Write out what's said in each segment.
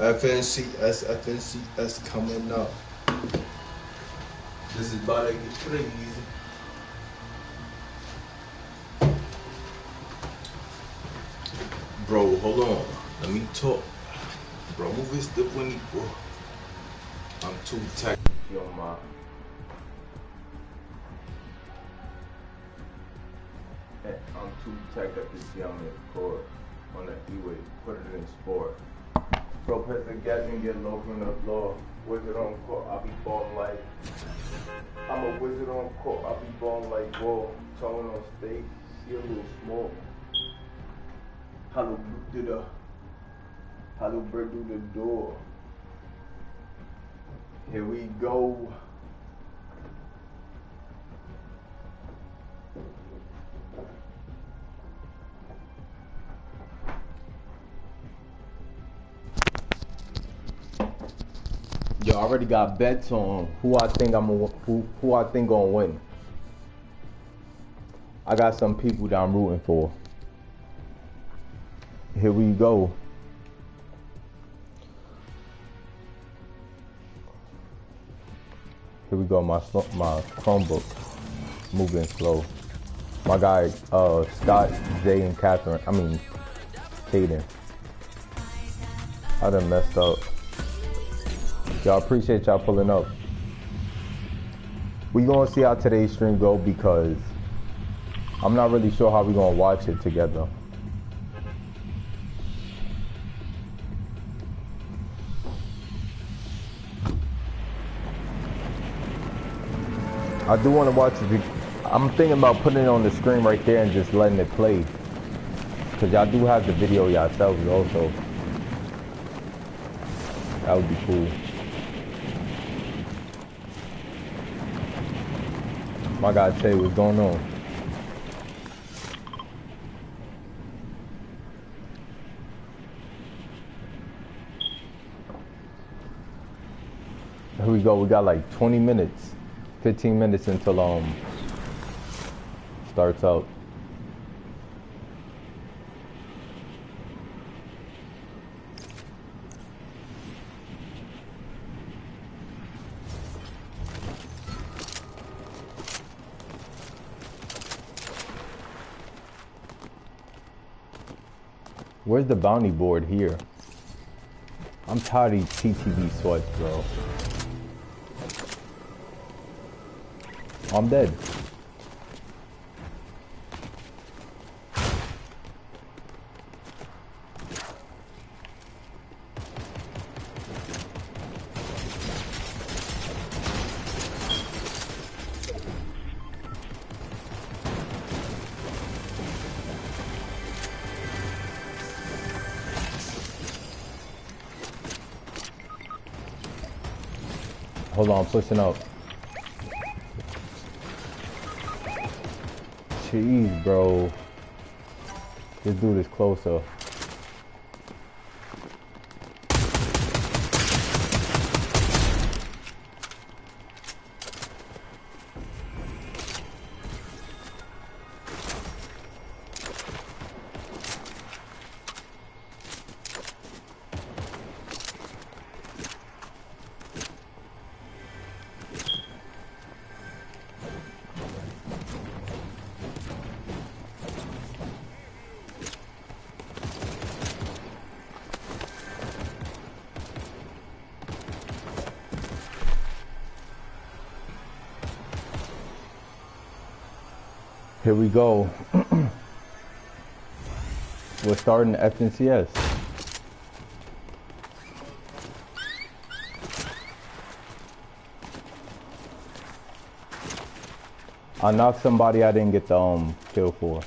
FNCS coming up. This is about to get crazy. Bro, hold on. Let me talk. Bro, move this the Winnie, bro. I'm too technical on my. I'm too teched up to see I'm in court on the E-way. Put it in sport. Bro, press the gas and get low from the floor. Wizard on court, I be ballin' like. I'm a wizard on court, I be ballin' like whoa. Tone on stage, see a little smoke. Hello bird through the door. Here we go. Yo, I already got bets on who I think who I think gonna win. I got some people that I'm rooting for. Here we go. Here we go. My Chromebook moving slow. My guy Scott, Jay, and Catherine. I mean, Caden. I done messed up. Y'all appreciate y'all pulling up. We gonna see how today's stream go because I'm not really sure how we gonna watch it together. I do want to watch it. I'm thinking about putting it on the screen right there and just letting it play. Cause y'all do have the video yourselves also. That would be cool. My guy Tay, what's going on? Here we go. We got like 20 minutes, 15 minutes until starts out. Where's the bounty board here? I'm tired of these TTV sweats, bro. I'm dead. Hold on, I'm pushing up. Jeez, bro. This dude is closer. Here we go. We're starting the FNCS. I knocked somebody I didn't get the kill for.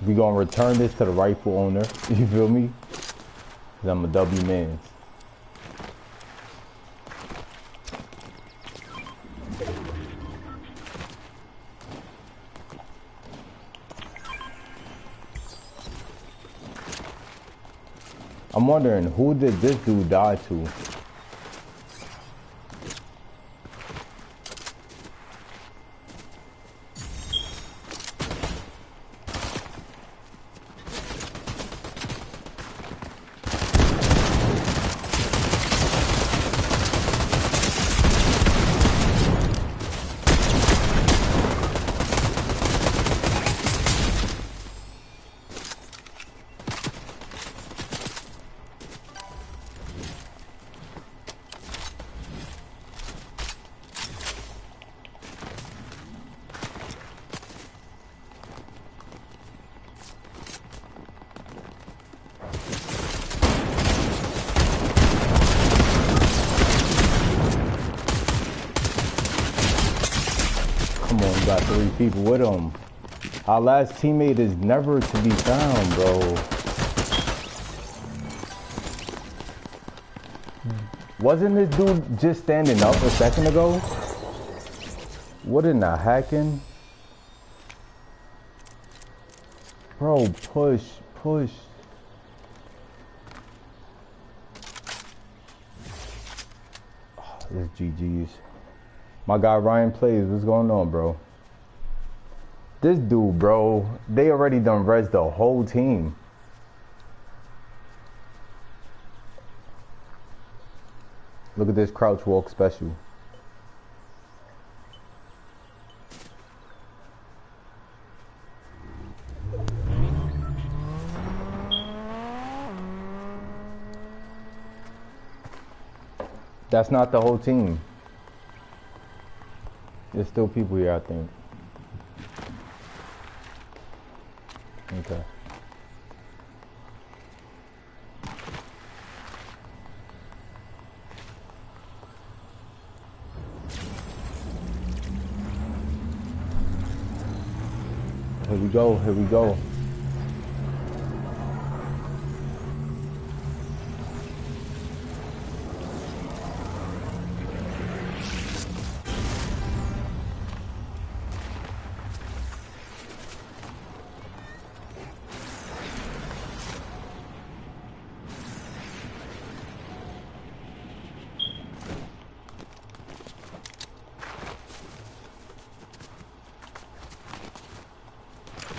We gonna return this to the rightful owner. You feel me? Cause I'm a W man. I'm wondering, who did this dude die to? Got 3 people with him. Our last teammate is never to be found, bro. Wasn't this dude just standing up a second ago? What in the hacking? Bro, push. Oh, this GG's. My guy Ryan plays. What's going on, bro? This dude, bro, they already done res the whole team. Look at this crouch walk special. That's not the whole team. There's still people here, I think. Okay. Here we go, here we go.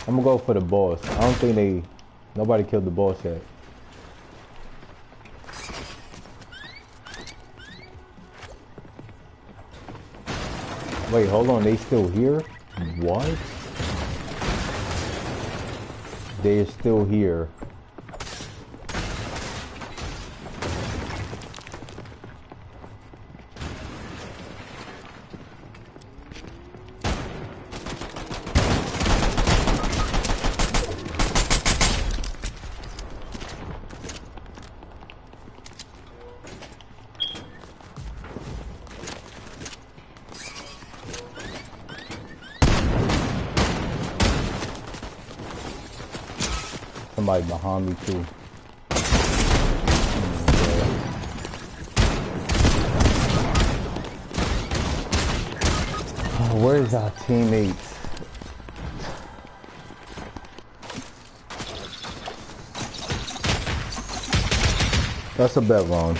I'm gonna go for the boss. I don't think nobody killed the boss yet. Wait, hold on, they still here? What? They're still here. Somebody behind me too. Oh, where's our teammates? That's a bet, Ron.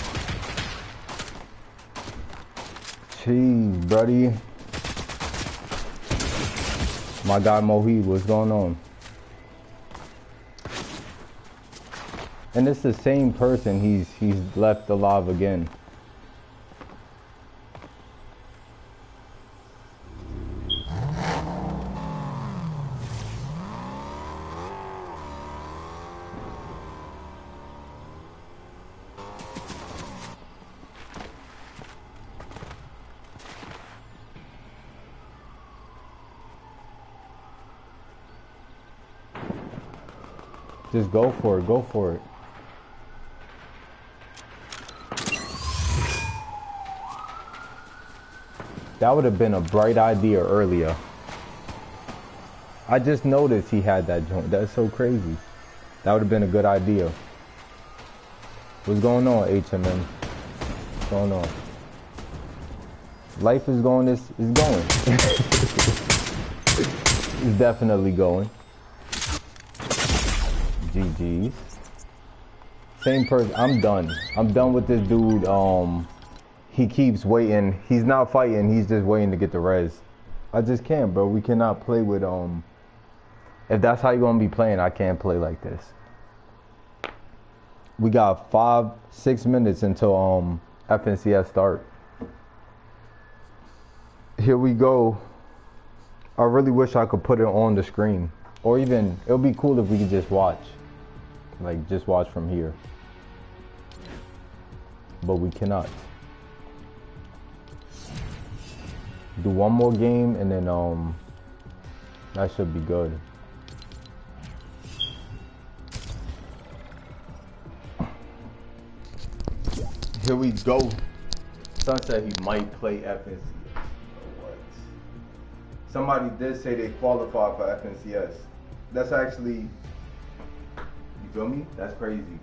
Jeez, buddy. My guy Mohib, what's going on? And it's the same person he's left alive again. Just go for it, go for it. That would have been a bright idea earlier. I just noticed he had that joint. That's so crazy. That would have been a good idea. What's going on, HMN? What's going on? Life is going. Is going. It's definitely going. GG's. Same person. I'm done. I'm done with this dude. He keeps waiting. He's not fighting. He's just waiting to get the res. I just can't, bro. We cannot play with If that's how you're gonna be playing, I can't play like this. We got 5-6 minutes until FNCS start. Here we go. I really wish I could put it on the screen, or even it would be cool if we could just watch, like just watch from here. But we cannot. Do one more game and then that should be good. Here we go. Son said he might play FNCS. What? Somebody did say they qualified for FNCS. That's actually, you feel me? That's crazy.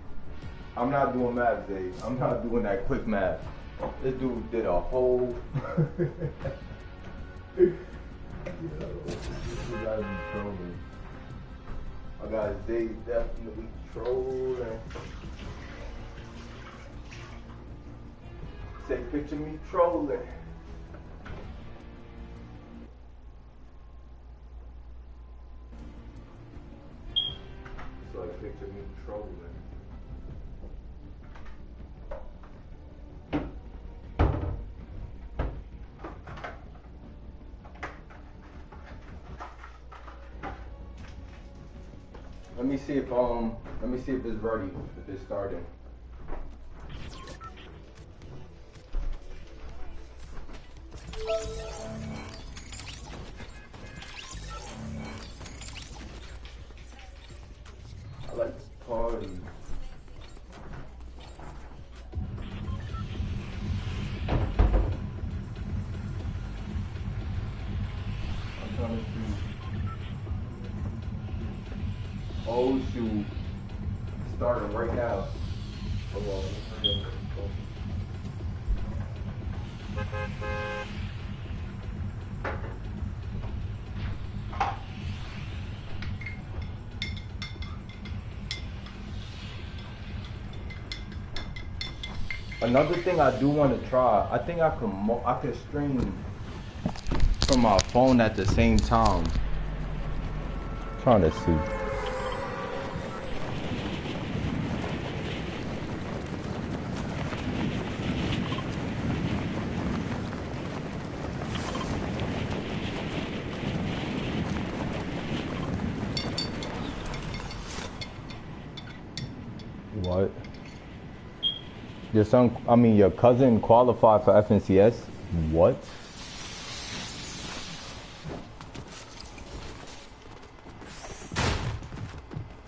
I'm not doing math, Dave. I'm not doing that quick math. This dude did a whole. You gotta be trolling. I got Dave definitely trolling. Say, picture me trolling. So I picture me trolling. Let me see if it's ready, if it's starting. I like to party. I'm trying to see. Oh shoot. Starting right now. Hold on. Another thing I do want to try, I think I could stream from my phone at the same time. Trying to see. What? Your cousin qualified for FNCS? What?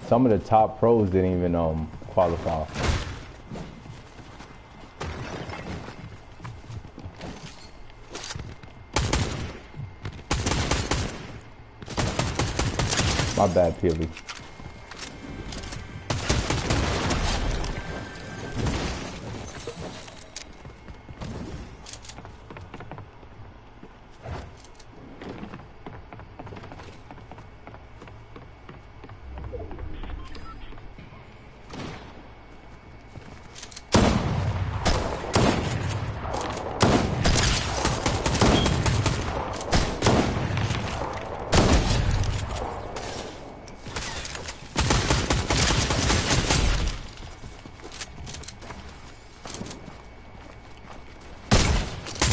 Some of the top pros didn't even qualify. My bad, Peely.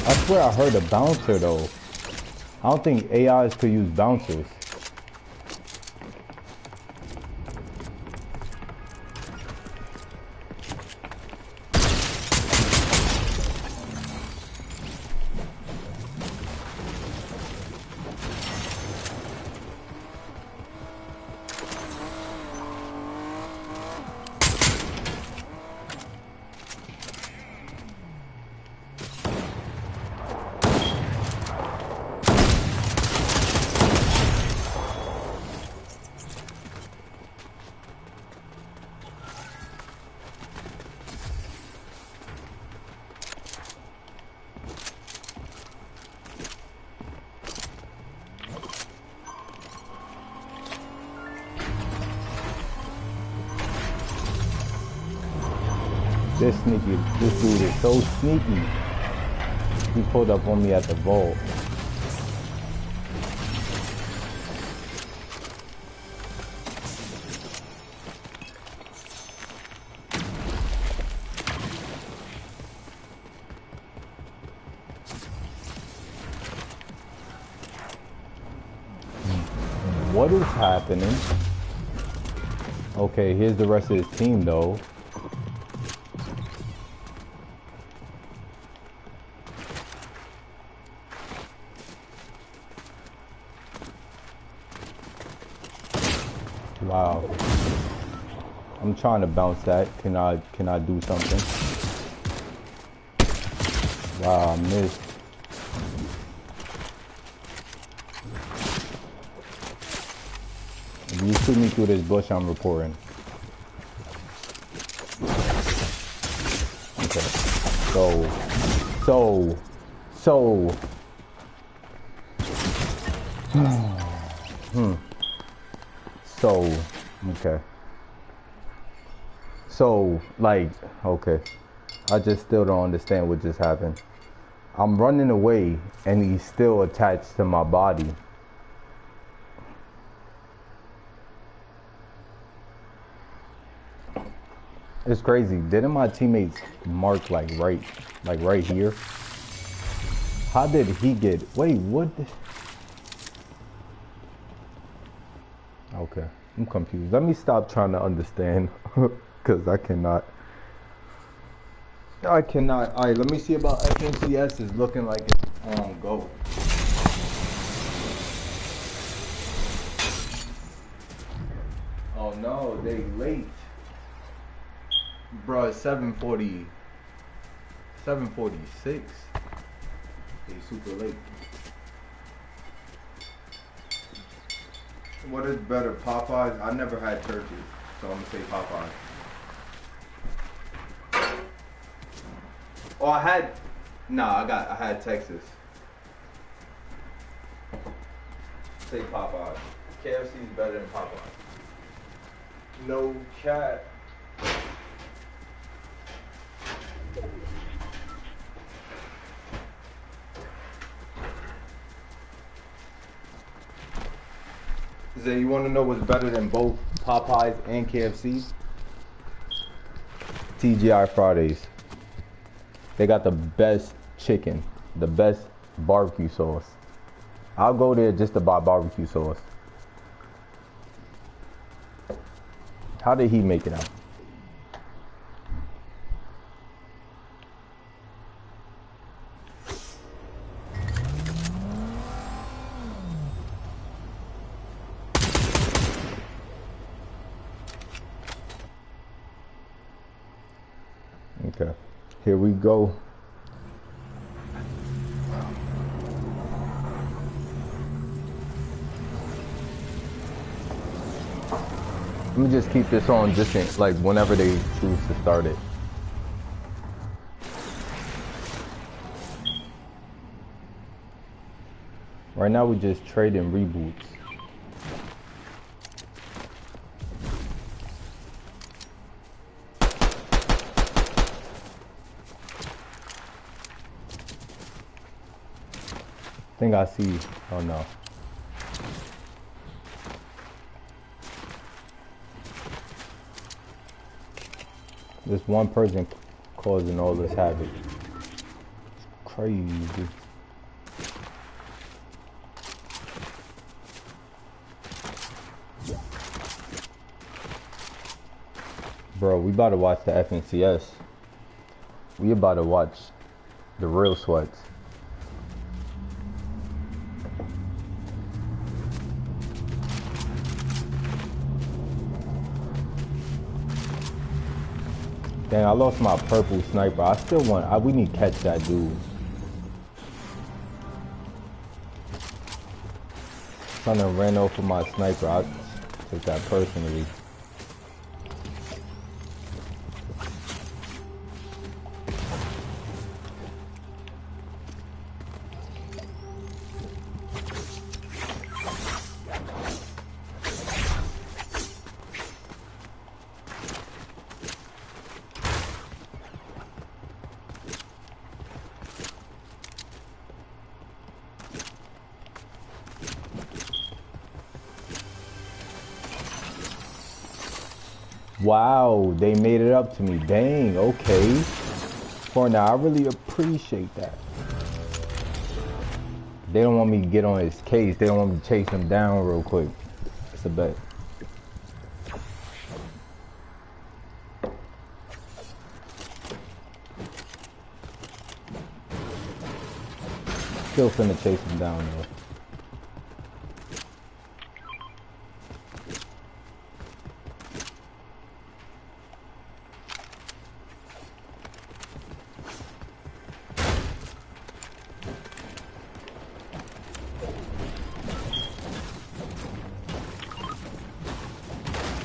I swear I heard a bouncer though. I don't think AIs could use bouncers. This sneaky. This dude is so sneaky. He pulled up on me at the vault. What is happening? Okay, here's the rest of his team though. Wow. I'm trying to bounce that. Can I do something? Wow, I missed. If you shoot me through this bush, I'm reporting. Okay. Okay. So, like, okay. I just still don't understand what just happened. I'm running away and he's still attached to my body. It's crazy. Didn't my teammates mark like right here? How did he get? Wait, what? Okay, I'm confused. Let me stop trying to understand, cause I cannot. All right, let me see about FNCS. Is looking like it's on go. Oh no, they late. Bro, it's 7:40. 7:46. They super late. What is better, Popeyes? I never had turkey, so I'm gonna say Popeyes. Oh, I had Texas. Say Popeyes. KFC is better than Popeyes. No cat. Zay, you want to know what's better than both Popeyes and KFC? TGI Fridays. They got the best chicken, the best barbecue sauce. I'll go there just to buy barbecue sauce. How did he make it out? Okay, here we go. Let me just keep this on just in, like whenever they choose to start it. Right now we just trading reboots. I think I see, oh no. This one person causing all this havoc. It's crazy. Bro, we about to watch the FNCS. We about to watch the real sweats. Dang, I lost my purple sniper. I still want, we need to catch that dude. Trying to ran over my sniper. I took that personally. Wow, they made it up to me. Dang, okay. Fortnite, I really appreciate that. They don't want me to get on his case. They don't want me to chase him down real quick. It's a bet. Still finna chase him down though.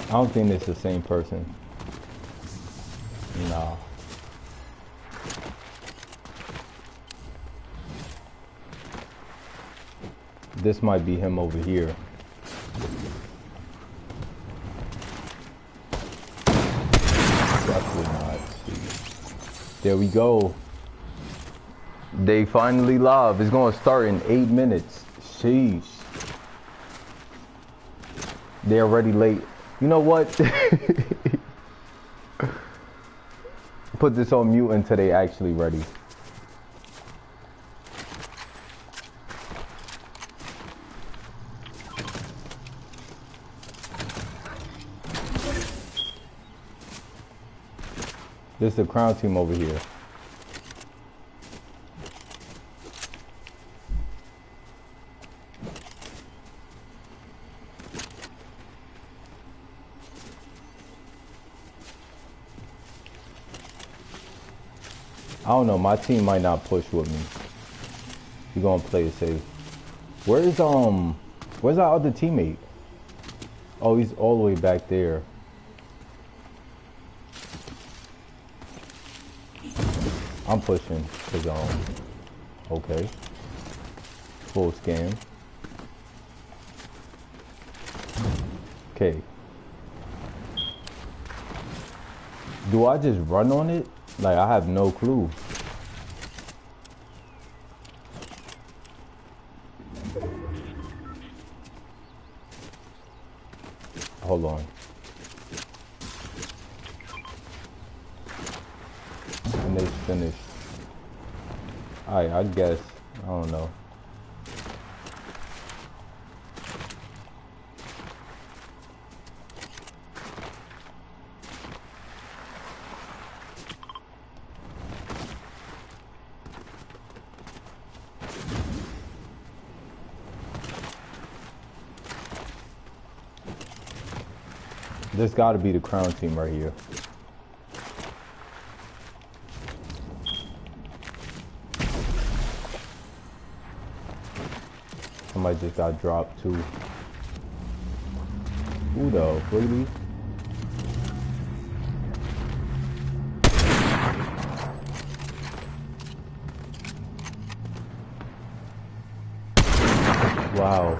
I don't think it's the same person. Nah. This might be him over here. Definitely not. There we go. They finally live. It's gonna start in 8 minutes. Sheesh. They're already late. You know what? Put this on mute until they actually ready. This is the crown team over here. I don't know, my team might not push with me. We're gonna play it safe. Where's our other teammate? Oh, he's all the way back there. I'm pushing, cause okay. Full scan. Okay. Do I just run on it? Like, I have no clue. Hold on. And they finished. Alright, I guess. I don't know. This gotta be the crown team right here. Somebody just got dropped too. Who though? Really? Wow.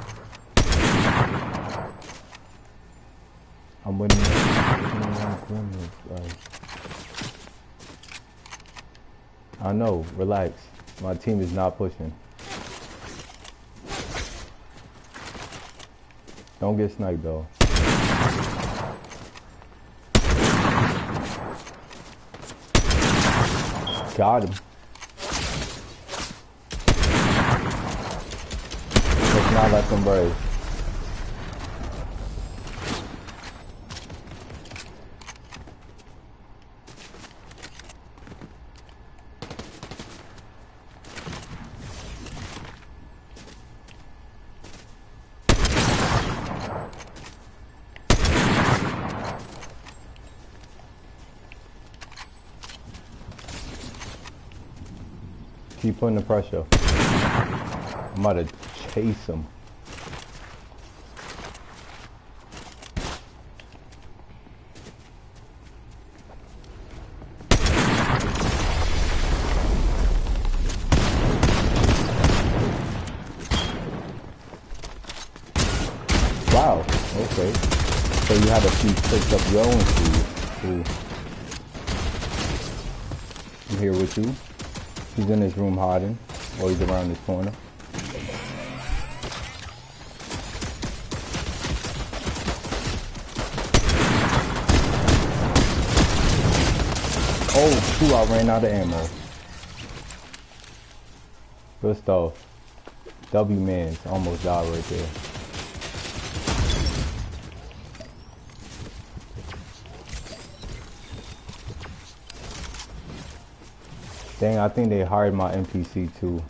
I'm winning. I know, relax. My team is not pushing. Don't get sniped though. Got him. Let's not let them brave. Keep putting the pressure. I'm about to chase him. Wow, okay. So you had a few tricks up your own sleeve. Cool. I'm here with you. He's in his room hiding, or he's around this corner. Oh, shoot, I ran out of ammo. Good stuff. W-Mans almost died right there. Dang, I think they hired my NPC too.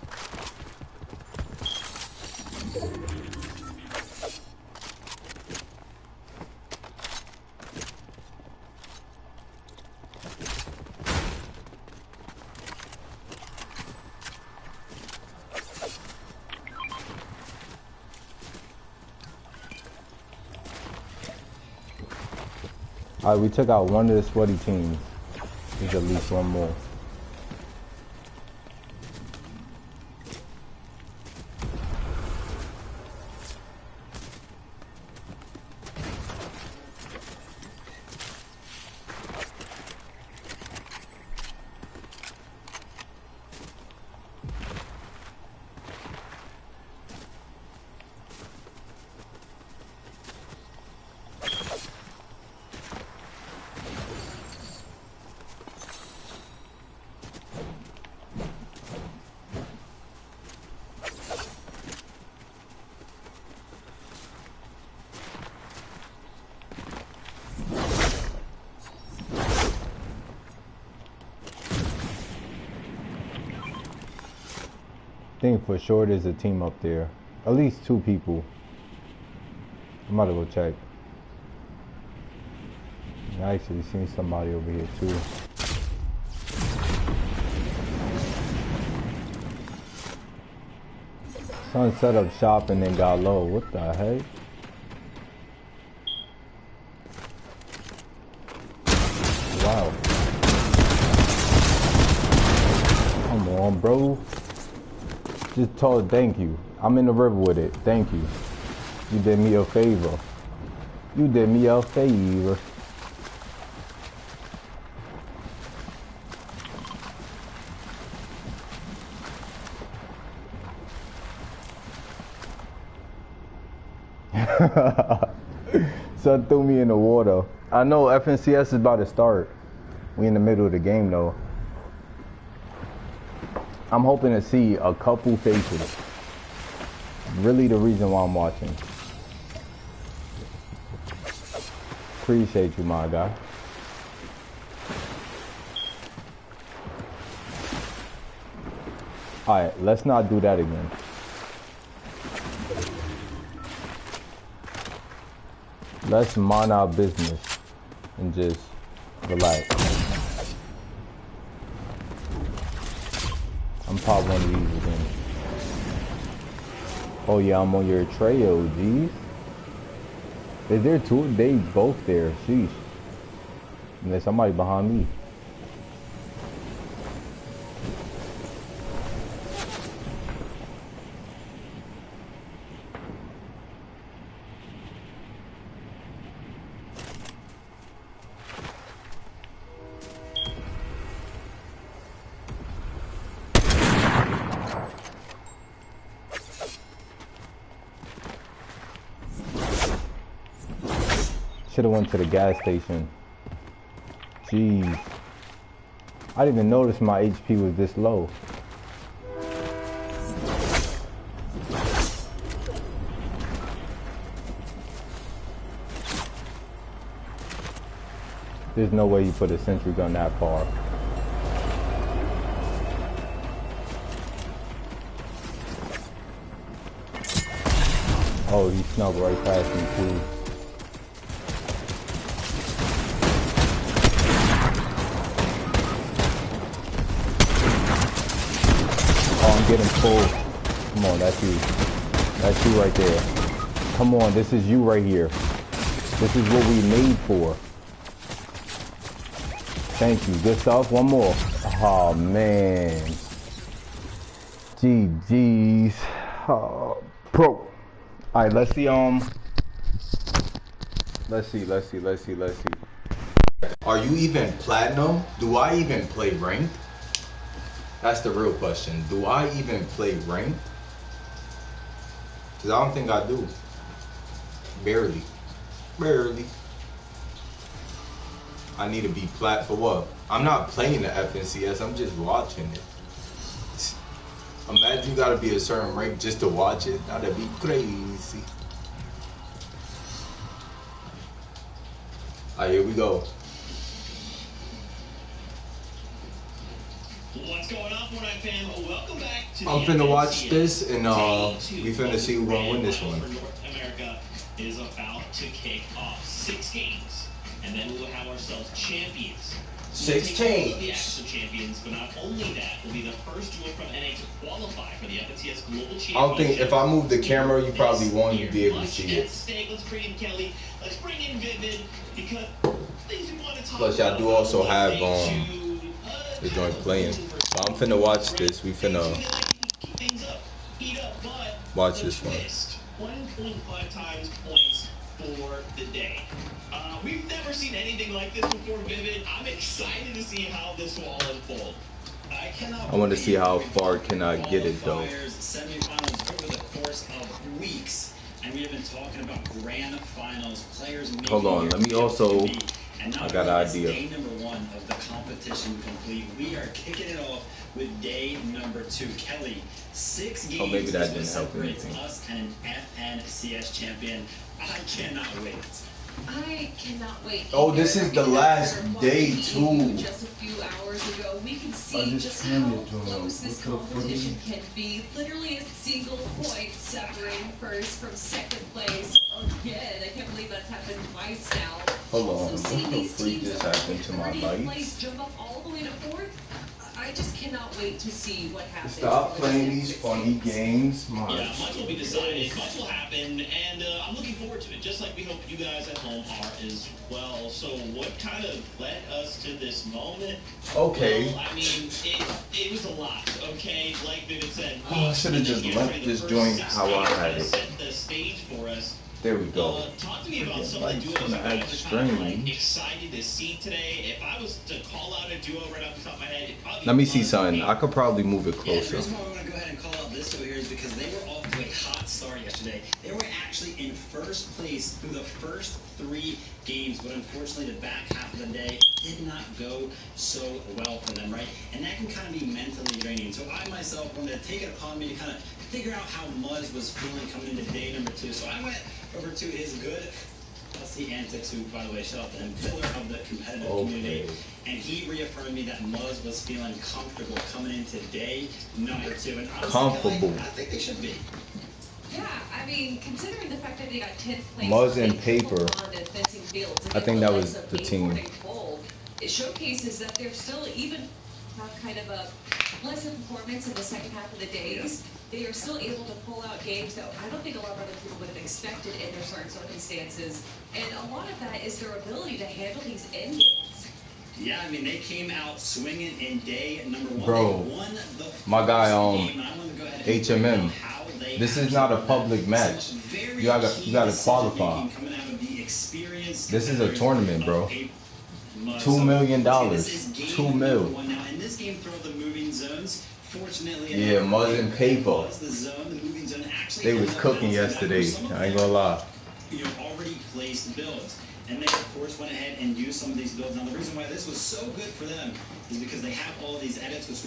Alright, we took out one of the sweaty teams. There's at least one more. I think for sure there's a team up there. At least 2 people. I'm about to go check. I actually seen somebody over here too. Son set up shop and then got low. What the heck? Wow. Come on, bro. Just told her thank you. I'm in the river with it. Thank you. You did me a favor. You did me a favor. Son threw me in the water. I know FNCS is about to start. We in the middle of the game though. I'm hoping to see a couple faces. Really the reason why I'm watching. Appreciate you, my guy. Alright, let's not do that again. Let's mind our business and just relax. I'm probably one of these again. Oh yeah, I'm on your trail, geez. Is there 2? They both there, sheesh. And there's somebody behind me. Should've went to the gas station. Jeez. I didn't even notice my HP was this low. There's no way you put a sentry gun that far. Oh, he snuck right past me too. Getting pulled. Come on, that's you. That's you right there. Come on, this is you right here. This is what we made for. Thank you. Good stuff. One more. Oh man. GG's. Oh, pro. Alright, let's see. Let's see. Are you even platinum? Do I even play ranked? That's the real question. Do I even play ranked? Because I don't think I do. Barely. I need to be plat for what? I'm not playing the FNCS. I'm just watching it. Imagine you gotta be a certain rank just to watch it. That'd be crazy. Alright, here we go. What's going on, Fortnite fam? Welcome back to I'm finna watch this and we finna see who's gonna win this one. For North America is about to kick off 6 games, and then we will have ourselves champions. 16. The actual champions, but not only that, will be the first duel from NA to qualify for the FNCS Global Championship. I don't think if I move the camera, you probably won't be able to see it. Let's bring in Kelly. Let's bring in Vivid because things we want to talk Plus, y'all do also have the joint playing. So I'm finna watch this. We finna watch this one. 1.5 times points for the day. We've never seen anything like this before, Vivid. I'm excited to see how this will all unfold. I want to see how far can I get it though. Semifinals over the course of weeks, and we have been talking about grand finals. Players. Hold on, let me also. I got an idea. Day number 1 of the competition complete. We are kicking it off with day number 2. Kelly, 6 games. Oh, maybe that didn't help anything. Us and an FNCS champion. I cannot wait. I cannot wait. Oh, this is the last day too. Just a few hours ago, we can see just how close this competition can be. Literally a single point separating first from second place. Again, I can't believe that's happened twice now. Hold on, also, seeing these freak teams this happened to my lights. Jump up all the way to fourth. I just cannot wait to see what happens. Stop playing these funny games, Yeah, much will be decided, much will happen, and I'm looking forward to it, just like we hope you guys at home are as well. So what kind of led us to this moment? Okay. Well, I mean, it was a lot, okay? Like Vivid said, I should have just left this joint how I had it. Set the stage for us. There we go. Talk to me about some of the duos you guys are kind of like excited to see today. If I was to call out a duo right off the top of my head, it'd probably Let me see something. I could probably move it the closer. reason why we want to go ahead and call out this duo here is because they were off to a hot start yesterday. They were actually in first place through the first 3 games, but unfortunately the back half of the day did not go so well for them, right? And that can kind of be mentally draining. So I myself wanted to take it upon me to kind of figure out how Muzz was feeling coming into day number 2. So I went over to his good Kelsey Antics, who, by the way, shout out to him, pillar of the competitive community, and he reaffirmed me that Muzz was feeling comfortable coming into day number 2. And honestly, Comfortable. I think they should be. Yeah, I mean, considering the fact that they got 10th place, Muzz and Paper. I think that was the team. It showcases that they're still even kind of a lesser performance in the second half of the days. They are still able to pull out games that I don't think a lot of other people would have expected in their certain circumstances. And a lot of that is their ability to handle these end games. Yeah, I mean, they came out swinging in day number 1. Bro, they won the my guy, game, and I want to go ahead and HMM. This is not a public match. You gotta qualify. This is a tournament, bro. $2 million. 2 mil. Now, in this game, throughout the moving zones, fortunately, yeah, Muzz and Paper. They was cooking yesterday. I ain't gonna lie. Already placed builds. And they, of course, went ahead and used some of these builds. Now, the reason why this was so good for them is because they have all these edits, which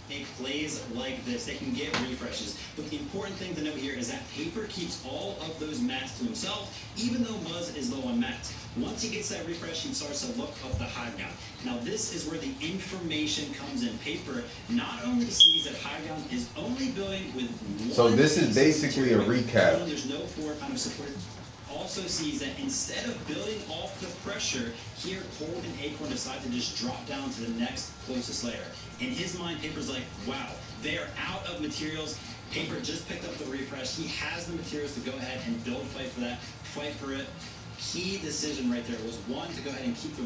make plays like this. They can get refreshes. But the important thing to note here is that Paper keeps all of those mats to himself, even though Muzz is low on mats. Once he gets that refresh, he starts to look up the high ground. Now, this is where the information comes in. Paper not only sees that high ground is only building with one. So this is basically a recap. There's no 4 kind of support. Also sees that instead of building off the pressure, here Cold and Acorn decide to just drop down to the next closest layer. In his mind, Paper's like, wow, they are out of materials. Paper just picked up the refresh. He has the materials to go ahead and build a fight for that, fight for it. Key decision right there was one to go ahead and keep the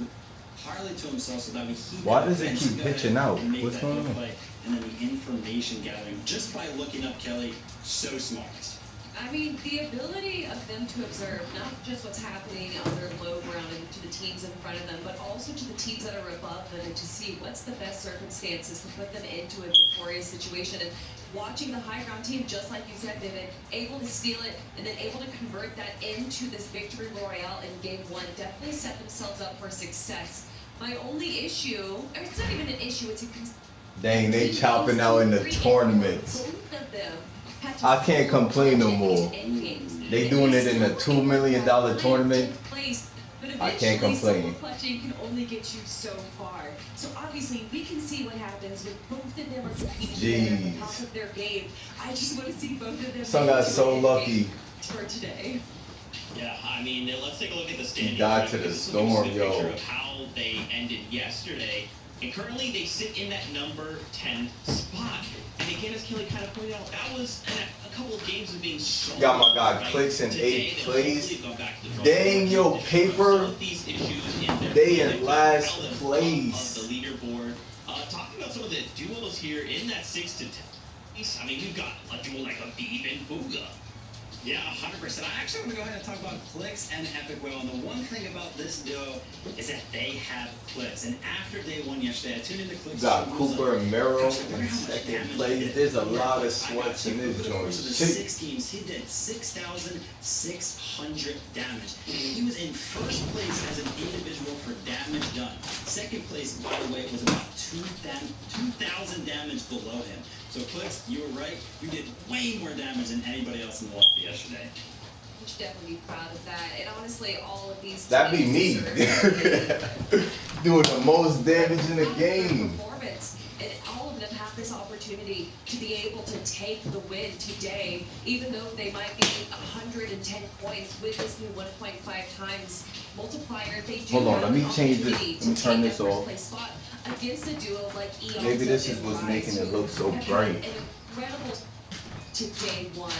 Harley to himself so that he why does it keep pitching out? What's going on? And then the information gathering just by looking up Kelly, so smart. I mean, the ability of them to observe not just what's happening on their low ground and to the teams in front of them, but also to the teams that are above them and to see what's the best circumstances to put them into a victorious situation. And watching the high ground team, just like you said, Vivid, able to steal it and then able to convert that into this victory royale in game 1, definitely set themselves up for success My only issue, or it's not even an issue, it's a Dang, they chopping out in the tournaments. both of them had to I can't complain no more. They doing it in a $2 million tournament. I can't complain. Clutching can only get you so far. So obviously we can see what happens when both of them are competing at the top of their game. I just want to see both of them. Some got so lucky for today. Yeah, I mean, let's take a look at the standings. He died to the storm, yo. Of how they ended yesterday. And currently they sit in that number 10 spot. And again, as Kelly kind of pointed out, that was a couple of games of being strong. Got my guy clicks in 8 plays. Dang, yo, paper. They in last place. Of the leaderboard. Talking about some of the duos here in that 6 to 10. I mean, we've got a duel like a Beeb and Booga. Yeah, 100%. I actually want to go ahead and talk about Clicks and Epic Whale. And the one thing about this duo is that they have Clicks. And after day one yesterday, I tuned into Clicks. Got Cooper and Merrill in second place. There's a lot of sweats in this joint. For the 6 games, he did 6,600 damage. And he was in first place as an individual for damage done. Second place, by the way, was about 2,000 damage below him. So Clicks, you were right. You did way more damage than anybody else in the lobby yesterday. You should definitely be proud of that. And honestly, all of these that'd be me. Doing the most damage in the game. Performance. And all of them have this opportunity to be able to take the win today, even though they might be 110 points with this new 1.5 times multiplier. They do. Hold on, let me change this. Let me turn this off. Against a duo like Eon. Maybe this is what's making it look so bright. Incredible to day one.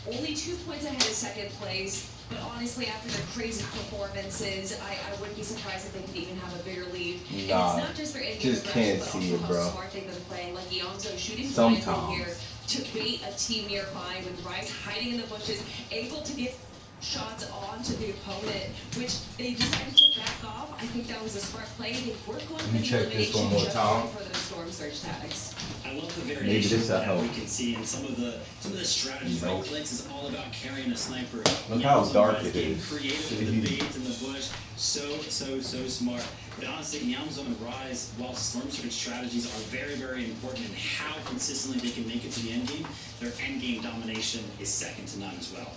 Only 2 points ahead of second place. But honestly, after their crazy performances, I wouldn't be surprised if they could even have a bigger lead. Nah, and it's not just their in-game just can't aggression, see but it, also bro. how smart they've been playing. Like Eonzo shooting Sometimes blindly here to bait a team nearby with Rice hiding in the bushes, able to get shots onto the opponent, which they decided to back off. I think that was a smart play. They were going for the check this one more elimination time. for the storm surge tags. I love the Maybe variations this will that help. we can see in some of the strategies. Right, Clicks is all about carrying a sniper. Look how dark it getting is. Creative with the bait in the bush. So smart. But honestly, Nyamzo and Rise, while storm surge strategies are very, very important in how consistently they can make it to the end game, their end game domination is second to none as well.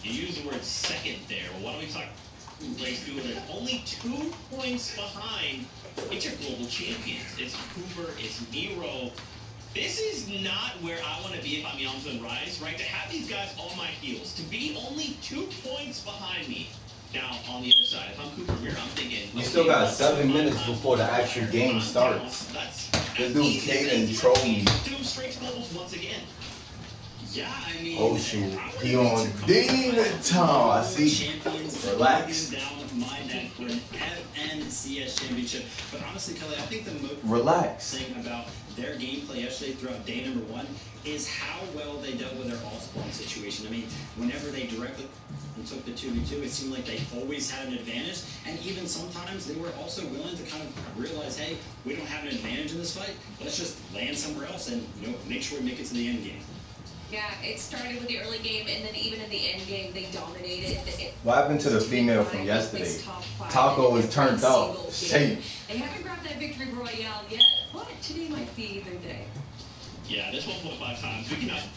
You use the word second there. Well, why don't we talk race duo that's only 2 points behind? It's your global champions. It's Cooper, it's Nero. This is not where I want to be if I'm Yamza and Rise, right? To have these guys on my heels, to be only 2 points behind me. Now, on the other side, if I'm Cooper Mira, I'm thinking... We still got 7 minutes before the actual game starts. This dude Caden trolled me. 2 straight globals once again. Yeah, I mean... Oh shoot, he on demon time. I see. Relax. Down my neck for an FNCS championship. But honestly, Kelly, I think the most Relax. thing about their gameplay yesterday throughout day number 1 is how well they dealt with their all-spawn situation. I mean, whenever they directly took the 2v2, it seemed like they always had an advantage. And even sometimes they were also willing to kind of realize, hey, we don't have an advantage in this fight. Let's just land somewhere else and make sure we make it to the end game. Yeah, it started with the early game, and then even in the end game, they dominated. What happened to the female from yesterday? Taco is turned out. Shape. They haven't grabbed that victory royale yet, but today might be their day. Yeah, this 1.5 times. We cannot.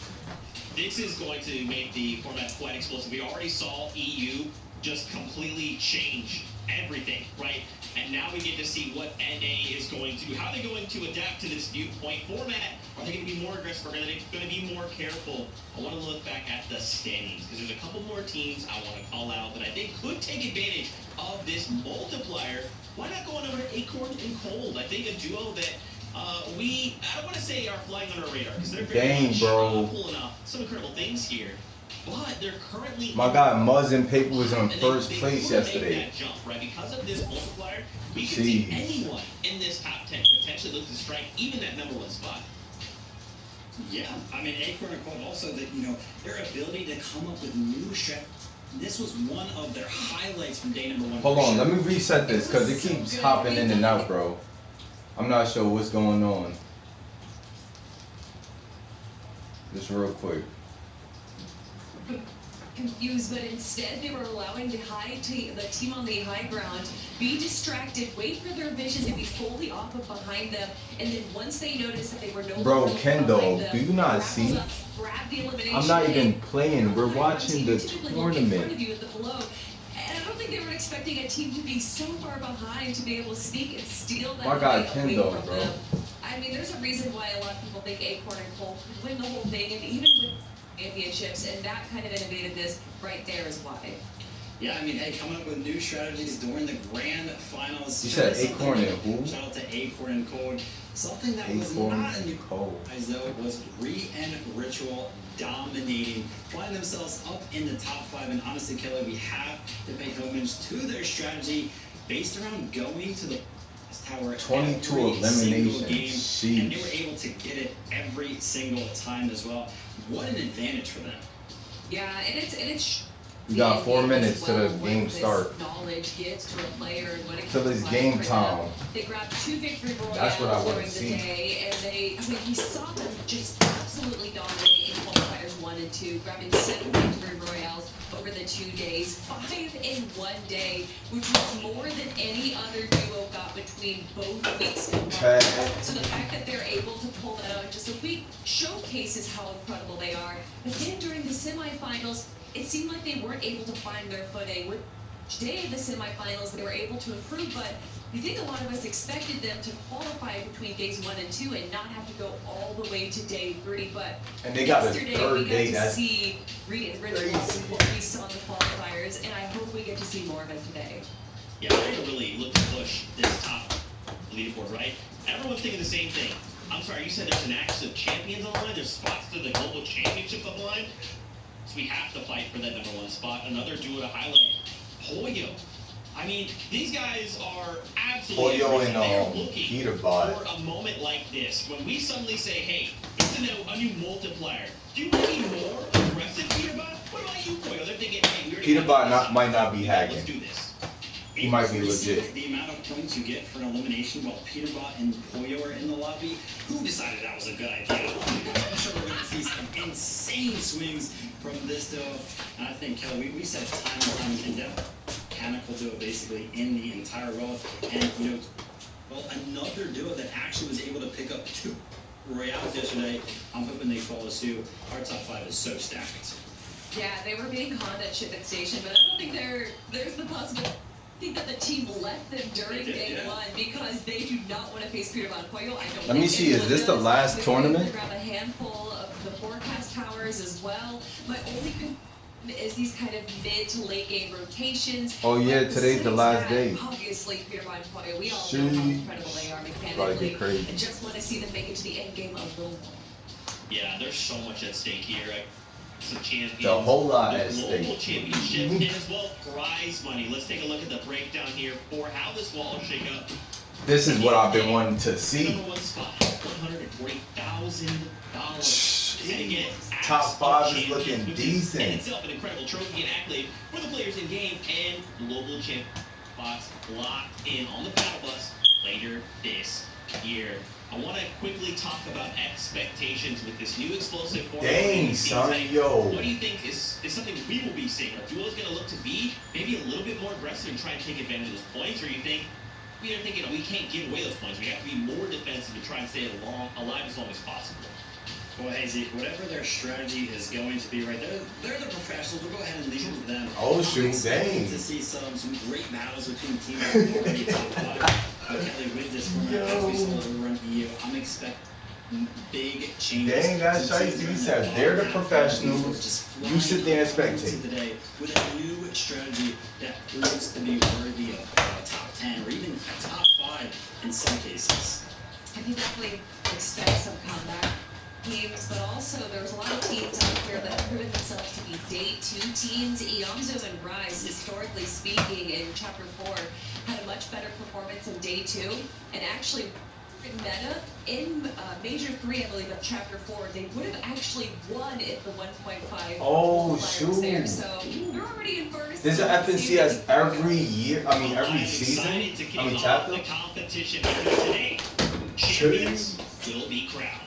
This is going to make the format quite explosive. We already saw EU just completely change everything, right? And now we get to see what NA is going to do. How are they going to adapt to this new point format? Are they going to be more aggressive? Are they going to be more careful? I want to look back at the standings because there's a couple more teams I want to call out that I think could take advantage of this multiplier. Why not go on over to Acorn and Cold? I think a duo that I don't want to say are flying on our radar because they're very much pulling off some incredible things here. But they're currently my guy Muzz and Paper was in first place yesterday. That jump, right? Because of this multiplier, we can see anyone in this top 10 potentially look to strike even that number 1 spot. Yeah, I mean, Acorn and Cold also that their ability to come up with new strategies. This was one of their highlights from day number 1. Hold on, let me reset this because it keeps hopping in and out, bro. I'm not sure what's going on. Just real quick. confused, but instead they were allowing the team on the high ground be distracted, wait for their vision to be fully off of behind them, and then once they noticed that they were no Bro, longer Kendall, behind them, do you not grappled see? up, grabbed the elimination I'm not even hit. playing. We're watching the Typically look in front tournament. of you at the below. And I don't think they were expecting a team to be so far behind to be able to sneak and steal that My God, away Kendall, from bro. them. I mean, there's a reason why a lot of people think Acorn and Cole could win the whole thing, and even with championships, and that kind of innovativeness right there is why. Yeah, I mean, hey, coming up with new strategies during the grand finals. You said Acorn and who? Shout out to Acorn and Code. Something that was Acorn not a new Code. as though it was Bree and Ritual dominating, finding themselves up in the top 5. And honestly, Kelly, we have to pay homage to their strategy based around going to the tower 22 every eliminations. single game, and they were able to get it every single time as well. What an advantage for them. Yeah, and it's we got 4 minutes to the game start. Knowledge gives to a player and what it Till it's game time. They grabbed 2 victory royales That's what I want during to the see. day, and we saw them just absolutely dominate in qualifiers 1 and 2, grabbing 7 victory royales over the 2 days, 5 in 1 day, which was more than any other duo got between both weeks combined. So the fact that they're able to pull that out in just a week showcases how incredible they are. But then during the semifinals, it seemed like they weren't able to find their footing. With each day of the semifinals, they were able to improve, but I think a lot of us expected them to qualify between days 1 and 2 and not have to go all the way to day 3. But and they got a yesterday, third we got day. to That's see Reed and Ritual what we saw in the qualifiers, and I hope we get to see more of it today. Yeah, we're going to really look to push this top leaderboard, right? Everyone's thinking the same thing. I'm sorry, you said there's an axis of champions on the line? There's spots to the global championship on the line? So we have to fight for that #1 spot. Another duo to highlight, Hoyo. I mean, these guys are absolutely Hoyo aggressive. They are looking Peterbot. for a moment like this. When we suddenly say, hey, it's a new multiplier. Do you want to be more aggressive, Peterbot? What about you, Hoyo? They're thinking, hey, we're Peterbot might not be hacking. Let's do this. He might be legit. The amount of points you get for an elimination while Peterbot and Poyo are in the lobby, who decided that was a good idea? I'm sure we're going to see some insane swings from this duo. And I think, Kelly, we said time and time again, mechanical duo basically in the entire row. And, another duo that actually was able to pick up 2 royales yesterday. I'm hoping they follow suit. Our top 5 is so stacked. Yeah, they were being conned at Ship and Station, but I don't think there's the possibility. I think that the team left them during day 1 because they do not want to face Peterbot and Poyo. I don't. Let me see. Is this the last tournament? Grab a handful of the forecast towers as well. My only concern is these kind of mid to late game rotations. Oh yeah, today's the last day. Obviously, Peterbot and Poyo, we all know how incredible they are mechanically. Crazy. And just want to see them make it to the end game a little more. Yeah, there's so much at stake here. Some champions. The whole lot at global stake. championship and as well prize money. Let's take a look at the breakdown here for how this will all shake up. This is what I've been wanting to see. #1 spot, $140,000. And again, Top 5 is looking which decent. Is in itself an incredible trophy and accolade for the players in game, and global champ spots locked in on the battle bus later this year. I want to quickly talk about expectations with this new explosive format. Dang, son, yo. What do you think is something we will be seeing? Are duos going to look to be maybe a little bit more aggressive and try and take advantage of those points? Or you think we are thinking we can't give away those points? We have to be more defensive and try and stay alive as long as possible. Well, hey, Zeke, whatever their strategy is going to be, right, they're the professionals. We'll go ahead and leave it to them. Oh, shoot, dang. To see some great battles between teams that are already top 5. Kelly, with this format, as we saw over on EU, I'm expecting big changes. Dang, that's shiesty. He said they're the professionals. You sit there and spectate. Today with a new strategy that proves to be worthy of top 10 or even a top 5 in some cases. I can definitely expect some comeback teams, but also there's a lot of teams out here that have proven themselves to be day 2 teams. Iamzo and Rise, historically speaking, in Chapter 4, had a much better performance in day 2, and actually meta in Major 3, I believe, of Chapter 4, they would have actually won if the 1.5 Oh, was there. shoot. So they're already in first. This is FNC as every year, every season, chapter. The competition today. Champions will be crowned.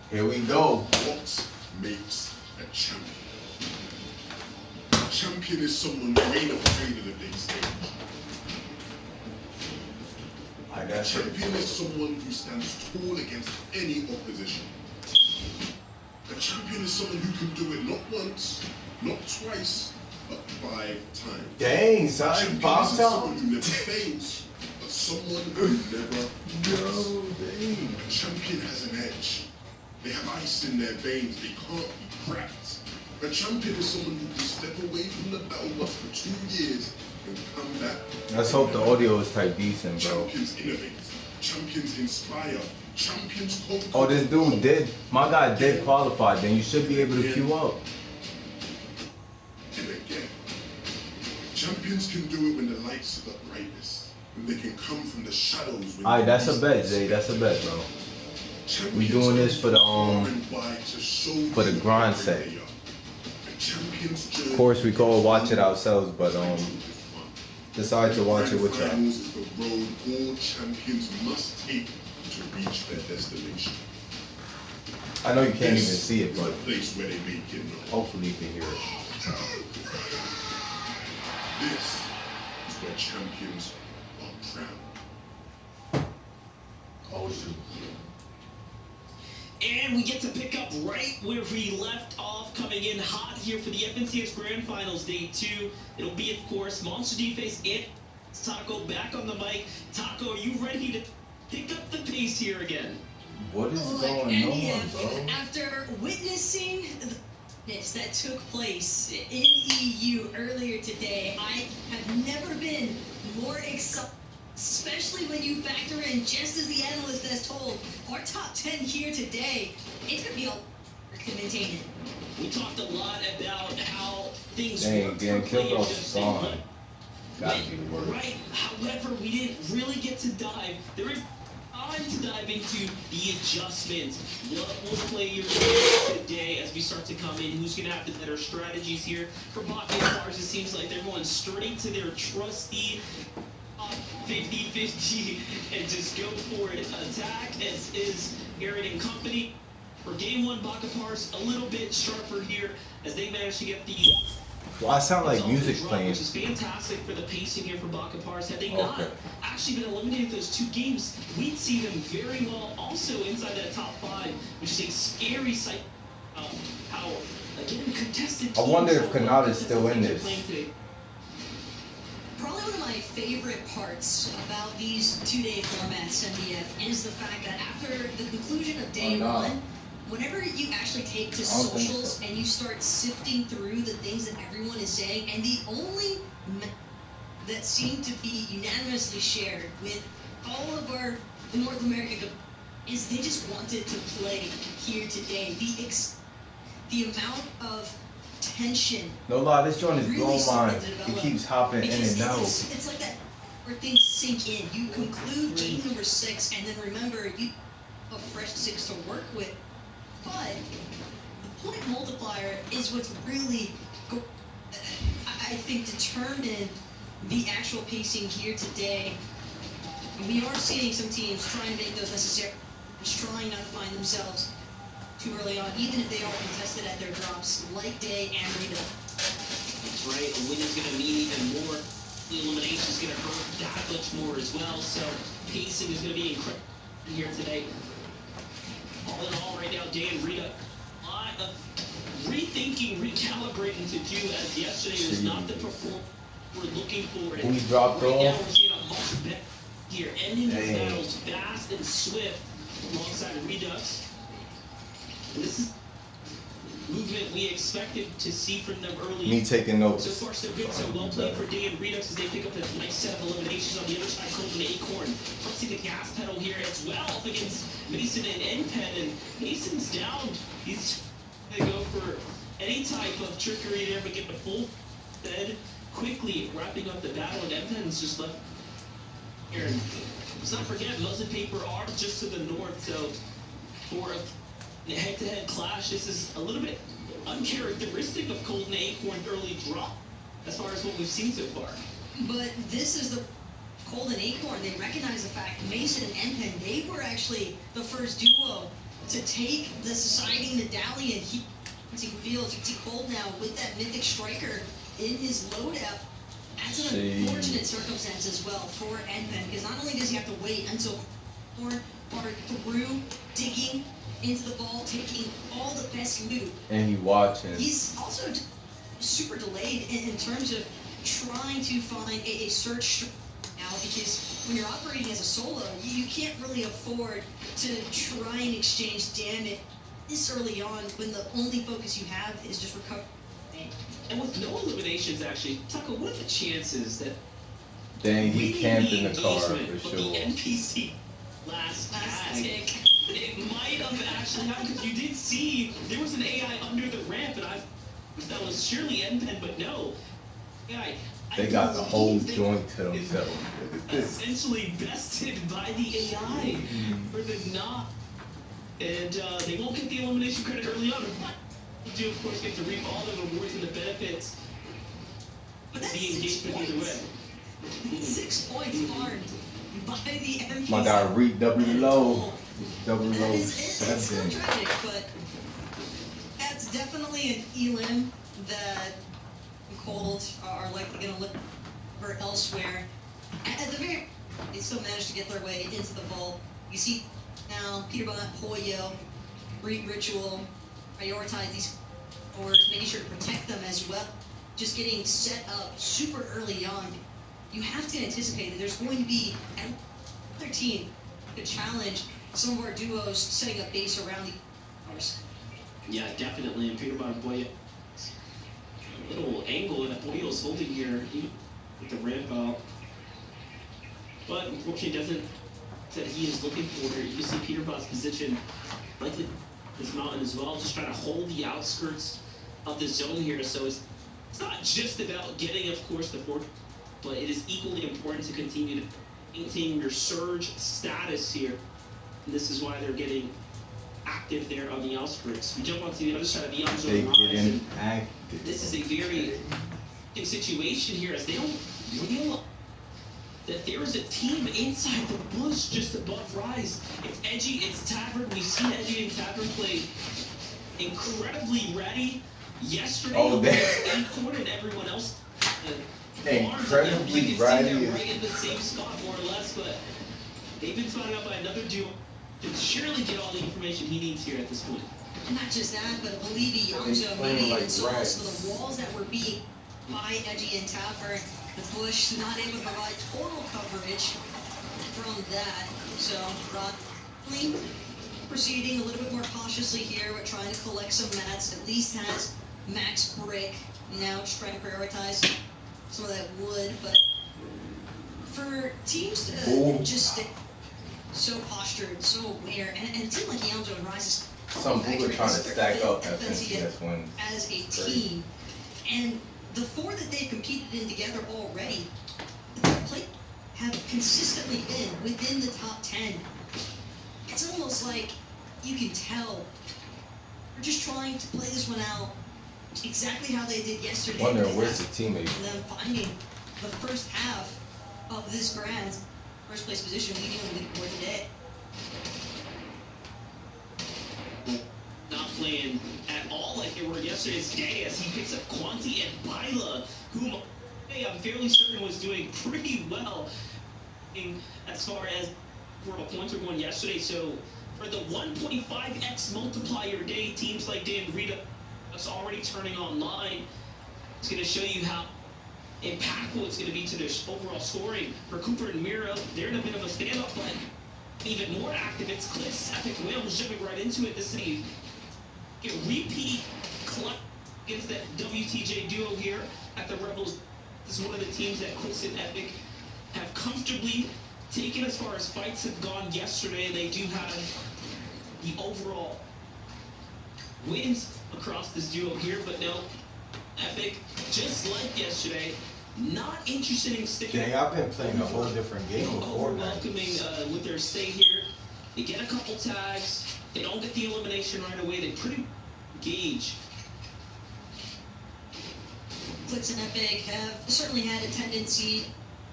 Here we go. What makes a champion? champion is someone who ain't afraid of the big stage. A champion is someone who stands tall against any opposition. A champion is someone who can do it not once, not twice, but 5 times. Dang, son, Champion is someone who never fails, but someone who never No, dang. A champion has an edge. They have ice in their veins. They can't be cracked. A champion is someone who can step away from the battle bus for 2 years and come back. Let's hope the audio is type decent, bro. Champions innovate. Champions inspire. Champions conquer. Oh, this dude did. My guy did qualify. Then you should be able to queue up. And again. Champions can do it when the lights are the brightest. When they can come from the shadows. Alright, that's a bet, Zay. That's a bet, bro. We doing this for the grind set. Of course, we go watch it ourselves, but decide to watch it with y'all. Is the road all champions must take to reach their destination. I know you can't even see it, but the place where they make it known. hopefully you can hear it. This is where champions are crowned. Oh shoot. And we get to pick up right where we left off, coming in hot here for the FNCS Grand Finals Day 2. It'll be, of course, Monster D-Face and Taco back on the mic. Taco, are you ready to pick up the pace here again? What is going on, bro? After witnessing this that took place in EU earlier today, I have never been more excited. Especially when you factor in, just as the analyst has told, our top 10 here today, it's going to be a to maintain it. We talked a lot about how things Dang, getting killed off just spawn. Gotta be the worst. right. However, we didn't really get to dive. There is time to dive into the adjustments. What will players do today as we start to come in? Who's going to have the better strategies here? For Baki and Bars, it seems like they're going straight to their trusty 50-50 and just go for it. Attack as is Aaron and company. For game 1, Bakapars a little bit sharper here as they manage to get the... Well, I sound like music playing. Which is fantastic for the pacing here for Bakapars. Had they not actually been eliminated those 2 games, we'd see them very well also inside that top 5, which is a scary sight. How, again, contested. I wonder if Kanata is still in this. Probably one of my favorite parts about these 2-day formats, MDF, is the fact that after the conclusion of day 1, whenever you actually take to socials and you start sifting through the things that everyone is saying, and the only that seemed to be unanimously shared with all of our North America is they just wanted to play here today. The amount of tension. No lie, this joint is really blowing mine. started to It keeps hopping in and out. It's like that where things sink in. You conclude game number 6, and then remember you have a fresh 6 to work with. But the point multiplier is what's really, I think, determined the actual pacing here today. We are seeing some teams trying to make those necessary, trying not to find themselves too early on, even if they are contested at their drops, like Day and Rita. That's right. A win is going to mean even more. The elimination is going to hurt that much more as well. So pacing is going to be incredible here today. All in all, right now, Day and Rita, a lot of rethinking, recalibrating to do, as yesterday was not the performance we're looking for. Who we dropped right now, off? we're seeing a much better here, ending these battles fast and swift alongside Redux. And this is movement we expected to see from them early. Me taking notes. So far, so good. So well played for Day and Redux as they pick up a nice set of eliminations on the other side. Colton Acorn pressing the gas pedal here as well up against Mason and NPen. And Mason's down. He's going to go for any type of trickery there, but get the full fed quickly, wrapping up the battle. And NPen's just left here. And let's not forget, Muzzin Paper are just to the north. So for a head-to-head clash, this is a little bit uncharacteristic of Colton Acorn early drop as far as what we've seen so far. But this is the Colton Acorn. They recognize the fact Mason and NPen, they were actually the first duo to take the Society medallion. Fields, you see Cold now with that mythic striker in his loadout. That's an unfortunate circumstance as well for Edmund, because not only does he have to wait until Horn are through digging into the ball, taking all the best loot. And he watching. He's also super delayed in terms of trying to find a search now, because when you're operating as a solo, you can't really afford to try and exchange damage this early on when the only focus you have is just recovery. And with no eliminations, actually, Taco, what are the chances that Dang, he camped in the car for the sure. NPC last tag, it might have actually happened, because you did see there was an AI under the ramp, and that was surely NPen, but no. AI, They got the whole joint to themselves. Essentially bested by the AI for the knock. And they won't get the elimination credit early on, but they do, of course, get to reap all the rewards and the benefits. But that's the engagement either way. 6 points farmed by the NPC. My guy reaped double low. Double That low is, it's still 7. tragic, but that's definitely an elim that Cold are likely going to look for elsewhere. At the very, they still managed to get their way into the vault. You see now Peterbot, Hoyo, Reap Ritual, prioritize these forwards, making sure to protect them as well. Just getting set up super early on. You have to anticipate that there's going to be another team to challenge some of our duos setting up base around the ours. Yeah, definitely. And Peterbot and Boya, a little angle that Boyo's holding here, even with the ramp out. But unfortunately, doesn't that he is looking for here. You can see Peterbot's position likely this mountain as well, just trying to hold the outskirts of the zone here. So it's not just about getting, of course, the fort, but it is equally important to continue to maintain your surge status here. And this is why they're getting active there on the outskirts. We jump onto the other side of the Amazon They Rise, getting and active. this is a very situation here, as they don't realize that there is a team inside the bush just above Rise. It's Edgy, it's Tavern. We've seen Edgy and Tavern play incredibly ready yesterday. Oh, they Acorn and everyone else. Incredibly ready. Right in the same spot, more or less, but they've been spotted out by another duo to surely get all the information he needs here at this point. And not just that, but I believe Yamzo maybe even saw some of the walls that were being by Edgy and Tavern. The Bush not able to provide total coverage from that. So Rodney proceeding a little bit more cautiously here. We're trying to collect some mats. At least has max brick. Now just trying to prioritize some of that wood. But for teams to just stay so postured, so aware, and a team like Yamzo and Rise is some people are trying to stack up FNCS wins as a team. And the 4 that they've competed in together already, the play have consistently been within the top 10. It's almost like you can tell we're just trying to play this one out exactly how they did yesterday. Wonder where's the teammate? And then finding the first half of this grand first place position leading on the leaderboard today. Not playing at all like they were yesterday's day, as he picks up Quanti and Bila, whom I'm fairly certain was doing pretty well as far as for a pointer one yesterday. So for the 1.5x multiplier day, teams like Dan Rita that's already turning online. It's going to show you how impactful it's going to be to their overall scoring. For Cooper and Miro, they're in a bit of a standoff, but even more active, it's Cliff's Epic Whales jumping right into it. This is a repeat clutch against that WTJ duo here at the Rebels. This is one of the teams that Cliffs and Epic have comfortably taken as far as fights have gone yesterday. They do have the overall wins across this duo here, but no, Epic, just like yesterday, not interested in sticking. Dang, I've been playing a whole different game of Fortnite. Welcoming with their stay here. They get a couple tags. They don't get the elimination right away. They pretty engage. Clicks and Epic have certainly had a tendency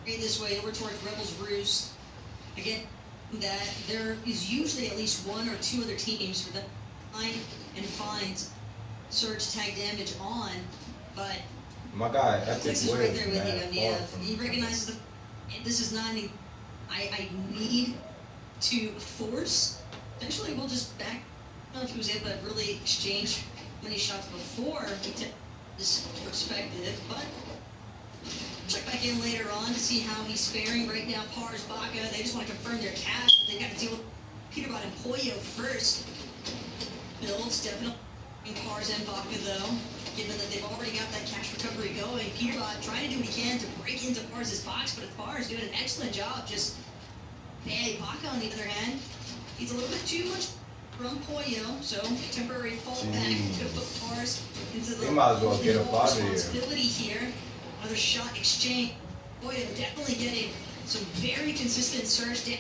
this way over towards Rebels Roost. Again, that there is usually at least 1 or 2 other teams for them and find surge tag damage on, but My guy, Epic Texas Way right is there with you, mad MDF. far from He recognizes the. This is not any. I need to force. Eventually, we'll just back. I don't know if he was able to really exchange many shots before we take this perspective, but check back in later on to see how he's faring. Right now, Pars, Baca, they just want to confirm their cash, but they've got to deal with Peterbot and Pollo first. Builds definitely Pars and Baca though, given that they've already got that cash recovery going. Peterbot trying to do what he can to break into Pars' box, but Pars doing an excellent job. Just hey, Baca on the other hand, he's a little bit too much from Pollo, so temporary fall back to put Pars into the might as well get up out of here. responsibility here. Another shot exchange. Pollo definitely getting some very consistent surge down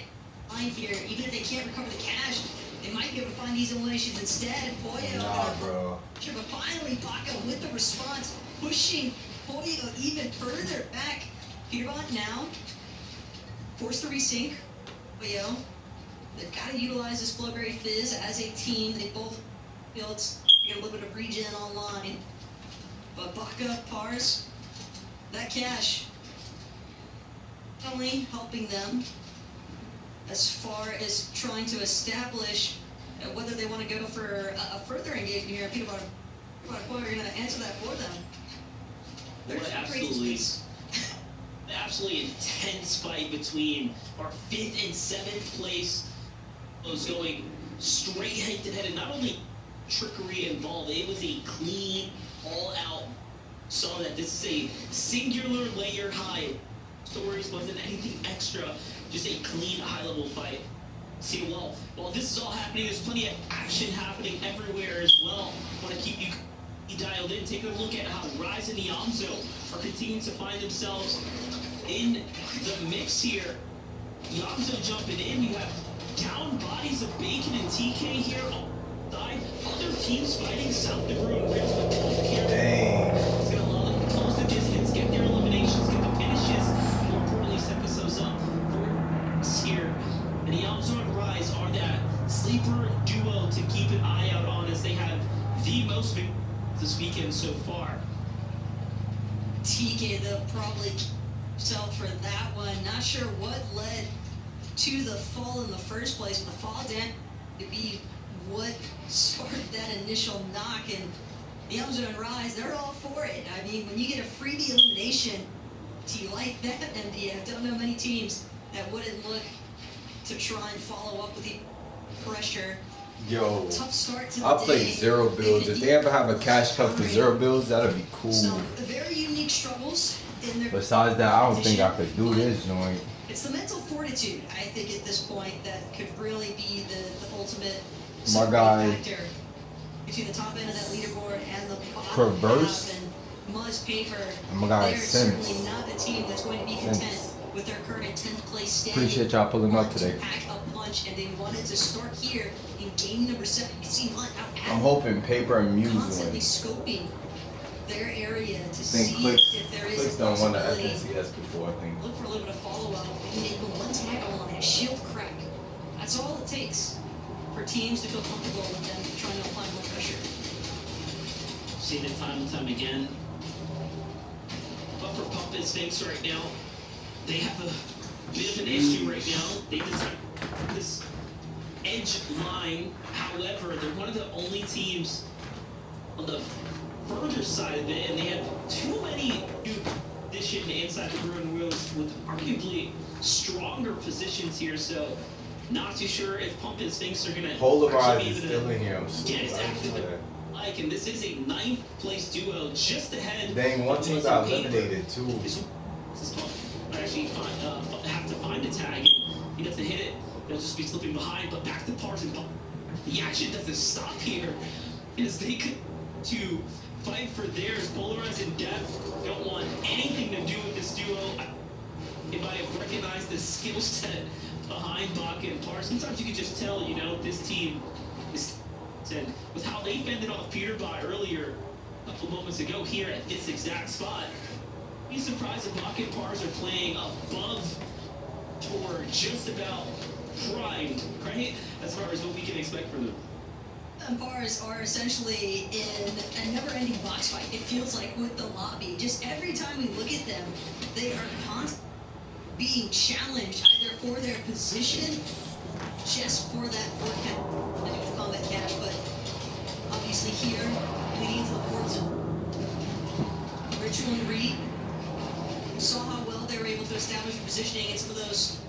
line here. Even if they can't recover the cash, they might be able to find these eliminations instead. Pollo, bro. But finally, Baca with the response, pushing Pollo even further back. Peterbot now forced to resync. Pollo, they've got to utilize this Flowberry Fizz as a team. They both built, get a little bit of regen online. But Baca, Pars, that cash definitely helping them as far as trying to establish whether they want to go for a further engagement here. Peterbot are going to answer that for them. There's absolutely intense fight between our 5th and 7th place. Those going straight head to head, and not only trickery involved, it was a clean, all-out. Saw that this is a singular layer high. Stories wasn't anything extra, just a clean, high-level fight. See, while this is all happening, there's plenty of action happening everywhere as well. I want to keep you dialed in. Take a look at how Rise and Yamzo are continuing to find themselves in the mix here. Yamzo jumping in. You have down bodies of Bacon and TK here on the side. Other teams fighting south of Ruin Rails with both here. Dang. It's going to allow them to close the distance, get their eliminations, get the finishes, more importantly, set themselves up for here. And Yamzo and Rise are that sleeper duo to keep an eye out on, as they have the most this weekend so far. TK, they'll probably sell for that one. Not sure what led to the fall in the first place, but the fall down to be what sparked that initial knock. And Yamzo and Rise, they're all for it. I mean, when you get a freebie elimination, do you like that, MDF? Don't know many teams that wouldn't look to try and follow up with the pressure. Yo, Tough start to the I'll play day. zero builds. If they ever have a cash cup for zero builds, that'd be cool. Some very unique struggles in their Besides that, I don't think I could do this joint. It's the mental fortitude, I think, at this point that could really be the ultimate My guy, factor between the top end of that leaderboard and the bottom Traverse. half. And Muzz Paper, And my guy, they're Sense. certainly not a team that's going to be content with their current 10th place standing. Appreciate y'all pulling up today. Pack a punch, and they wanted to start here in game number 7. You see Hunt out I'm hoping Paper and Muse constantly win. scoping their area to I think see Clicks if there is Clicks a done won the possibility. FNCS before, I think. Look for a little bit of follow-up. Maybe one tackle on that shield crack. That's all it takes for teams to feel comfortable with them trying to apply more pressure. Seen it time and time again. But for Pump and Sphinx right now, they have a bit of an issue right now. They designed this edge line. However, they're one of the only teams on the further side of it, and they have too many new position inside the Ruin Wheels with arguably stronger positions here. So, not too sure if Pump and Sphinx are going to Polarize is still in here. I'm get it super after the like, and this is a 9th place duo just ahead. Dang, one team got eliminated too. This is Pump. Actually, have to find a tag. He doesn't hit it. They'll just be slipping behind. But back to Pars and Pump. The action doesn't stop here, as they could to fight for theirs. Polarize and Death don't want anything to do with this duo. They might have recognized the skill set behind Baca and Pars. Sometimes you can just tell, you know, this team is. And with how they fended off Peterbot earlier, a couple moments ago here at this exact spot, be surprised if Baca and Pars are playing above toward just about primed, right? As far as what we can expect from them. And Pars are essentially in a never-ending never-ending box fight. It feels like with the lobby. Just every time we look at them, they are constantly being challenged either for their position, just for that forecast combat cash. But obviously here, leading into the ports of Ritual and Reed saw how well they were able to establish positioning in some of those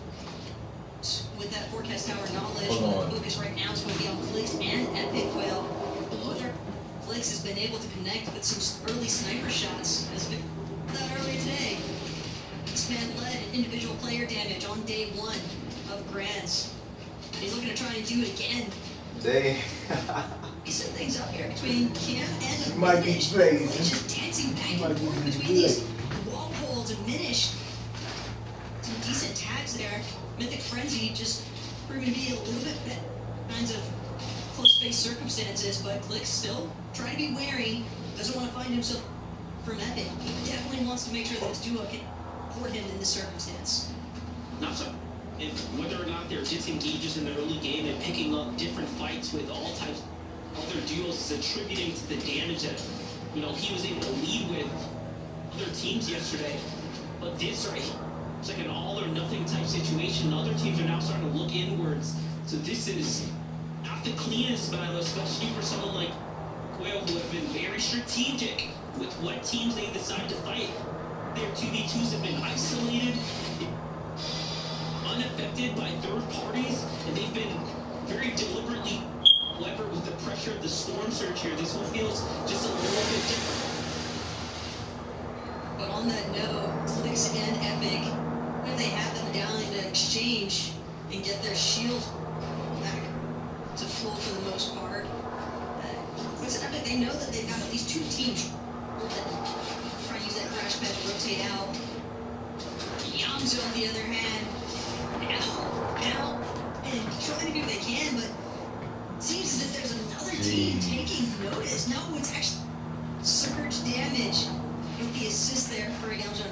with that forecast tower knowledge. The focus right now is going to be on Clicks and Epic Whale. Whether Clicks has been able to connect with some early sniper shots, as we found out earlier today. This man led individual player damage on day 1 of Grants. He's looking to try and do it again. They Some things up here between Kim and you might be crazy. just dancing back and forth between these wall holds and Minish. Some decent tags there. Mythic Frenzy just proving to be a little bit better kinds of close space circumstances, but Click still trying to be wary. Doesn't want to find himself from Epic. He definitely wants to make sure that his duo can support him in this circumstance. Not so. If whether or not they're disengages in the early game and picking up different fights with all types of other duos is attributing to the damage that, you know, he was able to lead with other teams yesterday. But this right here, it's like an all or nothing type situation. Other teams are now starting to look inwards. So this is not the cleanest battle, especially for someone like Quail, who have been very strategic with what teams they decide to fight. Their 2v2s have been isolated, unaffected by third parties, and they've been very deliberately clever with the pressure of the storm surge here. This one feels just a little bit different. But on that note, Clicks and Epic, when they have them down in exchange and get their shield back to full for the most part, Clicks and Epic, they know that they've got at least 2 teams that try to use that crash pad to rotate out. Yamzo, on the other hand, out, and trying to do what they can, but it seems as if there's another team taking notice. No, it's actually surge damage with the assist there for Yamzo.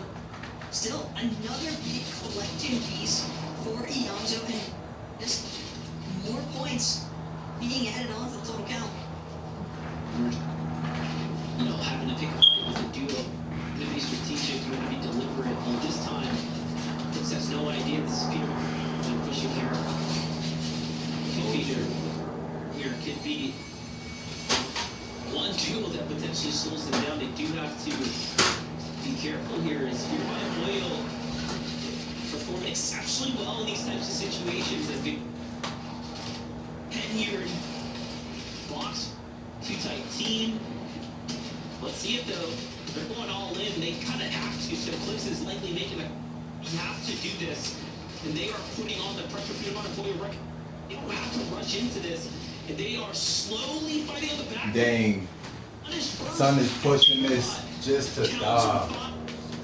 Still, another big collecting piece for Yamzo, and just more points being added on to the total count. You know, having to pick a fight with a duo, going to be strategic, going to be deliberate. Well, this time, Clips has no idea this is Peter pushing here. Could be here could be one duo that potentially slows them down. They do have to be careful here. As Peter by Oil performed exceptionally well in these types of situations. They've been tenured, box, 2-tight team. Let's see it though. They're going all in. They kind of have to. So Clips is likely making a. You have to do this, and they are putting on the pressure. Peter by Oil. They don't have to rush into this, and they are slowly fighting on the back. Dang. Sun is pushing this just to stop.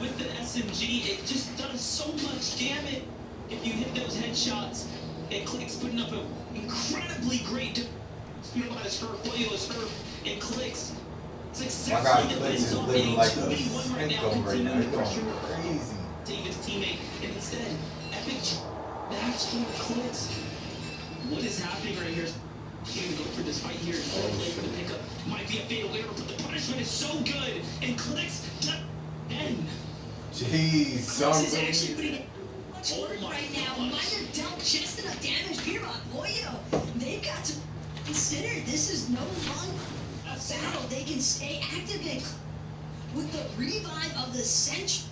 With the SMG, it just does so much damage. If you hit those headshots, and Clicks putting up an incredibly great Speed by his hurt, Polio is hurt, and Clicks. My guy Clicks is living like a sicko right now. He's going crazy. David's teammate, and instead, Epic backs for Clicks. What is happening right here? Can't go for this fight here. Play for the pickup. Might be a fatal error, but the punishment is so good. And Clicks not end. Jeez, Clicks is actually putting in much work right now. Minor dealt just enough damage. Peter Boyo, they've got to consider this is no longer a battle. They can stay active in with the revive of the century.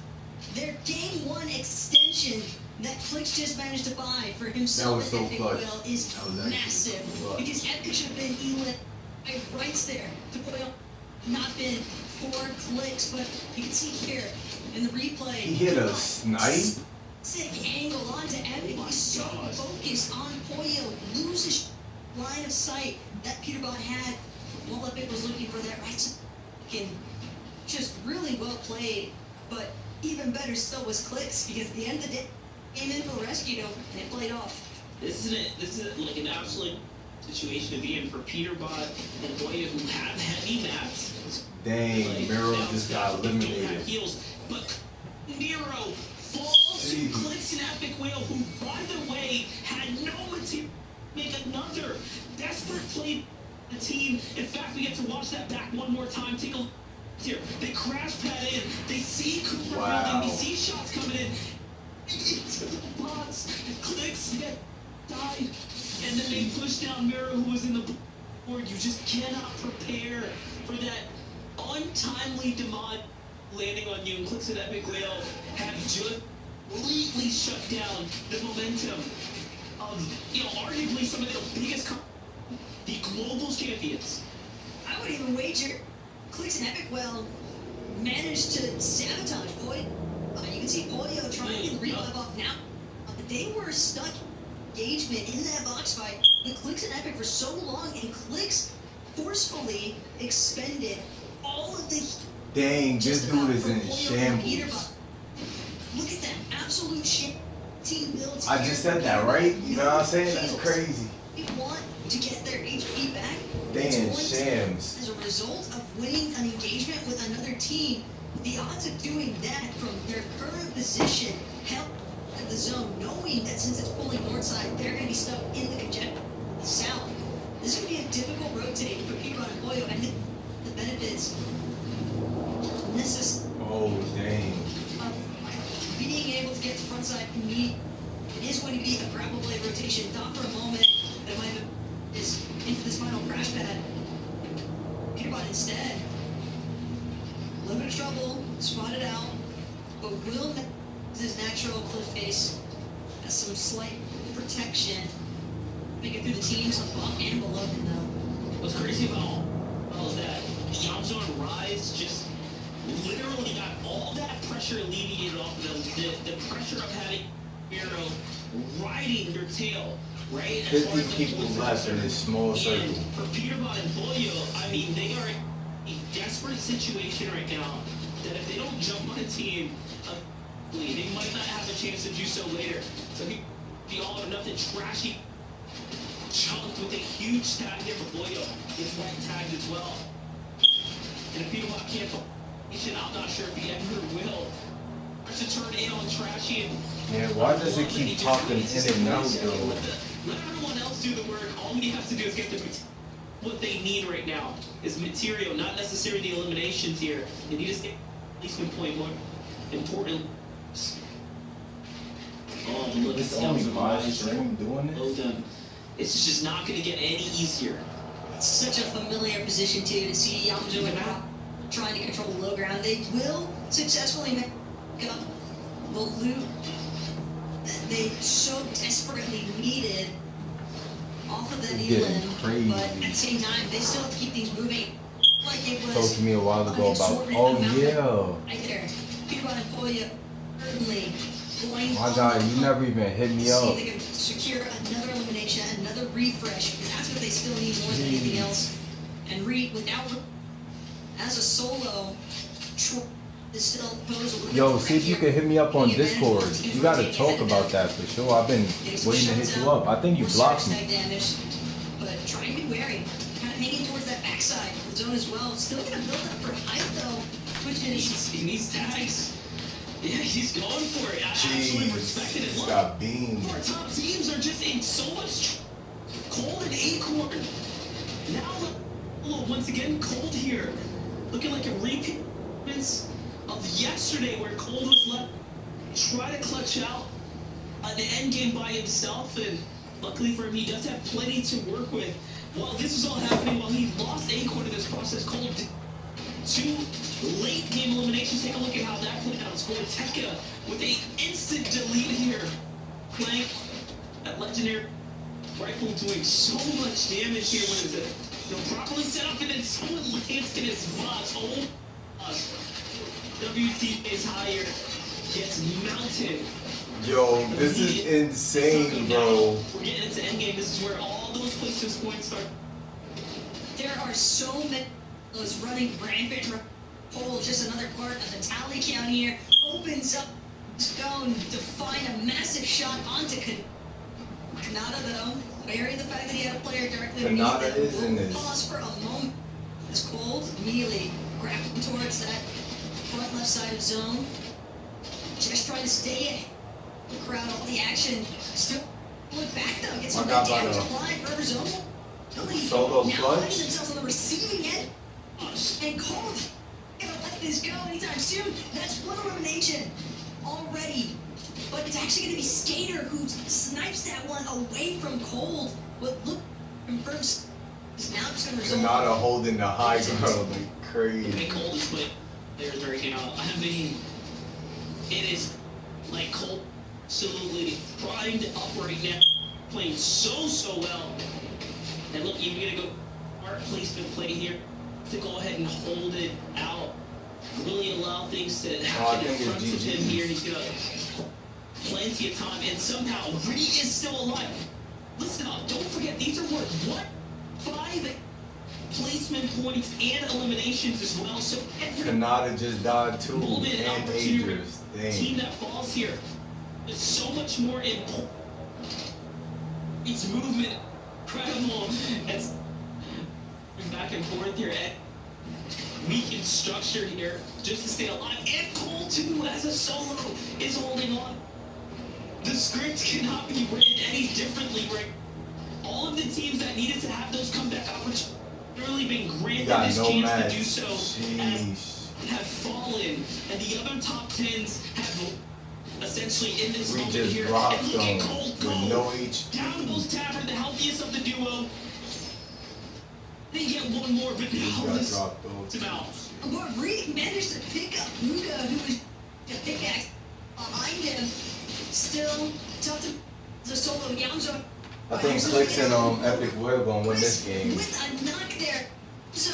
Their game 1 extension that Clicks just managed to buy for himself and Epic Will is massive. Because Epic should have been right there to put on, not been for Clicks, but you can see here in the replay. He hit a snipe. Sick angle onto Epic. He's so focused on Pollo, loses line of sight that Peterbot had while Epic was looking for that right side. Just really well played, but even better still was Clicks, because at the end of the day, came in for a rescue and it played off. This isn't like an absolute situation to be in for Peterbot and Boya, who have heavy mats. Dang, Miro just got eliminated. Heals, but Miro falls to Clicks and Epic Whale, who, by the way, had no material to make another desperate play the team. In fact, we get to watch that back one more time. Take a look here. They crash pad in. They see Cooper building. They see shots coming in. Into the box. Clicks get died. And then they push down Miro, who was in the board. You just cannot prepare for that untimely demise landing on you. And Clicks and Epic Whale have just completely shut down the momentum of, arguably some of the biggest, the global champions. I would even wager Clicks and Epic Whale managed to sabotage Boyd. You can see Polio trying to revive off now. But they were stuck engagement in that box fight with Clicks and Epic for so long, and Clicks forcefully expended all of the. Dang, this dude is in shambles. Look at that absolute shit team builds. I just said that, right? You know what I'm saying? That's crazy. They want to get their HP back. They in shams. As a result of winning an engagement with another team, the odds of doing that from their current position help the zone, knowing that since it's pulling north side, they're going to be stuck in the congestion south. This is going to be a difficult rotate for people on Boyo, and the benefits necessary. Oh, dang. Being able to get to front side immediately. It is going to be a grapple blade rotation. Thought for a moment that it might have is into this final crash pad. Peterbot instead. A little bit of trouble, spotted out, but will his natural cliff face has some slight protection. Make it through the teams above and below him though. What's crazy about all of that, Yamzo and Rise just literally got all that pressure alleviated off of them. The pressure of having Miro riding their tail, right? 50 people left in this small circle. And for Peterbot and Boyo, I mean, they are in a desperate situation right now that if they don't jump on a team, they might not have a chance to do so later. So he be all or nothing trashy chunked with a huge tag here for Boyo. Gets white tagged as well. And if Peterbot can't I'm not sure if he ever will. To turn in on Trashy and yeah, why does it keep popping in and out though? Let everyone else do the work. All we have to do is get the what they need right now is material, not necessarily the eliminations here. They need to get at least 1 point more important. Oh, but look, It's only my stream doing this. It's just not going to get any easier. It's such a familiar position too to see Yamjo and Rock trying to control the low ground. They will successfully make up the loot that they so desperately needed off of that elim, but at the same time, they still have to keep things moving. Like it was told to me a while ago about, oh yeah. Right there. Peterbot and Polya certainly going my God, you never even hit me up. See if they can secure another elimination, another refresh, because that's what they still need more than anything else. And without as a solo, is still pose a yo, see if you can hit me up on Discord. You gotta talk about that for sure. I've been waiting to hit you up. I think you blocked me. But try and be wary. Kind of hanging towards that backside of the zone as well. Still gonna build up for height though. Which he needs tags. Yeah, he's going for it. I actually respected it. He's got beams. Our top teams are just in so much cold and acorn. Now, once again, cold here. Looking like a repeat of yesterday where Cold was left try to clutch out an end game by himself, and luckily for him he does have plenty to work with. While this was all happening, while he lost Acorn in this process, Cold did 2 late game eliminations. Take a look at how that played out. Scored Tekka with a instant delete here. Plank, that legendary rifle doing so much damage here when it's properly set up, and then someone lands in his box. Oh, WT is higher, gets mounted. Yo, this is insane, bro. We're getting into endgame. This is where all those placement points start. There are so many those running rampant. Pole, just another part of the tally count here. Opens up Stone to find a massive shot onto Kanata, though. Bearing the fact that he had a player directly Kanata is in this. Pause for a moment. As Cold immediately grabbing towards that front left side of zone. Just trying to stay in the crowd, all the action. Still going back though. Gets some damage applied for zone. Solo now clutch? finding themselves on the receiving end. And Cole gonna let this go anytime soon. That's one elimination already. But it's actually gonna be Skater who snipes that one away from Cold. What look confirms is now just gonna result. Not a holding the high ground like crazy. The way Cold is playing players right now, I mean, it is like Cold absolutely primed up right now, playing so well. And look, you're gonna go smart placement play here to go ahead and hold it out, really allow things to happen in front of him here. He's got plenty of time, and somehow Reed is still alive. Listen up, don't forget, these are worth what? 5 placement points and eliminations as well. So every Kanata just died too, golden and opportunity Agers. team Dang. that falls here is so much more important. It's movement, incredible. It's back and forth here. Weak and structured here just to stay alive. And Cole too, as a solo, is holding on. The script cannot be written any differently. Right? All of the teams that needed to have those comeback opportunities have really been granted this chance to do so as have fallen, and the other top 10s have essentially in this We moment just here. dropped And look them at Cold with no HP. down goes Tavern, the healthiest of the duo. They get one more, but now this him out. But Reed managed to pick up Luca, who was a pickaxe behind him. Still tough to the solo Yamzo. I think Clicks and Epic Will gonna win this game. With a knock there. So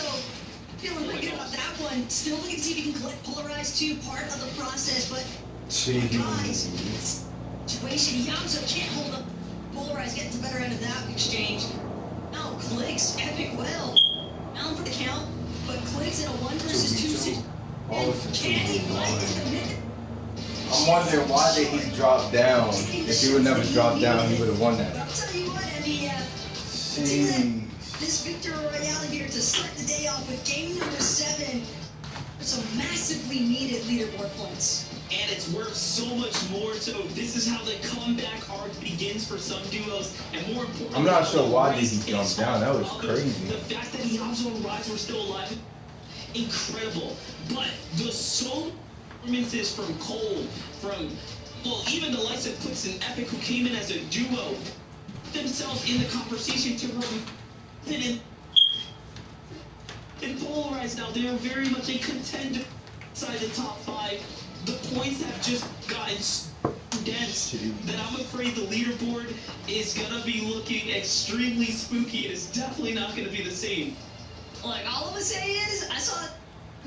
feeling pretty good about that one. Still looking to see if he can collect Polarize too, part of the process, but guys, situation Yamzo can't hold up. Polarize getting the better end of that exchange. Now Clicks, Epic Will. Down for the count, but Clicks in a 1 versus 2 situation. Can he find the minute? I'm wondering why did he drop down? If he would never drop down, he would have won that. I'll tell you what, this Victor Royale here to start the day off with game number 7. Some massively needed leaderboard points. And it's worth so much more. So this is how the comeback arc begins for some duos, and more importantly, I'm not sure why did he jump down. That was crazy. The fact that Yamzo and Rise were still alive, incredible. But the solo performances from Cole, from even the likes of Clicks and Epic, who came in as a duo, themselves in the conversation to run and Polarize now. They are very much a contender inside the top 5. The points have just gotten so dense that I'm afraid the leaderboard is going to be looking extremely spooky. It is definitely not going to be the same. Like, all I'm going to say is, I saw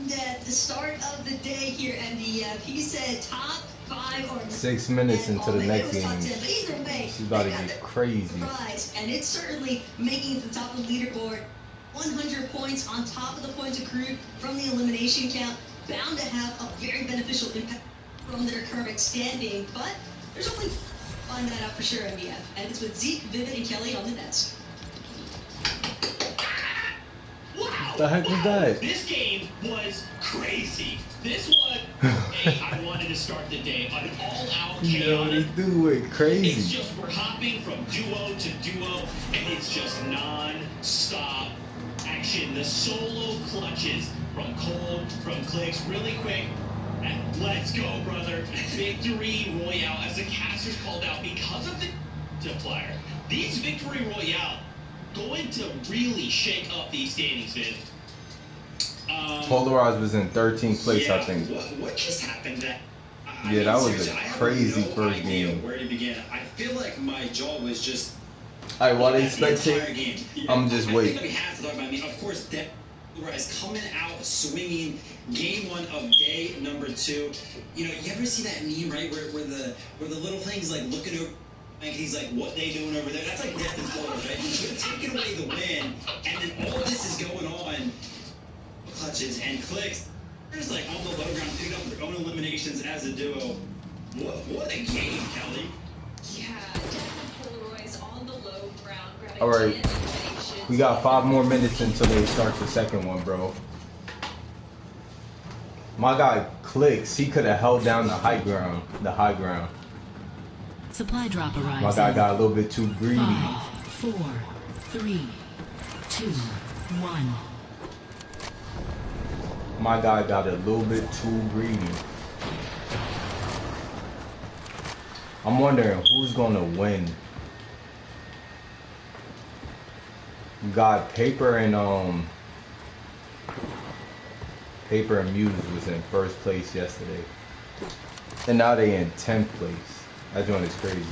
that the start of the day here, MDF, he said top 5 or 6 minutes into the next game. But either way, She's about to get crazy. Prize, and it's certainly making it to the top of the leaderboard. 100 points on top of the points accrued from the elimination count. Bound to have a very beneficial impact from their current standing, but there's only find that out for sure, MDF. And it's with Zeke, Vivid, and Kelly on the nets. Wow! The heck was that? This game was crazy. This one, I wanted to start the day on an all-out chaotic. They do it crazy. It's just we're hopping from duo to duo, and it's just non-stop action. The solo clutches from Cole, from Clicks, really quick. And let's go, brother. Victory Royale, as the casters called out, because of the multiplier. These Victory Royale going to really shake up these standings, Vin. Polarize was in 13th place, I think. What just happened? Yeah, that was a crazy first game. Where to begin? I feel like my jaw was just. Alright, while they the entire spectate, game. I'm just I waiting. think we have to talk about. I mean, of course, that is coming out swinging. Game 1 of day number 2. You know, you ever see that meme, right, where the little thing's like looking over. And he's like, what they doing over there? That's like death and Florida, right? You're taking away the win, and then all this is going on. Clutches and Clicks. There's like on the low ground, picking up their own eliminations as a duo. What a game, Kelly. Yeah, Death and Polaroids on the low ground. Grabbing All right. 10 eliminations. We got 5 more minutes until they start the second one, bro. My guy Clicks, he could have held down the high ground. Supply drop arrives. My guy got a little bit too greedy. 5, 4, 3, 2, 1. My guy got a little bit too greedy. I'm wondering who's gonna win. We got Paper and Muse was in first place yesterday. And now they in 10th place. That joint is crazy.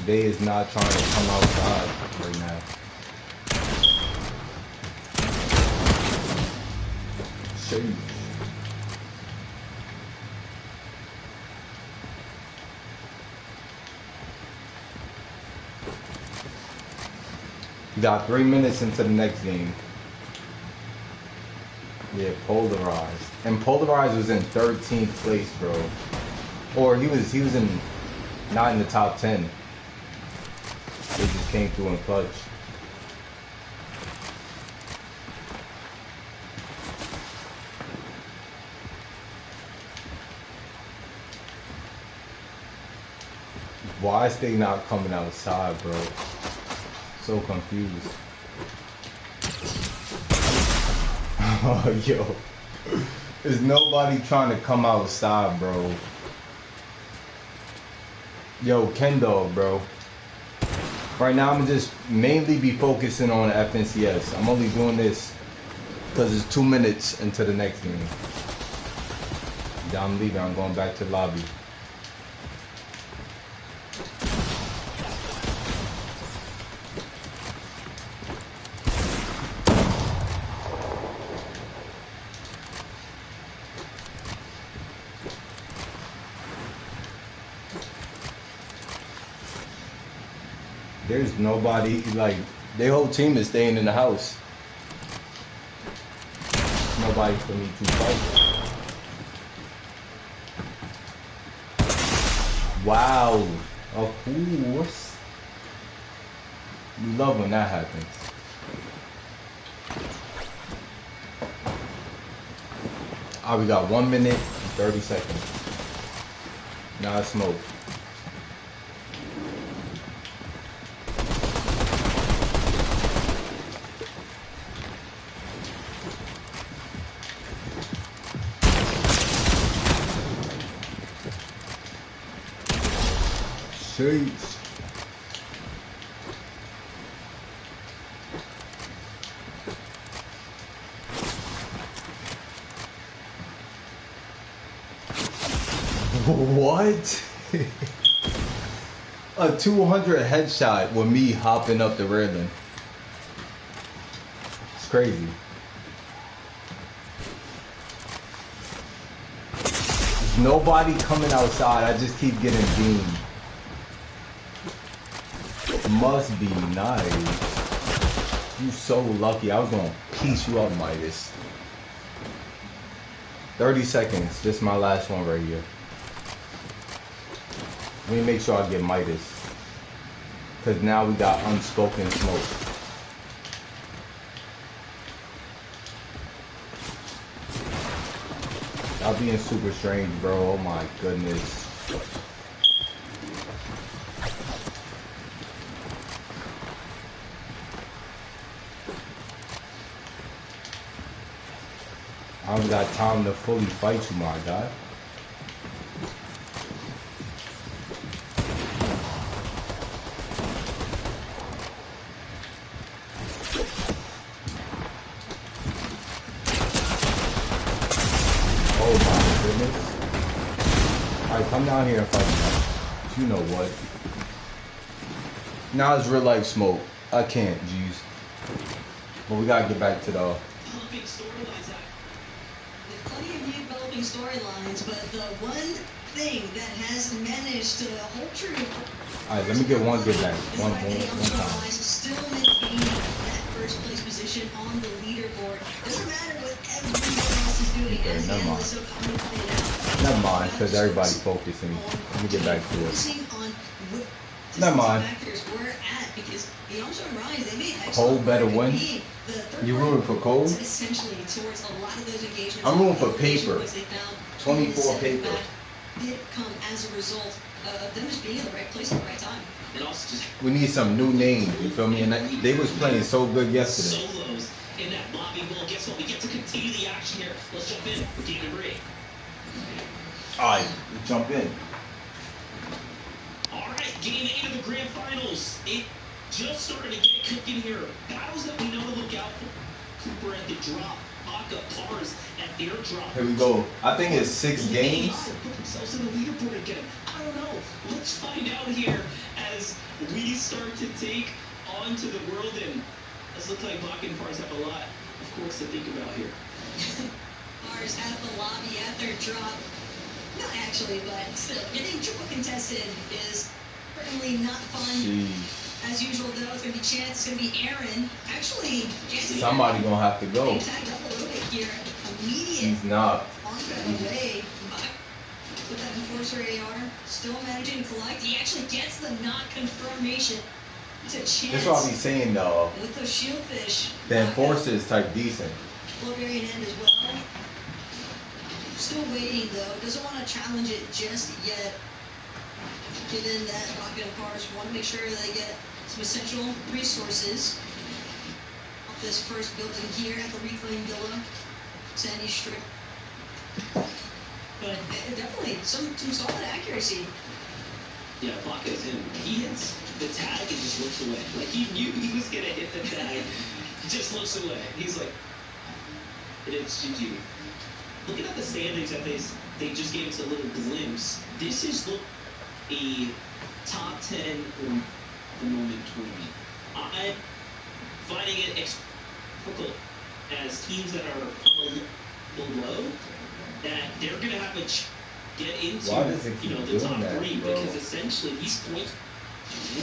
They is not trying to come outside right now. Sheesh. We got 3 minutes into the next game. Yeah, Polarized. And Polarized was in 13th place, bro. Or he was in not in the top 10. They just came through in clutch. Why is they not coming outside, bro? So confused. Oh, yo. There's nobody trying to come outside, bro. Yo, Kendall, bro. Right now, I'm just mainly be focusing on FNCS. I'm only doing this because it's 2 minutes into the next game. Yeah, I'm leaving. I'm going back to the lobby. There's nobody, like, their whole team is staying in the house. Nobody for me to fight. Wow. Of course. You love when that happens. Ah, we got 1 minute and 30 seconds. Now it's smoke. Sheesh. What? A 200 headshot with me hopping up the railing. It's crazy. There's nobody coming outside. I just keep getting beamed. Must be nice. You so lucky. I was gonna piece you up, Midas. 30 seconds. This is my last one right here. Let me make sure I get Midas. Because now we got unspoken smoke. Y'all being super strange, bro. Oh my goodness. I don't got time to fully fight you, my guy. Oh my goodness. Alright, come down here and fight me. You know what? Now it's real life smoke. I can't, jeez. But we gotta get back to the... Plenty of new developing storylines, but the one thing that has managed to hold true. Alright, let me get one get back. One time. Still maintaining that first place position on the leaderboard. Doesn't matter what everyone else is doing. Okay, As the never mind. analysts so commonly pointed out. Never mind, because everybody focusing. Let me get back to it. Focusing on what Never mind. factors we're at, because the Armstrong Ryan, they made Cole excellent better work win. at being the third You party rooting for Cole? essentially towards a lot of those engagements. I'm rooting for Elevation paper. points they found 24 in the paper. back did come as a result of them just being in the right place at the right time. And also just We need some new names, you feel me? And they was playing so good yesterday. solos in that lobby. Well, guess what? We get to continue the action here. Let's jump in with game number 8. Alright, we jump in. All right, game 8 of the grand finals. It just started to get cooking here. Battles that we know to look out for. Cooper at the drop. Baka Pars at their drop. Here we go. I think it's 6 games. Put themselves in the leaderboard again. I don't know. Let's find out here as we start to take on to the world. And let's look like Baka and Pars have a lot, of course, to think about here. Pars at the lobby at their drop. Not actually, but still, getting triple contested is certainly not fun. Jeez. As usual, though, it's going to be Chance, it's going to be Aaron. Actually, Somebody gonna have to go. They tagged up a little bit here. Immediate He's not. on the way. But with that Enforcer AR, still managing to collect. He actually gets the not confirmation to Chance. That's what I be saying though. With those shieldfish. The Enforcer is type decent. Bulgarian end as well. Still waiting though. Doesn't want to challenge it just yet. Given that Rocket and Cars want to make sure they get some essential resources. Off this first building here at the Reclaim Villa, Sandy Strip. But definitely some solid accuracy. Yeah, Baka is him. He hits the tag and just looks away. Like he knew he was gonna hit the tag. He just looks away. He's like, it's GG. Looking at the standings that they just gave us a little glimpse. This is a top 10 or the moment tournament. I'm finding it difficult as teams that are below that they're gonna have to get into the top 3 because essentially these points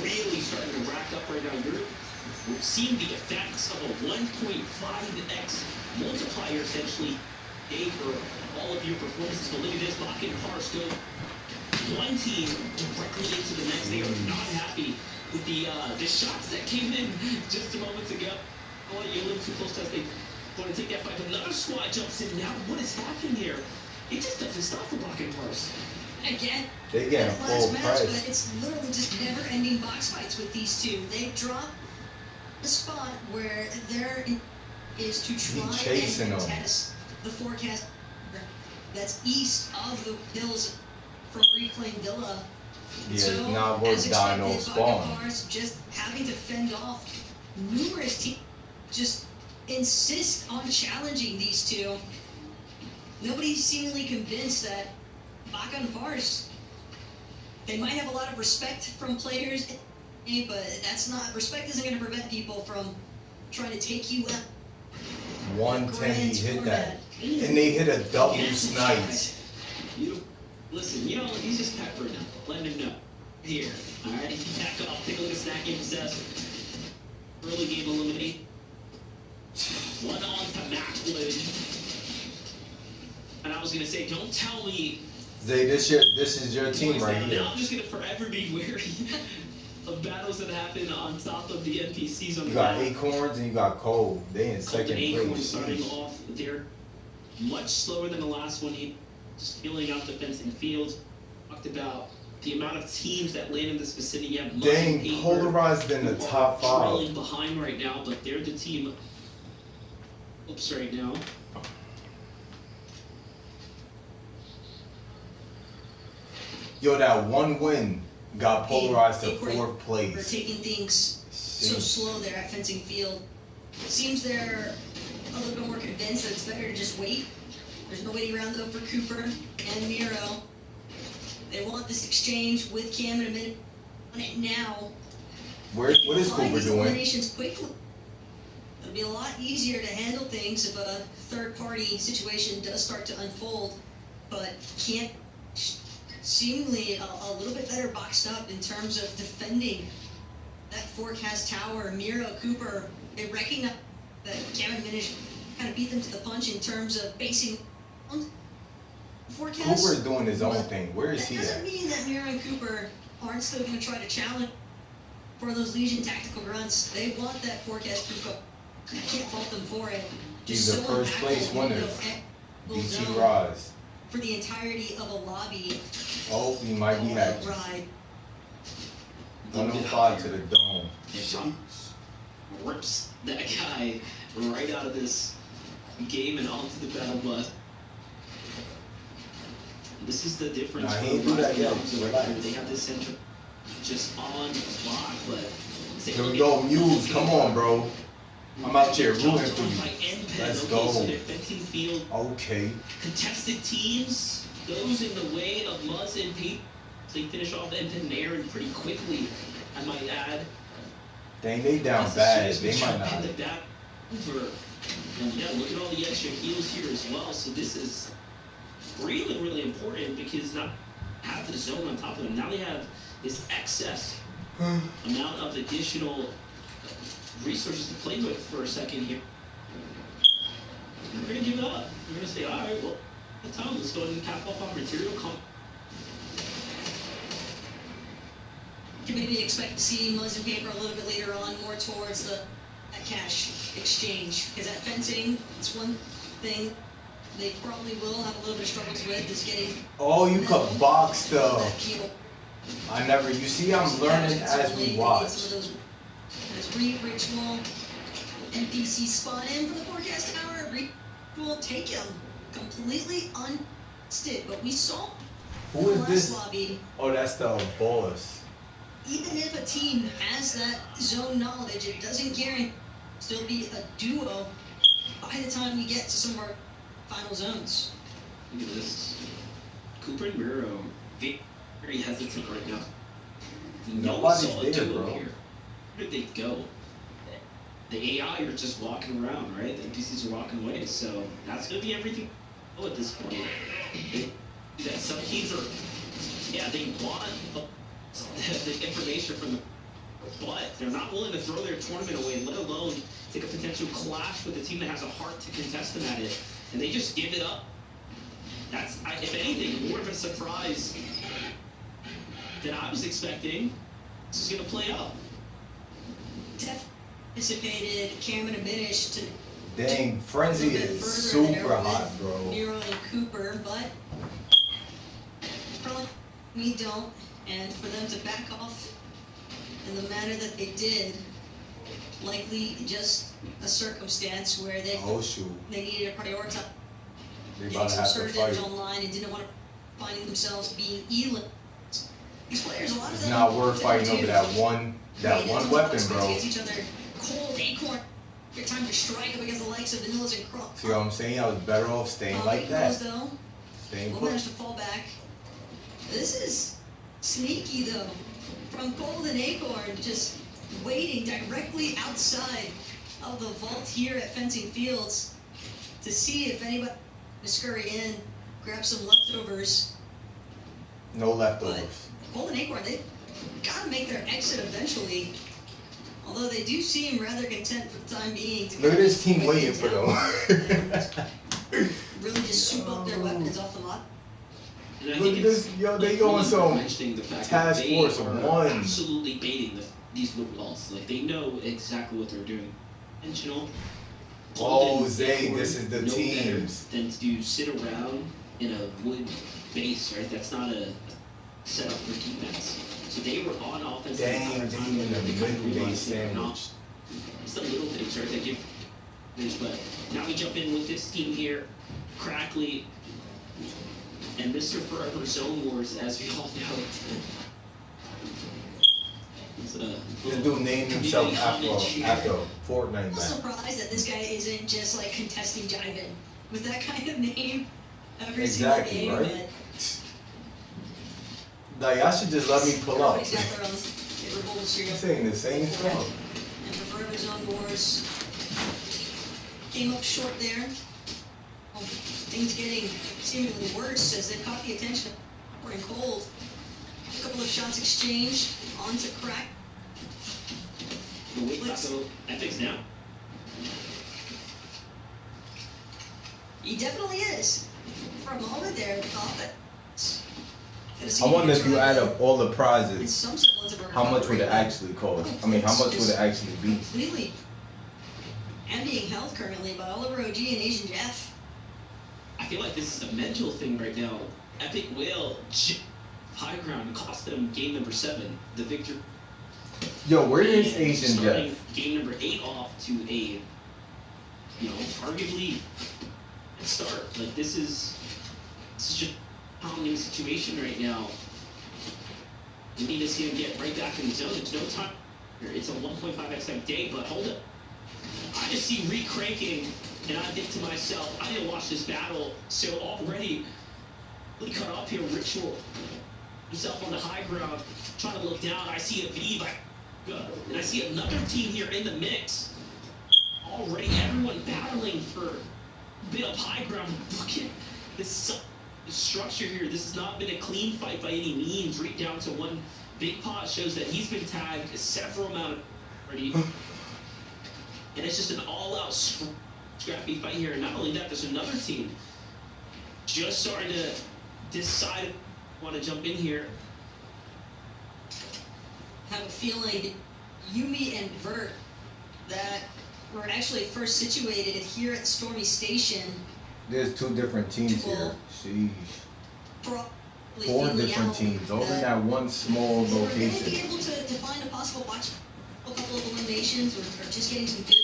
really starting to rack up right now. We're seeing the effects of a 1.5x multiplier essentially for all of your performances. But look at this, Baka and Pars go one team directly into the next. They are not happy with the shots that came in just a moment ago. Oh, you're a little too close to us. They want to take that fight. But another squad jumps in. Now, what is happening here? It just doesn't stop for Baka and Pars. Again, they get a full match, price. but it's literally just never-ending box fights with these two. They drop the spot where there is to try and contest the forecast that's east of the hills from Reclaim Villa. Yeah, so, not worth dying on spawn. Cars just having to fend off numerous teams, just insist on challenging these two. Nobody's seemingly convinced that Baka and Pars, they might have a lot of respect from players, but that's not, respect isn't going to prevent people from trying to take you out. 110, he hit that. And they hit a double snipe. Listen, he's just peppering him, letting him know. Here, alright, back off, take a look at snack game possess. Early game eliminate. One on to Macwood. And I was gonna say, don't tell me. Zay, this is your team right here. Now I'm just gonna forever be wary of battles that happen on top of the NPCs on the You got Acorns and you got Cole. They in second place. Starting off, they're much slower than the last one. Just filling out the fencing field. Talked about the amount of teams that land in this vicinity. Dang, Polarized in the top 5. Trailing behind right now, but they're the team. Oops, right now. Yo, that one win got Polarized to 4th place. They're taking things so slow there at fencing field. Seems they're a little bit more convinced that it's better to just wait. There's no waiting around though for Cooper and Miro. They want this exchange with Cam in a minute on it now. What is Cooper doing? Eliminations quickly. It'll be a lot easier to handle things if a third-party situation does start to unfold, but can't seemingly a little bit better boxed up in terms of defending that forecast tower. Miro, Cooper They recognize that Cameron Minish kind of beat them to the punch in terms of basing forecast. Cooper's doing his own thing. Where is he at? That doesn't mean that Miro and Cooper aren't still going to try to challenge for those Legion tactical grunts. They want that forecast proof up. I can't fault them for it. He's the first place winner. BT Roz. For the entirety of a lobby. Oh, he might be happy. Ride. 105 to the dome. Rips that guy right out of this game and onto the battle bus. This is the difference. Nah, he ain't do that yet. They have this center just on block, but here we go, Muse. Come on, bro. I'm out here rooting for you. Let's go. Okay. Contested teams, those in the way of Muzz and Pete. They finish off Empen and Aaron pretty quickly, I might add. Dang, they down bad. They might not. And yeah, look at all the extra heals here as well. So this is really, really important because not have the zone on top of them. Now they have this excess amount of additional resources to play with for a second here. And we're going to give it up. We're going to say, all right, well, Tom, let's go ahead and cap off our material. Can maybe expect to see Muzz and Paper a little bit later on, more towards the cash exchange. Because that fencing, it's one thing they probably will have a little bit of struggles with, is getting... Oh, you could box though. I never, you see, I'm learning as we watch. Some of those ritual NPC spawn in for the forecast hour. Ritual take him completely unstick. But we saw who is this? Lobby, oh, that's the boss. even if a team has that zone knowledge, it doesn't guarantee still be a duo by the time we get to some of our final zones. Look at this. Cooper and Miro, very hesitant right now. Nobody's there, bro. Here. Where did they go? The AI are just walking around, right? The NPCs are walking away, so that's going to be everything at this point. That some teams are, yeah, they want the information from the, but they're not willing to throw their tournament away, let alone take a potential clash with a team that has a heart to contest them at it, and they just give it up. That's, if anything, more of a surprise than I was expecting. This is going to play out. Anticipated Cameron and Minish to... Dang, Frenzy is super hot, bro. Miro and Cooper, but probably we don't. And for them to back off in the manner that they did, likely just a circumstance where they they needed to prioritize getting some surgeons online and didn't want to find themselves being elite. These players, a lot of them, it's not worth fighting over that one weapon, bro. Each other cold acorn. Your time to strike up against the likes of Vanillas and Croc. See what I'm saying? I was better off staying like that. Staying put. Managed to fall back. This is sneaky though. From Golden Acorn, just waiting directly outside of the vault here at Fencing Fields to see if anybody can scurry in, grab some leftovers. No leftovers. But Golden Acorn, they gotta make their exit eventually. Although they do seem rather content for the time being. Look at this team waiting for them. Really just swoop up their weapons off the lot. Look at this, yo, they going some task force one. Absolutely baiting these wood walls. Like, they know exactly what they're doing. Intentional. Oh, Zay, this is the teams. Than to sit around in a wood base, right? That's not a setup for defense. So they were on offense. Dang, they in the midday sandwich. It's the little things, right, that give this. But now we jump in with this team here, Crackley and Mr. Forever Zone Wars, as we all know. This dude named himself after Fortnite. I'm surprised that this guy isn't just like contesting Jiven with that kind of name every single game. Right? Like, y'all should just let me pull up. I'm saying the same stuff. And for Forever Zone Wars, came up short there. Things getting seemingly worse as they caught the attention of Copper and Cold. A couple of shots exchanged onto Crack. The wait taco Epics now. He definitely is. For a moment there, we thought that. I wonder if you add up all the In prizes, some semblance of a how much would it recovery, actually cost? I mean, how much would it actually be? completely emptying health currently, but Oliver OG and Asian Jeff. I feel like this is a mental thing right now. Epic Whale, high ground, cost them game number 7, the victory. Yo, where is And Asian starting Jeff? game number 8 off to a, arguably a start. Like this is just a pounding situation right now. We need to see him get right back in the zone. There's no time here. It's a 1.5x day, but hold it. I just see re-cranking, and I think to myself, I didn't watch this battle, so already really cut off here. Ritual himself on the high ground, trying to look down. I see a V, and I see another team here in the mix. Already everyone battling for a bit of high ground. Look at this structure here. This has not been a clean fight by any means. Right down to one big pot shows that he's been tagged several amount of already. And it's just an all-out scrappy fight here. And not only that, there's another team just starting to decide want to jump in here. Have a feeling Yumi and Vert that were actually first situated here at Stormy Station. There's 2 different teams here. Sheesh. 4 different teams over in that one small We're going to be location. able to find a possible watch, a couple of eliminations, or just getting some good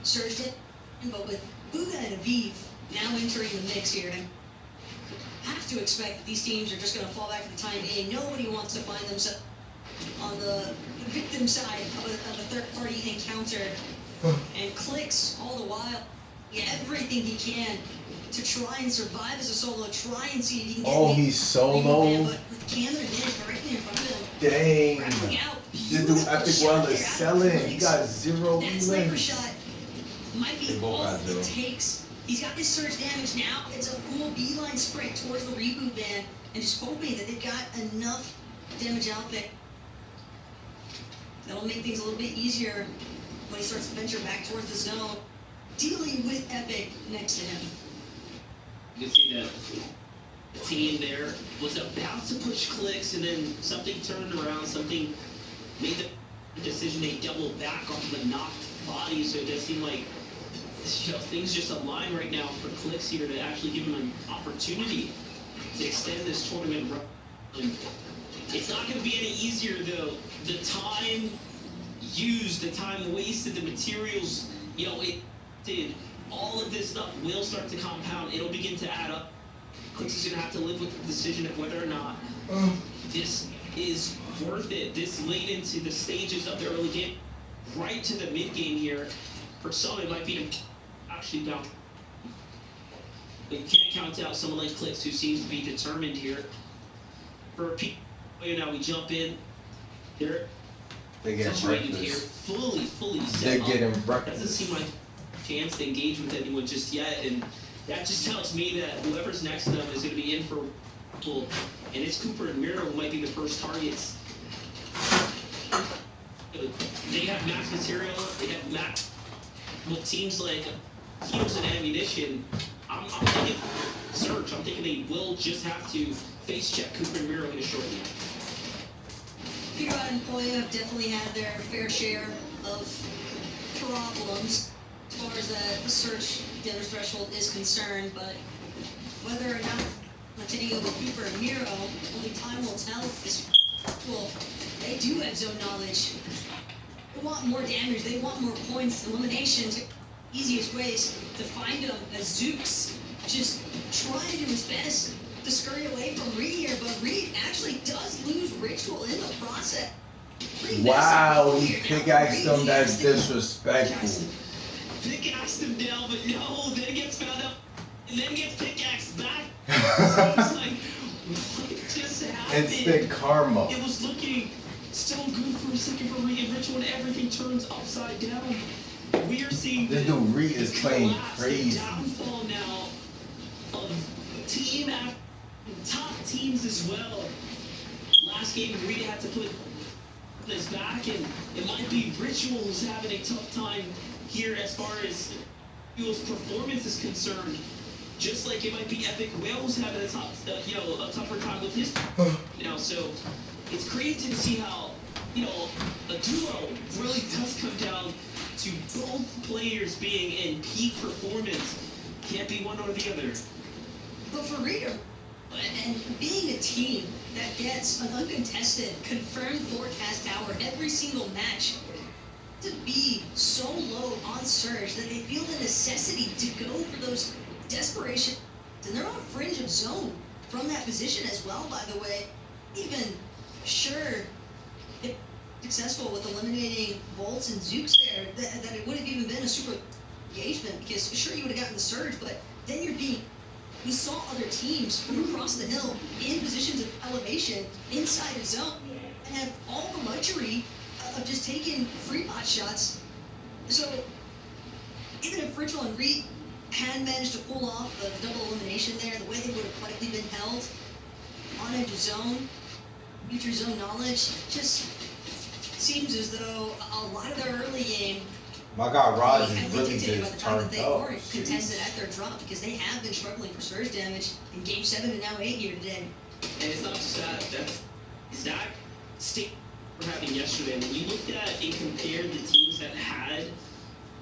surge in. But with Buga and Aviv now entering the mix here, I have to expect that these teams are just going to fall back for the time being. Nobody wants to find themselves on the victim side of a third-party encounter, and clicks all the while everything he can to try and survive as a solo, try and see if he can get He's solo? but with Cameron advantage directly in front of him. Dang. Rounding out. This dude Epic Well is selling. He got 0 That sniper wins. shot might be They both all got 0. it takes. He's got this surge damage now. It's a full beeline sprint towards the reboot van, and just hoping that they've got enough damage out there. That'll make things a little bit easier when he starts to venture back towards the zone, dealing with Epic next to him. You can see that the team there was about to push clicks, and then something turned around, something made the decision. They doubled back on the knocked body, so it does seem like things just align right now for clicks here to actually give them an opportunity to extend this tournament run. It's not going to be any easier, though. The time used, the time wasted, the materials, it did. All of this stuff will start to compound. It'll begin to add up. Clicks is going to have to live with the decision of whether or not this is worth it. This late into the stages of the early game, right to the mid game here. For some, it might be actually down. But you can't count out someone like Clicks, who seems to be determined here. For people, now we jump in. They're getting situated here, breakfast. fully set They're up. getting Doesn't breakfast. seem like a chance to engage with anyone just yet, and that just tells me that whoever's next to them is going to be in for and it's Cooper and Miro who might be the first targets. They have max material, they have max what seems like heals and ammunition. I'm thinking search. I'm thinking they will just have to face check Cooper and Miro in a short game. Piro and Poya have definitely had their fair share of problems as far as the search damage threshold is concerned, but whether or not taking over Cooper and Miro, only time will tell. Well, they do have zone knowledge. They want more damage, they want more points, eliminations. Easiest ways to find them as Zooks just trying to do his best to scurry away from Reed here, but Reed actually does lose Ritual in the process. Wow, he pickaxed him. That's disrespectful. Pickaxed him down, but no, then he gets found out, and then gets pickaxed back. It's like, what just happened? Instant karma. It was looking so good for a second for Reed and Ritual, and everything turns upside down. We are seeing This dude Reed is playing crazy. Downfall now of team after top teams as well. Last game, Reed had to put this back, and it might be Ritual who's having a tough time here as far as Fuel's performance is concerned. Just like it might be Epic Wales having a tougher time with his now. So it's crazy to see how, a duo really does come down to both players being in peak performance. Can't be one or the other. But for Rita, and being a team that gets an uncontested, confirmed forecast tower every single match, to be so low on Surge that they feel the necessity to go for those desperation, and they're on a fringe of zone from that position as well, by the way. Even sure, if successful with eliminating Bolts and Zooks there, that it would have even been a super engagement, because sure, you would have gotten the Surge, but then we saw other teams from across the hill in positions of elevation inside of zone and have all the luxury of just taking free pot shots. So even if Ritual and Reed had managed to pull off the double elimination there, the way they would have likely been held on edge of zone, future zone knowledge, just seems as though a lot of their early game, my God, Raj is heavily really dictated by just the fact that turned they up. weren't contested at their drop, because they have been struggling for surge damage in Game 7 and now 8 here today. And it's not just that state we're having yesterday. When you looked at and compared the teams that had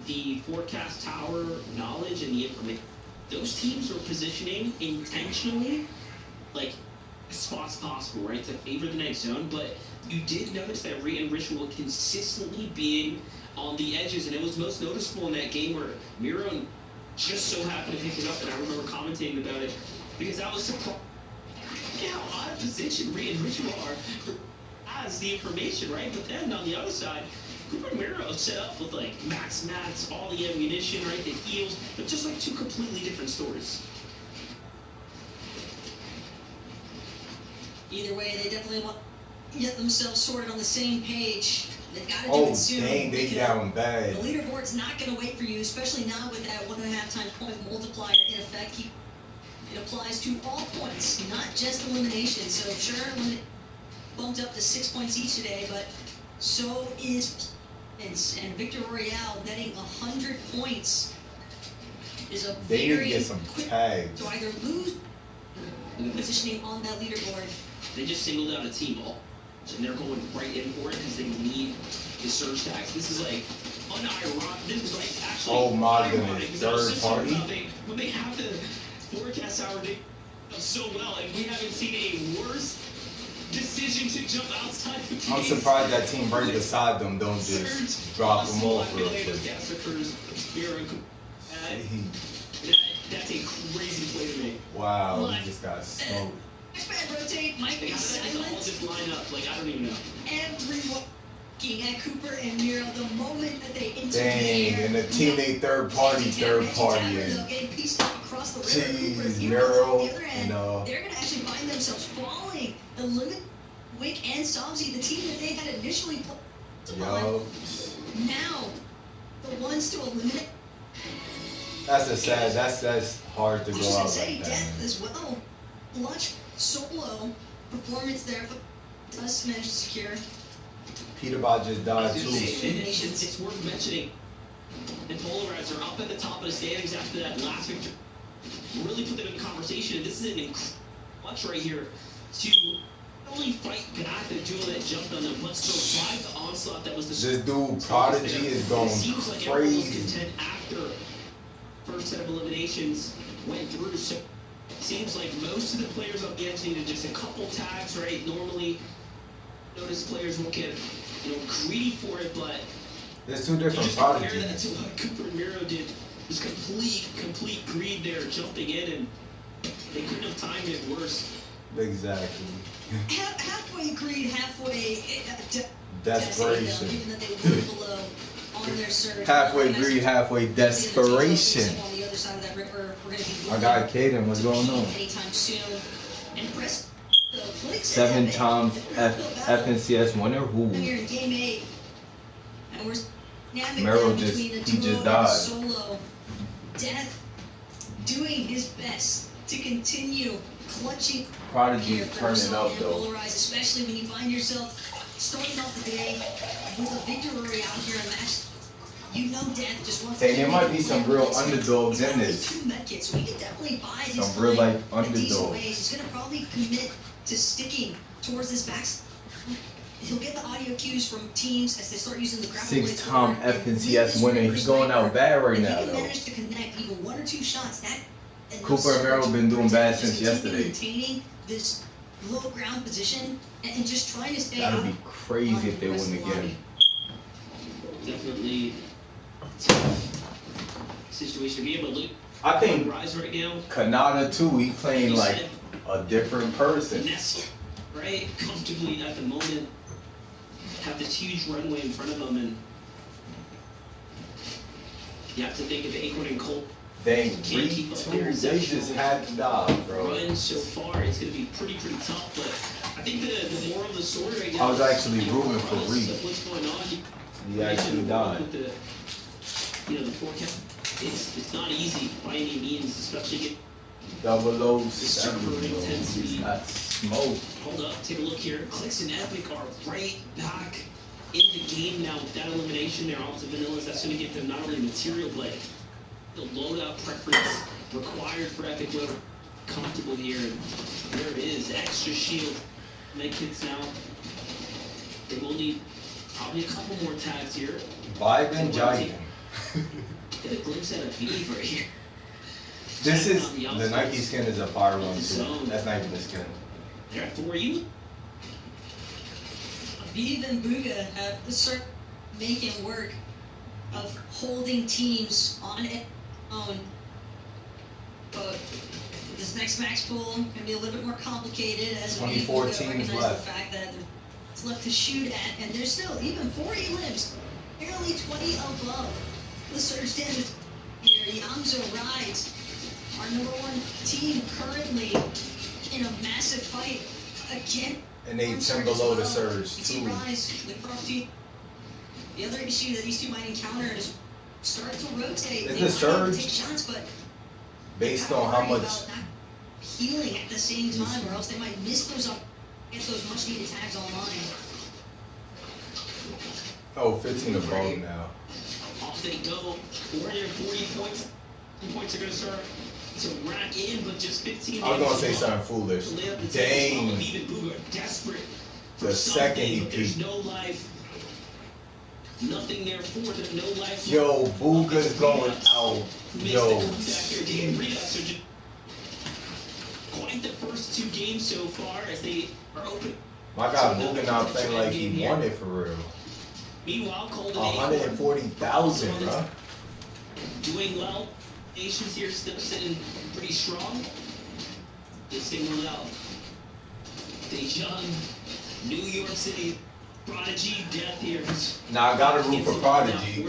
the forecast tower knowledge and the information, those teams were positioning intentionally, like, as spots possible, right, to favor the next zone. But you did notice that Rhea and Ritual consistently being on the edges, and it was most noticeable in that game where Miro just so happened to pick it up, and I remember commentating about it, because that was surprising. Look at how out of position Rhea and Ritual are as the information, right? But then on the other side, Cooper and Miro set up with like max, all the ammunition, right? The heals, but just like two completely different stories. Either way, they definitely want to get themselves sorted on the same page. They've got to do it soon. Dang, they down bad. The leaderboard's not going to wait for you, especially not with that 1.5 times point multiplier in effect. It applies to all points, not just elimination. So sure, when it bumped up to 6 points each today, but so is and Victor Royale netting 100 points is a They need to very get some quick tags. to either lose positioning on that leaderboard. They just singled out a team all, and they're going right in for it because they need the surge tags. This is like unironic. This is like actually. Oh my ironic, goodness, third party. When they have the forecast hour, they do so well, and we haven't seen a worse decision to jump outside the game. I'm surprised that team right beside them don't just drop them off real quick. That's a crazy play to me. Wow, he just got smoked. Flashback rotate might be How did this all silent. just line up? Like, I don't even know. Everyone looking at Cooper and Miro the moment that they enter Dang, the air. and the teammate third party in. Getting pieced up across the river. Cooper and Jeez, Miro Miro, on the other end, no. they're going to actually find themselves falling. Eliminate Wick and Somsy, the team that they had initially put on. Yo, Now, the ones to eliminate. that's a sad. That's hard to I go was just out gonna say, like that. Death as well. Clutch solo performance there, but us managed to secure. Peterbot just died I was too. gonna say, it's worth mentioning. And Polarizer up at the top of the standings after that last victory really put them in conversation. And this is an clutch right here to not only fight back the duel that jumped on them, but survive the onslaught that was the. This dude Prodigy is going seems like everyone was crazy. content after first set of eliminations went through. So it seems like most of the players up against needed just a couple tags, right? Normally, notice players will get greedy for it, but There's two different just compare that Prodigies. to what Cooper and Miro did. It was complete greed there, jumping in, and they couldn't have timed it worse. Exactly. Halfway greed, halfway Desperation. given that they were below on their surge. Halfway greed, halfway desperation. On the other side of that river, we're gonna be I got Caden. What's going on? anytime soon. And press the Flix 7 times FNCS winner. Who? here in game 8. And we're navigating Merrill between the he duo just and died. solo. Death doing his best to continue clutching. Prodigy here, turning personal up and though. polarized, especially when you find yourself starting off the day with a victory out here in match You know Death just wants Hey, to there might be some real underdogs in this. Two med kits, so we could definitely buy his Some real life in decent underdogs. ways. He's gonna probably commit to sticking towards this back. He'll get the audio cues from teams as they start using the grapple blades. Six-time FNCS winner. He's going out bad right now, He though. managed to connect even 1 or 2 shots. That Cooper and Merrill been doing bad since yesterday. Maintaining this low ground position and just trying to stay That'd out be crazy if they win again. Definitely tough situation to be able to look. I think Rise right now. Kanata too. He playing like a different person. Nestle, right, comfortably at the moment. Have this huge runway in front of them, and you have to think of Acorn and Colt. They Can't keep up their they just had to die, bro. Run so far, it's going to be pretty tough. But I think the moral of the story right now. I was actually rooting for Reed. What's going on? He actually died. With the forecast, it's not easy by any means, especially. 007, bro. That's smoke. Hold up, take a look here. Clicks and Epic are right back in the game now with that elimination there off the Vanillas. That's going to give them not only material, but the loadout preference required for Epic. We're comfortable here. There it is, extra shield. Medkits now. They will need probably a couple more tags here. Vibe and jiving. Get a glimpse at a bead right here. This is the Nike skin is a fire one too. That's not even the skin. They're for you. Viv and Booga have started making work of holding teams on its own. But this next max pool can be a little bit more complicated as 24 Booga teams recognizes left. the fact that it's left to shoot at, and there's still even 40 limbs, barely 20 above the surge standard here. Yamzo rides our #1 team currently in a massive fight again. And they 10 below the surge too. Rise, the Croft team. The other issue that these two might encounter is start to rotate. Is They the might surge take shots, but based on how much about not healing at the same time, or else they might miss those up, get those much needed tags online. 15 above now. Off they go. 40 points. Points are going to start to rack in, but just 15. I was gonna say something foolish. Dang. Even Booga desperate. The second he there's peaked. no life. Nothing there for them. No life. Yo, Booga's going out. Yo. Quite the first 2 games so far as they are open. My God, Booga not playing like he won it for real. Meanwhile, Cold 140,000, bro. Doing well. Nations here still sitting pretty strong. Let's take one out. Dejan, New York City, Prodigy, Death here. Now I gotta root for Prodigy.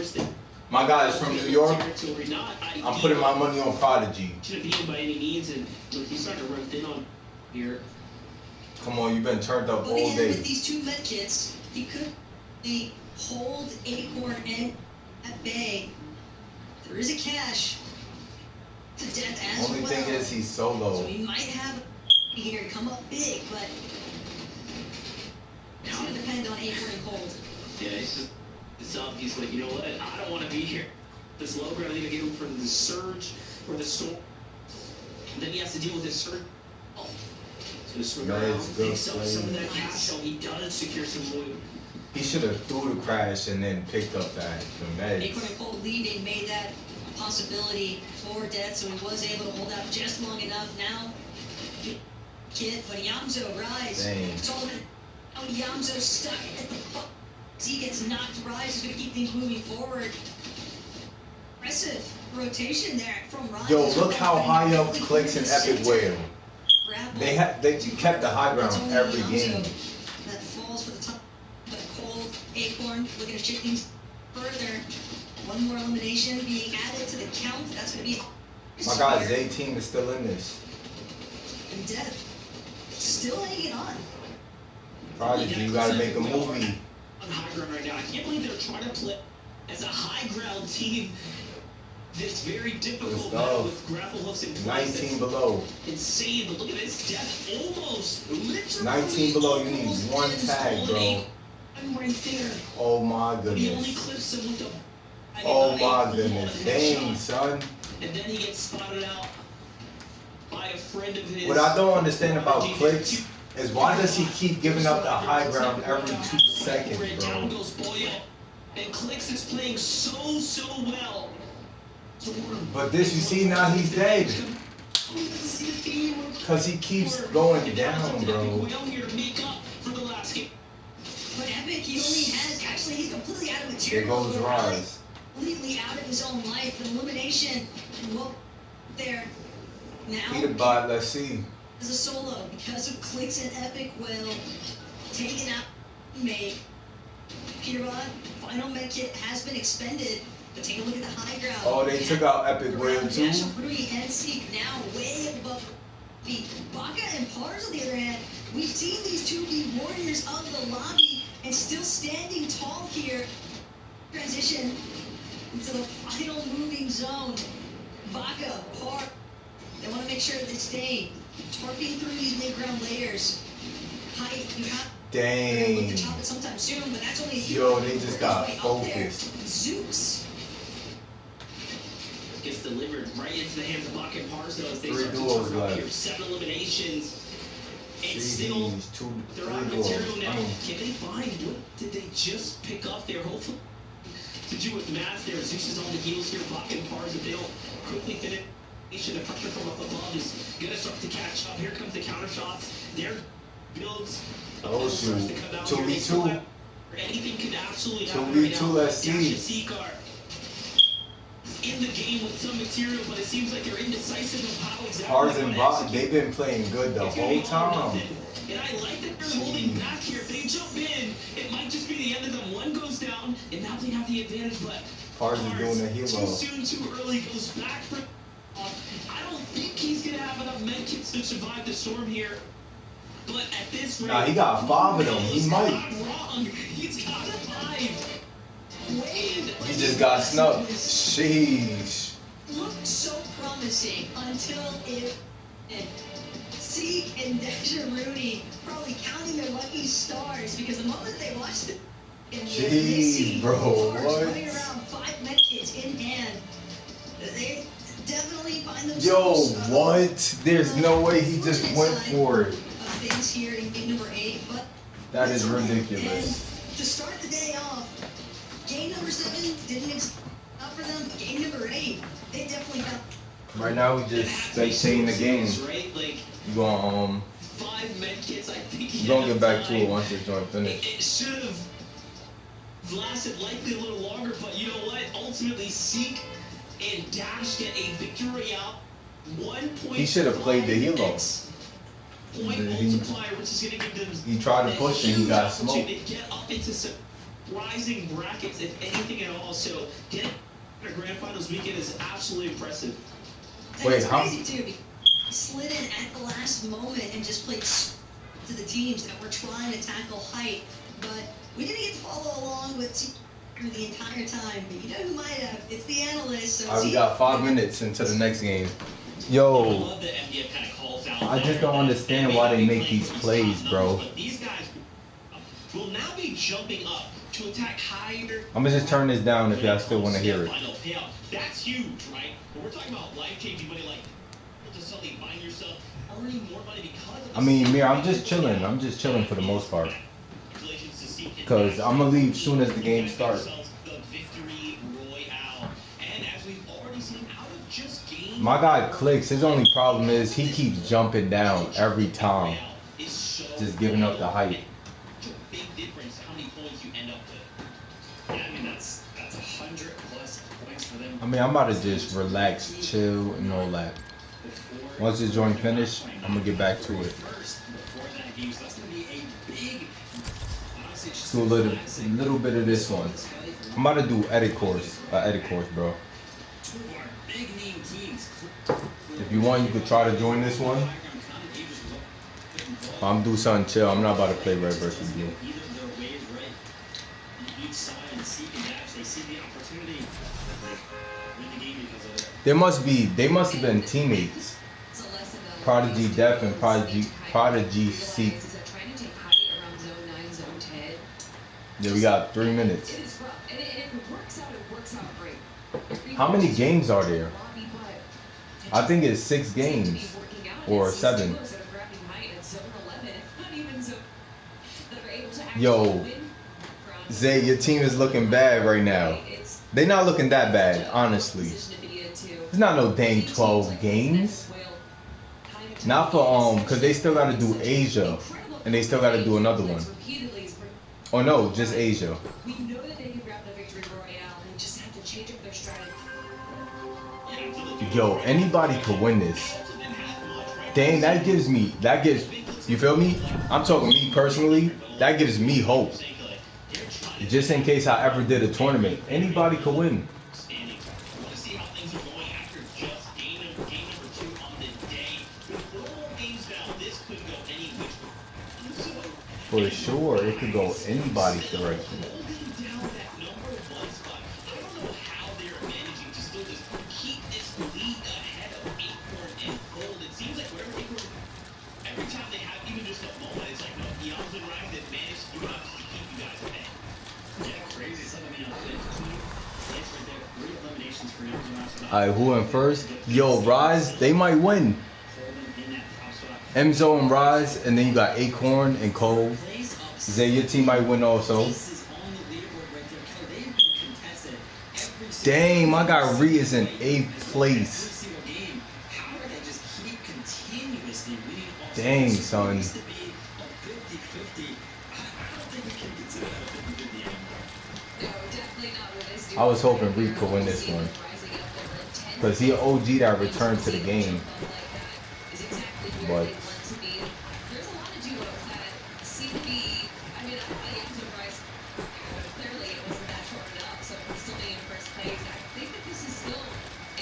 My guy is from New York. I'm putting my money on Prodigy. Shouldn't be in by any means, and he's starting to run thin on here. Come on, you've been turned up But all again, day. with these 2 med kits, he could hold Acorn and at bay. There is a cash to Death as Only well. thing is he's solo. So he might have here come up big, but it's going to depend on Acorn and Cold. Yeah, it's up. He's like, you know what? I don't want to be here. This low ground, I think I get him from the surge or the storm. And then he has to deal with this surge. Oh. So the swim around, picks up some of that cash, so he does secure some loot. He should have threw the crash and then picked up the meds. Acorn and Cold leaving made that a possibility for Death, so he was able to hold out just long enough. Now, Kid, but Yamzo rise. It's all about how Yamzo stuck at the fuck. He gets knocked. Rise is going to keep things moving forward. Impressive rotation there from Rise. Yo, look how high up Clicks and Epic were. They kept the high ground every game. That falls for the top. But Cold, Acorn looking to shift things further. One more elimination being added to the count. That's going to be. My God, Zay team is still in this. And Death still hanging on. Prodigy, you gotta make a movie. On high ground right now. I can't believe they're trying to play as a high ground team. This very difficult now with grapple hooks in place. 19 below. Insane, but look at this. Death almost literally 19 below, you need 1 tag, bro. I'm right there. Oh my He only goodness. clips him with Oh my goodness. Dang, son. And then he gets spotted out by a friend of his. What I don't understand about Clicks is why does he keep giving up the high ground every 2 seconds, Down bro? goes Boyle. And Clicks is playing so well. But this, you see, now he's dead. Because he keeps going down, bro. But Epic, he only has, actually, he's completely out of material. There goes Rise. Completely out of his own life. An elimination. And well, there. Now. Peter bot, let's see. As a solo, because of Clicks and Epic will taken out mate. Peterbot, final med kit has been expended. But take a look at the high ground. Oh, they took out Epic Will too? And Seek now way above feet. Baka and Pars, on the other hand, we've seen these two be warriors of the lobby and still standing tall here. Transition into the final moving zone. Baka, Par, they want to make sure that they stay tarping through these mid-ground layers. Height, you have Dang. look to top it sometime soon, but that's only Yo, they just got focused. Zeus. Gets delivered right into the hands of Baka and Pars, though, as they 3 start to duels turn up left. here. 7 eliminations. And still, GG's, 2, they're 3 out of duels. material now. Can they find what did they just pick up there? Hopefully, to do with math there. Zeus is on the heels here. Baka and Pars, if they don't quickly finish, the pressure from up above is going to start to catch up. Here comes the counter shots. Their builds. Oh, shoot. 2v2. Anything could absolutely happen 2v2, right now. let's see. Dash and Seacar in the game with some material, but it seems like they're indecisive of how exactly Pars they and want to Bot, execute. they've been playing good the It's gonna be whole all or time. nothing. And I like that they're holding back here. If they jump in, it might just be the end of them. One goes down, and now they have the advantage, but Pars is doing the too helo. soon, too early, goes back for. I don't think he's gonna have enough medkits to survive the storm here. But at this rate, Nah, he got 5 of them. He he's might. not wrong. He's got 5. He just got snubbed. Sheesh. Looked so promising until it. Zeke and Dasher Rooney probably counting their lucky stars because the moment they watched it, they see Bro, Pars what? running around 5 medkits in hand. They definitely find Yo, themselves. what? There's no way he just went for it. Things here in game number 8, but That is it's okay. ridiculous. And to start the day off, game number 7 didn't up for them, but game number 8, they definitely got. Right now, we just spectating the game. Right? Like, You gonna 5 medkits, I think you gonna get back to it once this joint finish. It should have lasted likely a little longer, but you know what? Ultimately, Seek and Dash get a victory out. 1 point. He should have played the helo. Point He- multiplier, which is going to give them. He tried to push and he got a huge smoked. opportunity to get up into surprising brackets, if anything at all. So getting a grand finals weekend is absolutely impressive. And Wait, it's how- crazy too. He slid in at the last moment and just played to the teams that were trying to tackle height, but we didn't get to follow along with through the entire time. But you know who might have? It's the analyst. So Alright, we got 5 minutes into the next game. Yo, love that MDF kind of calls out. I just don't understand why they make these plays, bro. But these guys will now be jumping up to attack higher. I'ma just turn this down if y'all still wanna hear it. Final payout. That's huge, right? When we're talking about life-changing money, like to suddenly find yourself earning more money because of I mean, Mir, I'm just chilling. I'm just chilling for the most part. Because I'm gonna leave soon as the game starts. My guy Clicks, his only problem is he keeps jumping down every time. Just giving up the height. Big difference how many points you end up with. Yeah, I mean, that's 100 plus points for them. I mean, I'm about to just relax, chill, and all that. Once this joint finish, I'm gonna get back to it. Before that game, so that's going to be a big. Honestly, it's just Do a little bit of this one. I'm about to do edit course, bro. two of our big name teams. If you want, you could try to join this one. I'm do something chill. I'm not about to play Red versus Blue. Either of their ways, right? Each side and Seek and Dash, they see the opportunity. They win the game because of it. They must have been teammates. Prodigy Def and Prodigy Seek. Yeah, we got 3 minutes. It is rough, and if it works out great. How many games are there? I think it's 6 games or 7. Yo, Zay, your team is looking bad right now. They're not looking that bad, honestly. It's not no dang 12 games. Not for because they still got to do Asia, and they still got to do another one. Or no, just Asia. We know that they can grab the victory royale. They just have to change up their strategy. Yo, anybody could win this. Dang, you feel me? I'm talking me personally. That gives me hope. Just in case I ever did a tournament, anybody could win. For sure, it could go anybody's direction. Alright, who in first? Yo, Rise, they might win. Emzo and Rise, and then you got Acorn and Cole. Zay, your team might win also. Dang, my guy Ree is in 8th place. Dang, son. I was hoping Ree could win this one. Because he an OG that returned to the game. But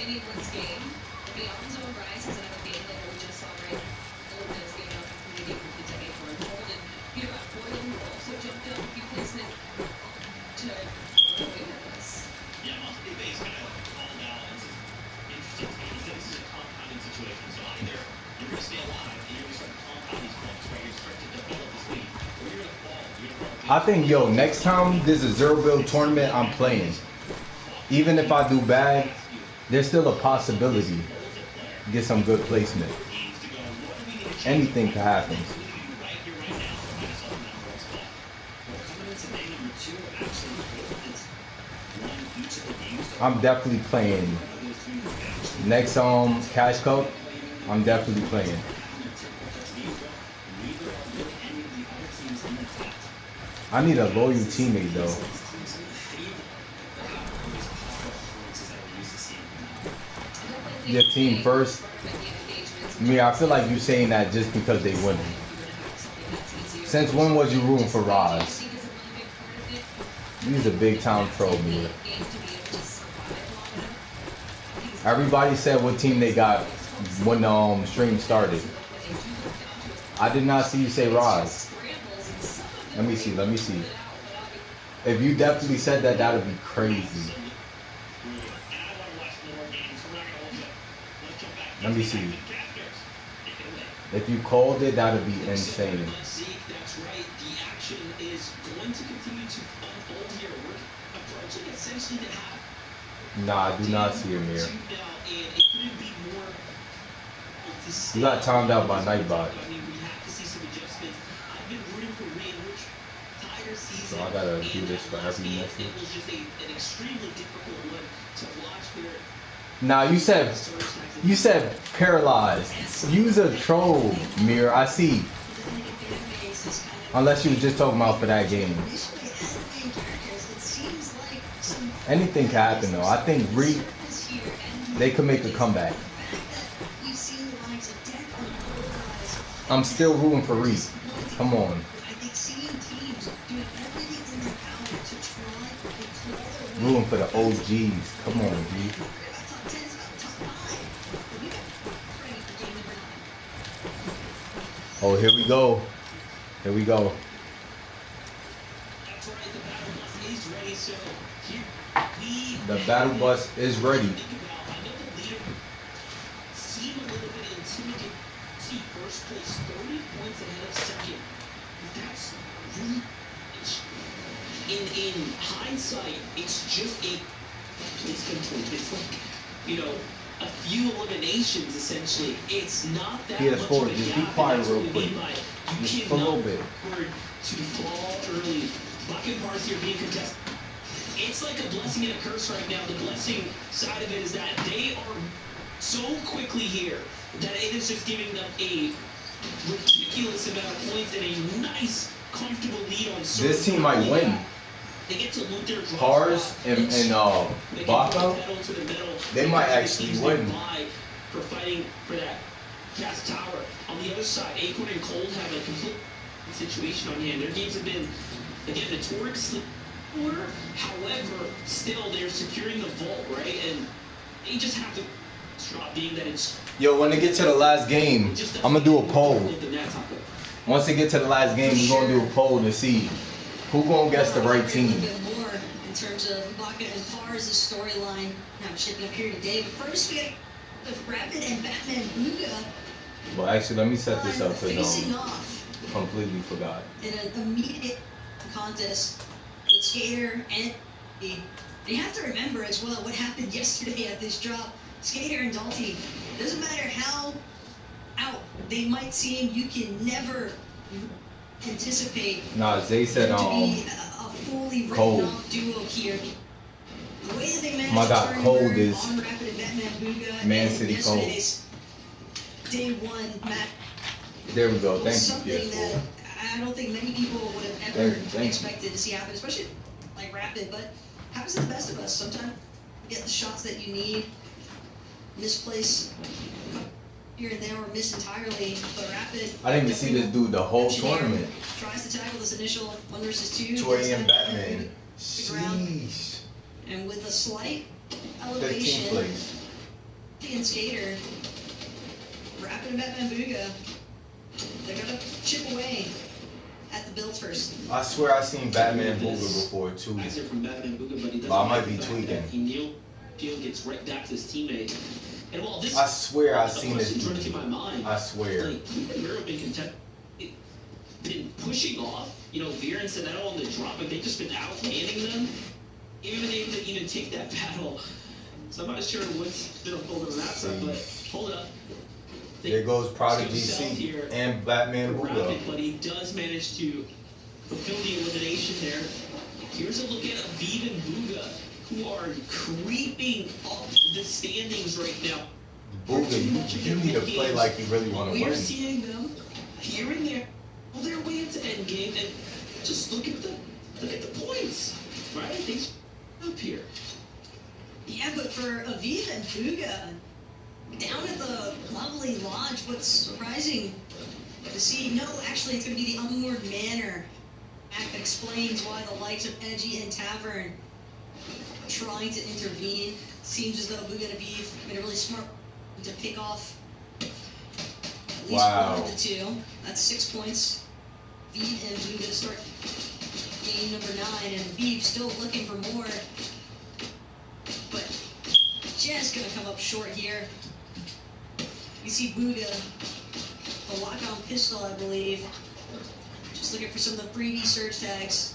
anyone's game. The Alonzo and Rise is another game that we just saw right. Golden's giving up a pretty good to Acorn. Golden, you got Boylan who also jumped up a few places to win this. Yeah, monthly base kind of called out as interesting. He said this is a compounding situation. So either you're going to stay alive and you're going to start to compound these points, right? You're going to start to develop this lead, or you're going to fall. I think, yo, next time there's a zero build tournament, I'm playing. Even if I do bad, there's still a possibility to get some good placement. Anything could happen. I'm definitely playing. Next Cash Cup, I'm definitely playing. I need a loyal teammate though. Your team first. I mean, I feel like you're saying that just because they win. Since when was you rooting for Roz? He's a big time troll, man. Everybody said what team they got when the stream started. I did not see you say Roz. Let me see. If you definitely said that, that'd be crazy. Let me see. If you called it, that'd be insane. That's right. The action is going to continue to unfold here. We're approaching essentially to half. Nah, I do not see him here. You got timed out by Nightbot. So I gotta do this for every message. Nah, you said paralyzed. Use a troll, Mir. I see. Unless you were just talking about for that game. Anything can happen though. I think they could make a comeback. I'm still rooting for Reed. Come on. Rooting for the OGs. Come on, G. Oh, here we go. Here we go. The battle bus is ready. in hindsight, it's just a placement point. It's like, you know, a few eliminations essentially. It's not that much of PS4, a just gap, be quiet and that's real what we quick. mean by you Just for a little bit. afford to fall early. Bucket bars here being contested. It's like a blessing and a curse right now. The blessing side of it is that they are so quickly here that it is just giving them a ridiculous amount of points and a nice, comfortable lead on serve. This team might win. They get to loot their drop Pars spot. and They can Baca, put pedal to the metal. they might Because actually teams win. nearby for fighting for that cast tower. On the other side, Acorn and Cold have a complete situation on hand. Their games have been, again, notoriously order. However, still they're securing the vault, right? And they just have to drop, being that it's. Yo, when they get to the last game, I'm gonna do a poll. Once they get to the last game, we're gonna do a poll to see who gonna guess the right team. A little bit more in terms of Baca and Pars' storyline now shaping up here today. But first, we got with Rapid and Batman Buga. Well, actually, let me set this up facing because off completely forgot. in an immediate contest with Skater and you have to remember as well what happened yesterday at this drop. Skater and Dalty, doesn't matter how out they might seem, you can never anticipate Nah, Zay said them to be a fully Cold. written off duo here. The way that they managed My to God, turn Cold Bird is on Rapid and Batman Buga Man and City Cold. yesterday's day one match There we go. was Thank something you, that PS4. I don't think many people would have ever Thank you. expected to see happen, especially like Rapid. But happens to the best of us. Sometimes you get the shots that you need, misplace here and there, or miss entirely. But Rapid. I didn't even see this dude the whole tournament. Tries to tackle this initial 1 versus 2. 2 a.m. Batman. Sheesh. And with a slight 15th elevation, place. and Skater, Rapid and Batman Buga, they're gonna chip away at the build first. I swear I seen Batman Booger before too. I said from Batman Buga, but he doesn't. But I might like be the fact tweaking. that He gets right back to his teammate. And while this, I swear I seen this running through dude. my mind. I swear. Like, Europe been been pushing off, you know, Veer and Sinetto on the drop, but they've just been outlanding them. Even able to even take that battle. So I'm not sure what's been unfolding on that side, but hold up. There goes Prodigy C and Batman Rapid, Booga. but he does manage to fulfill the elimination there. Here's a look at Aviv and Buga, who are creeping up the standings right now. Booga, you need to play like you really want to We are win. seeing them here and there, all their way into endgame, and just look at the points, right? Things up here. Yeah, but for Aviv and Buga, down at the lovely lodge, what's surprising to see, no, actually it's going to be the unmoored manor. That explains why the likes of Edgy and Tavern are trying to intervene. Seems as though Buga and Aviv made a really smart to pick off at least one of the two. That's 6 points. Aviv and Buga start game number 9, and Aviv still looking for more. But just gonna come up short here. You see Buga, the lock-on pistol, I believe. Just looking for some of the freebie search tags.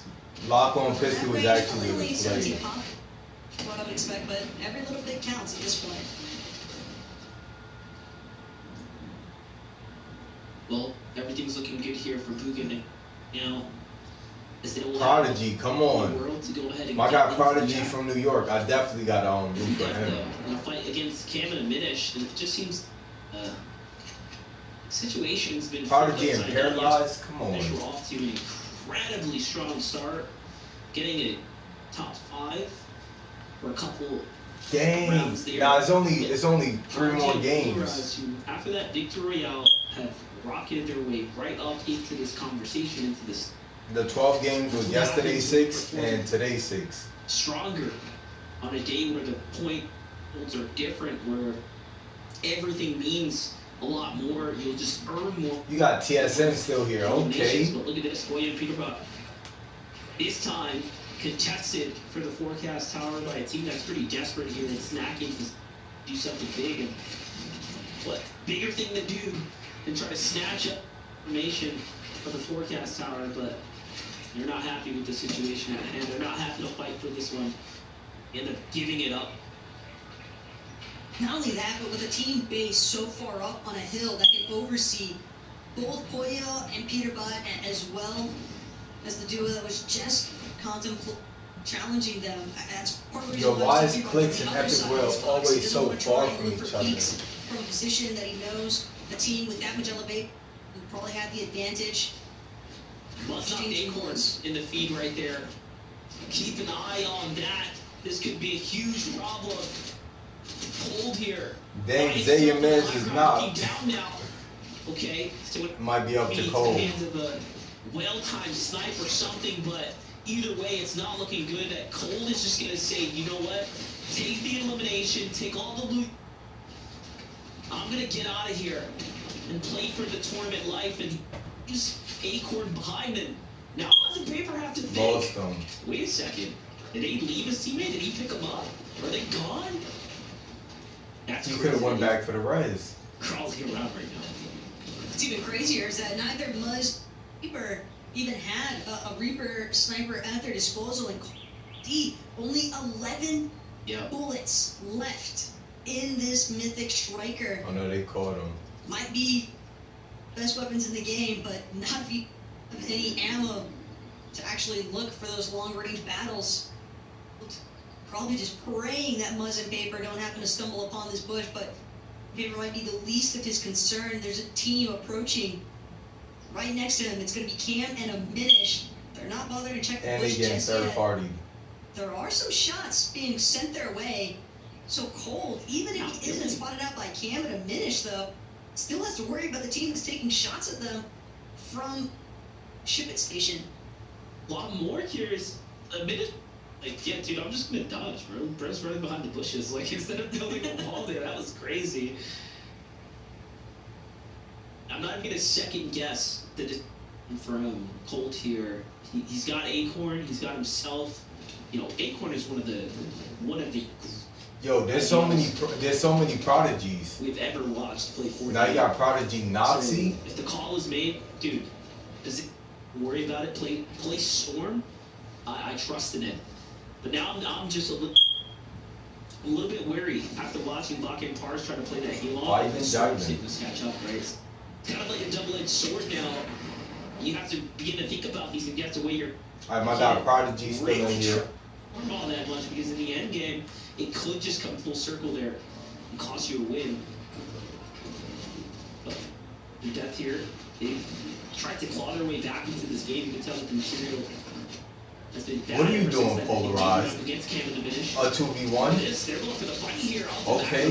Lock-on pistol is actually only the 17 play. pop, what I would expect, but every little bit counts at this point. Well, everything's looking good here for Buga now. As they will Prodigy, have come the on. world to go ahead and My get guy into Prodigy the from New York. I definitely got root for him. in a fight against Cam and Minish, and it just seems situation's been Prodigy and upside down. Paralyzed, come on. Minish were off to an incredibly strong start, getting a top 5 for a couple Dang. rounds there. Nah, it's only 3 more Prodigy games. Polarized, who, after that Victory Royale, have rocketed their way right up into this conversation, into this The 12 games was yesterday 6 and today 6. stronger on a day where the points are different, where everything means a lot more. You'll just earn more. You got TSM still here, okay. But look at this, Boy and Peterborough. This time contested for the forecast tower by a team that's pretty desperate here and snacking to do something big. And what bigger thing to do than try to snatch up information for the forecast tower? But They're not happy with the situation at hand. They're not happy to fight for this one. End up giving it up. Not only that, but with a team base so far up on a hill that can oversee both Pollo and Peter Butt, as well as the duo that was just challenging them. That's part of the reason why is Peter Butt Clicks on and the other Epic side Will of this box. always He doesn't so want to far try and from look each for other? peaks from a position that he knows a team with that much elevation will probably have the advantage. Must not Acorns in the feed right there. Keep an eye on that. This could be a huge problem. Cold here. Dang, Zaya Miz is not. Down now. Okay, so it Might be up to Cole. Hands of a well-timed snipe or something, but either way, it's not looking good. That Cole is just gonna say, you know what? Take the elimination, take all the loot. I'm gonna get out of here and play for the tournament life, and use Acorn behind him. Now does the paper have to think? Lost him. Wait a second. Did he leave his teammate? Did he pick him up? Are they gone? That's He could have went back for the res. Crawling around right now. What's even crazier is that neither Muzz Reaper even had a Reaper sniper at their disposal, and D only 11 bullets left in this mythic striker. Oh no, they caught him. Might be best weapons in the game, but not if you have any ammo to actually look for those long-range battles. Probably just praying that Muzz and Paper don't happen to stumble upon this bush, but Paper might be the least of his concern. There's a team approaching right next to him. It's going to be Cam and a Minish. They're not bothering to check the And bush they getting just third yet. party. There are some shots being sent their way. So Cold, even if he isn't spotted out by Cam and a Minish, though, still has to worry about the team that's taking shots at them from shipment station. Well, I'm more curious. A minute. Like, yeah, dude, I'm just gonna dodge, bro. Bro's running behind the bushes. Like, instead of building a wall there, that was crazy. I'm not even gonna second guess the from Colt here. He's got Acorn. He's got himself. You know, Acorn is one of the. Yo, there's so many prodigies. We've ever watched play Fortnite. Now you got Prodigy Nazi. So if the call is made, dude, does it worry about it? Play Storm. I trust in it. But now I'm just a little bit wary after watching Bach and Pars try to play that heal off. This catch up, right? It's kind of like a double-edged sword now. You have to begin to think about these, and you have to weigh your. Alright, my God, Prodigy still in here. All that much, because in the end game, it could just come full circle there and cost you a win. But the depth here, they've tried to claw their way back into this game. You can tell that the material has been bad. What are you doing, Polarized? Against Cam in the finish. A 2v1? They're going for the fight here. Okay.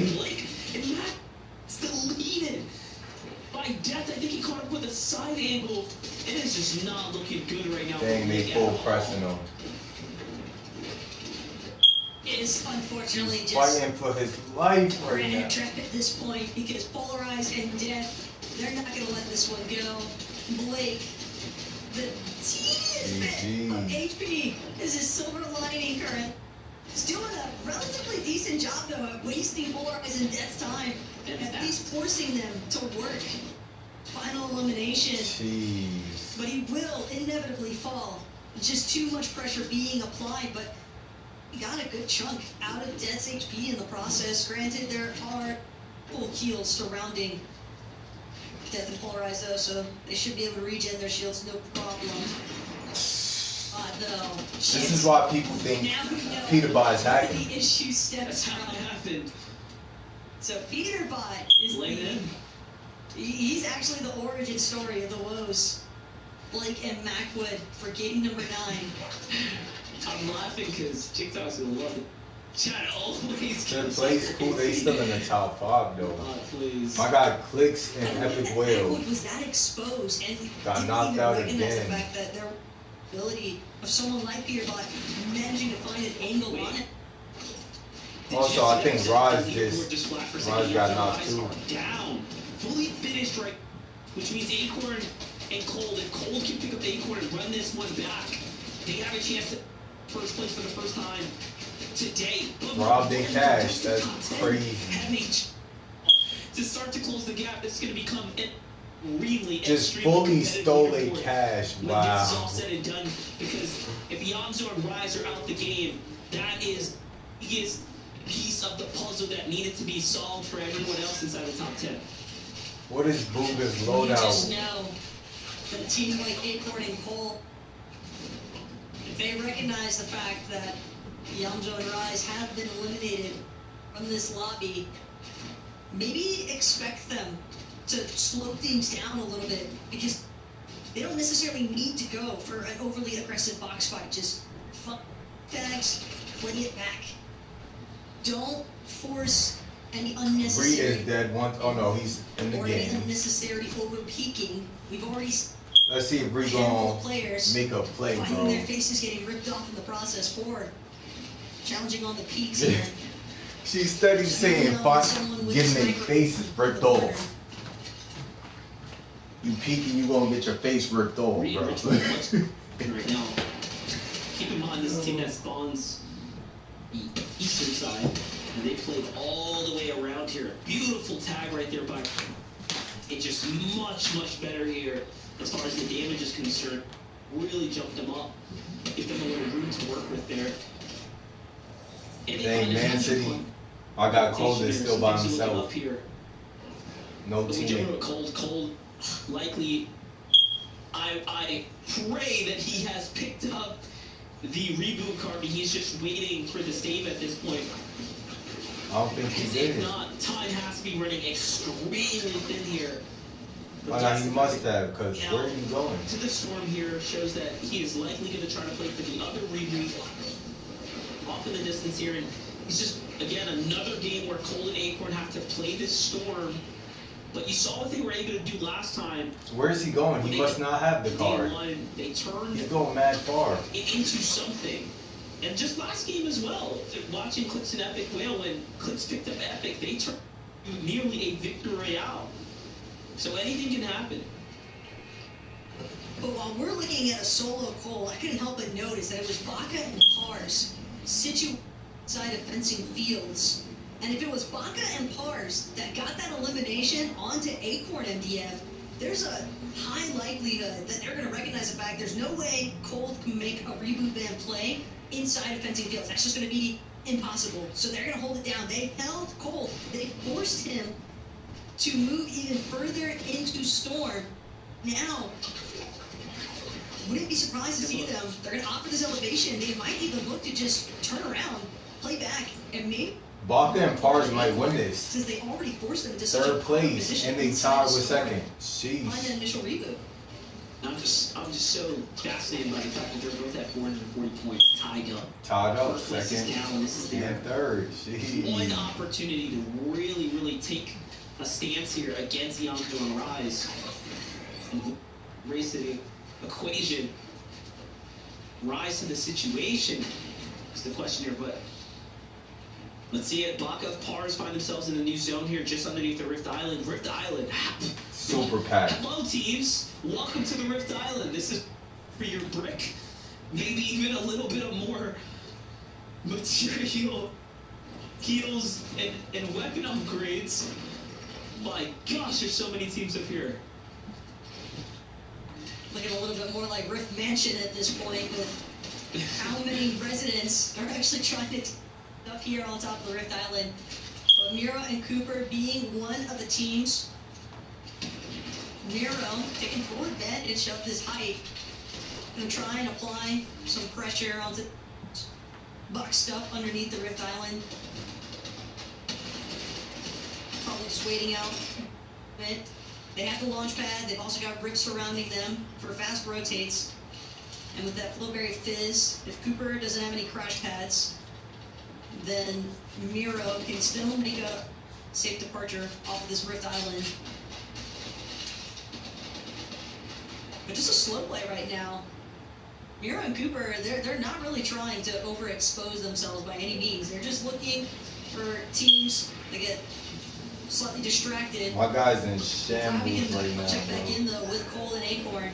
And Matt still leading. By death, I think he caught up with a side angle. It is just not looking good right now. Dang, they full pressing him. Is unfortunately just fighting for his life right now. trap at this point, because Polarized and Death, they're not going to let this one go. Blake, the teeniest bit of HP is his silver lining current. He's doing a relatively decent job, though, at wasting Polarized and Death's time, at least forcing them to work. Final elimination. Jeez. But he will inevitably fall. Just too much pressure being applied, but he got a good chunk out of Death's HP in the process. Granted, there are full heals surrounding Death and Polarized, though, so they should be able to regen their shields no problem. Though, this is why people think Peter Butt is hacking. The issue steps That's how it happened. So Peter Butt is he's actually the origin story of the woes. Blake and Macwood for game number 9. I'm laughing because TikTok's gonna love it. Chat always. Their play's cool. They still in the top 5 though. Please. My God, Clicks and Epic Will was that exposed and got knocked out recognize again. the fact that their ability of someone like Peter Butt managing to find an angle on it. Also, I think Raj got knocked too. Down, fully finished right, which means Acorn and Cold. If Cold can pick up Acorn and run this one back, they have a chance to first place for the first time today. Rob they cash. That's crazy. To start to close the gap, it's going to become really just extremely fully competitive stole a leaderboard cash. when this is all Wow. said and done. Because if Yamzo and Rise are out the game, that is the biggest piece of the puzzle that needed to be solved for everyone else inside the top 10. What is Booga's You just loadout? know that a team like Acorn and Cole, if they recognize the fact that Yamzo and Rise have been eliminated from this lobby, maybe expect them to slow things down a little bit, because they don't necessarily need to go for an overly aggressive box fight. Just fuck tags, play it back. Don't force any Bree unnecessary is dead once. Oh no, he's in the or any game. unnecessary over peaking. We've already Let's see if Bree handful gonna of players make a play, finding bro. their faces getting ripped off in the process for challenging on the peaks here. She's steady saying, getting their faces ripped off. You peeking, you gonna get your face ripped off, bro. Right now, keep in mind this is a team that spawns the eastern side, and they played all the way around here. Beautiful tag right there by. It's just much better here as far as the damage is concerned. Really jumped them up, give them a little room to work with there. Dang, Man City. I got Cold is still by himself. No teammate. Cold, likely. I pray that he has picked up the reboot card and he's just waiting for the save at this point. I don't think he did. If not, Tide has to be running extremely thin here. Oh, no, he must have, because where are you going? To the storm here shows that he is likely going to try to play for the other reboot off in the distance here. And he's just, again, another game where Cole and Acorn have to play this storm. But you saw what they were able to do last time. Where is he going? He must not have the card. They turned He's going mad far. into something. And just last game as well, watching Clips and Epic Whale, when Clips picked up Epic, they turned nearly a victory royale. So anything can happen. But while we're looking at a solo Cole, I couldn't help but notice that it was Baka and Pars situated inside of fencing fields. And if it was Baka and Pars that got that elimination onto Acorn MDF, there's a high likelihood that they're going to recognize the fact there's no way Cole can make a reboot ban play inside of fencing fields. That's just going to be impossible. So they're going to hold it down. They held Cole. They forced him to move even further into Storm. Now, wouldn't be surprised to see them. They're going to opt for this elevation. They might even look to just turn around, play back, and maybe Baka and Pars might win this. since they already forced them to Third place, and they tied with second. Find Jeez. an initial reboot. I'm just so fascinated by the fact that they're both at 440 points, tied up. Tied up, First place is second down, this is their and third. one Jeez. opportunity to really take a stance here against Yamto and Rise and raise to the equation. Rise to the situation is the question here, but let's see it. Baka Pars find themselves in the new zone here just underneath the Rift Island. Rift Island. Super packed. Hello, teams. Welcome to the Rift Island. This is for your brick. Maybe even a little bit of more material, heals, and weapon upgrades. My gosh, there's so many teams up here. Looking a little bit more like Rift Mansion at this point, with how many residents are actually trying to up here on top of the Rift Island. But Miro and Cooper being one of the teams. Miro taking full advantage of this height and try and apply some pressure onto boxed up underneath the Rift Island. Probably just waiting out a bit. They have the launch pad. They've also got bricks surrounding them for fast rotates. And with that Flowberry Fizz, if Cooper doesn't have any crash pads, then Miro can still make a safe departure off of this Rift Island. But just a slow play right now. Miro and Cooper, they're not really trying to overexpose themselves by any means. They're just looking for teams that get slightly distracted. My guy's in shambles Bobby right can now, check back bro. in though with Cole and Acorn.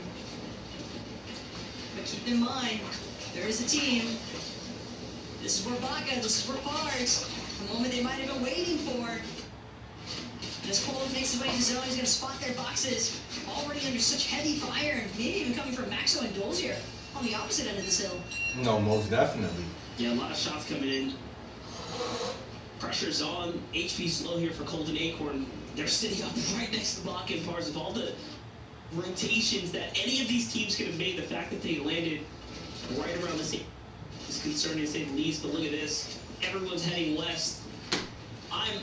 But keep in mind, there is a team. This is where Baka, this is where Pars, the moment they might have been waiting for. And as Cole makes his way to the zone, he's going to spot their boxes. already under such heavy fire, and maybe even coming from Maxo and Dozier on the opposite end of this hill. No, most definitely. Yeah, a lot of shots coming in. Pressure's on. HP's low here for Colton Acorn. They're sitting up right next to Bach and Pars. Of all the rotations that any of these teams could have made, the fact that they landed right around the same is concerning to say the least. But look at this. Everyone's heading west. I'm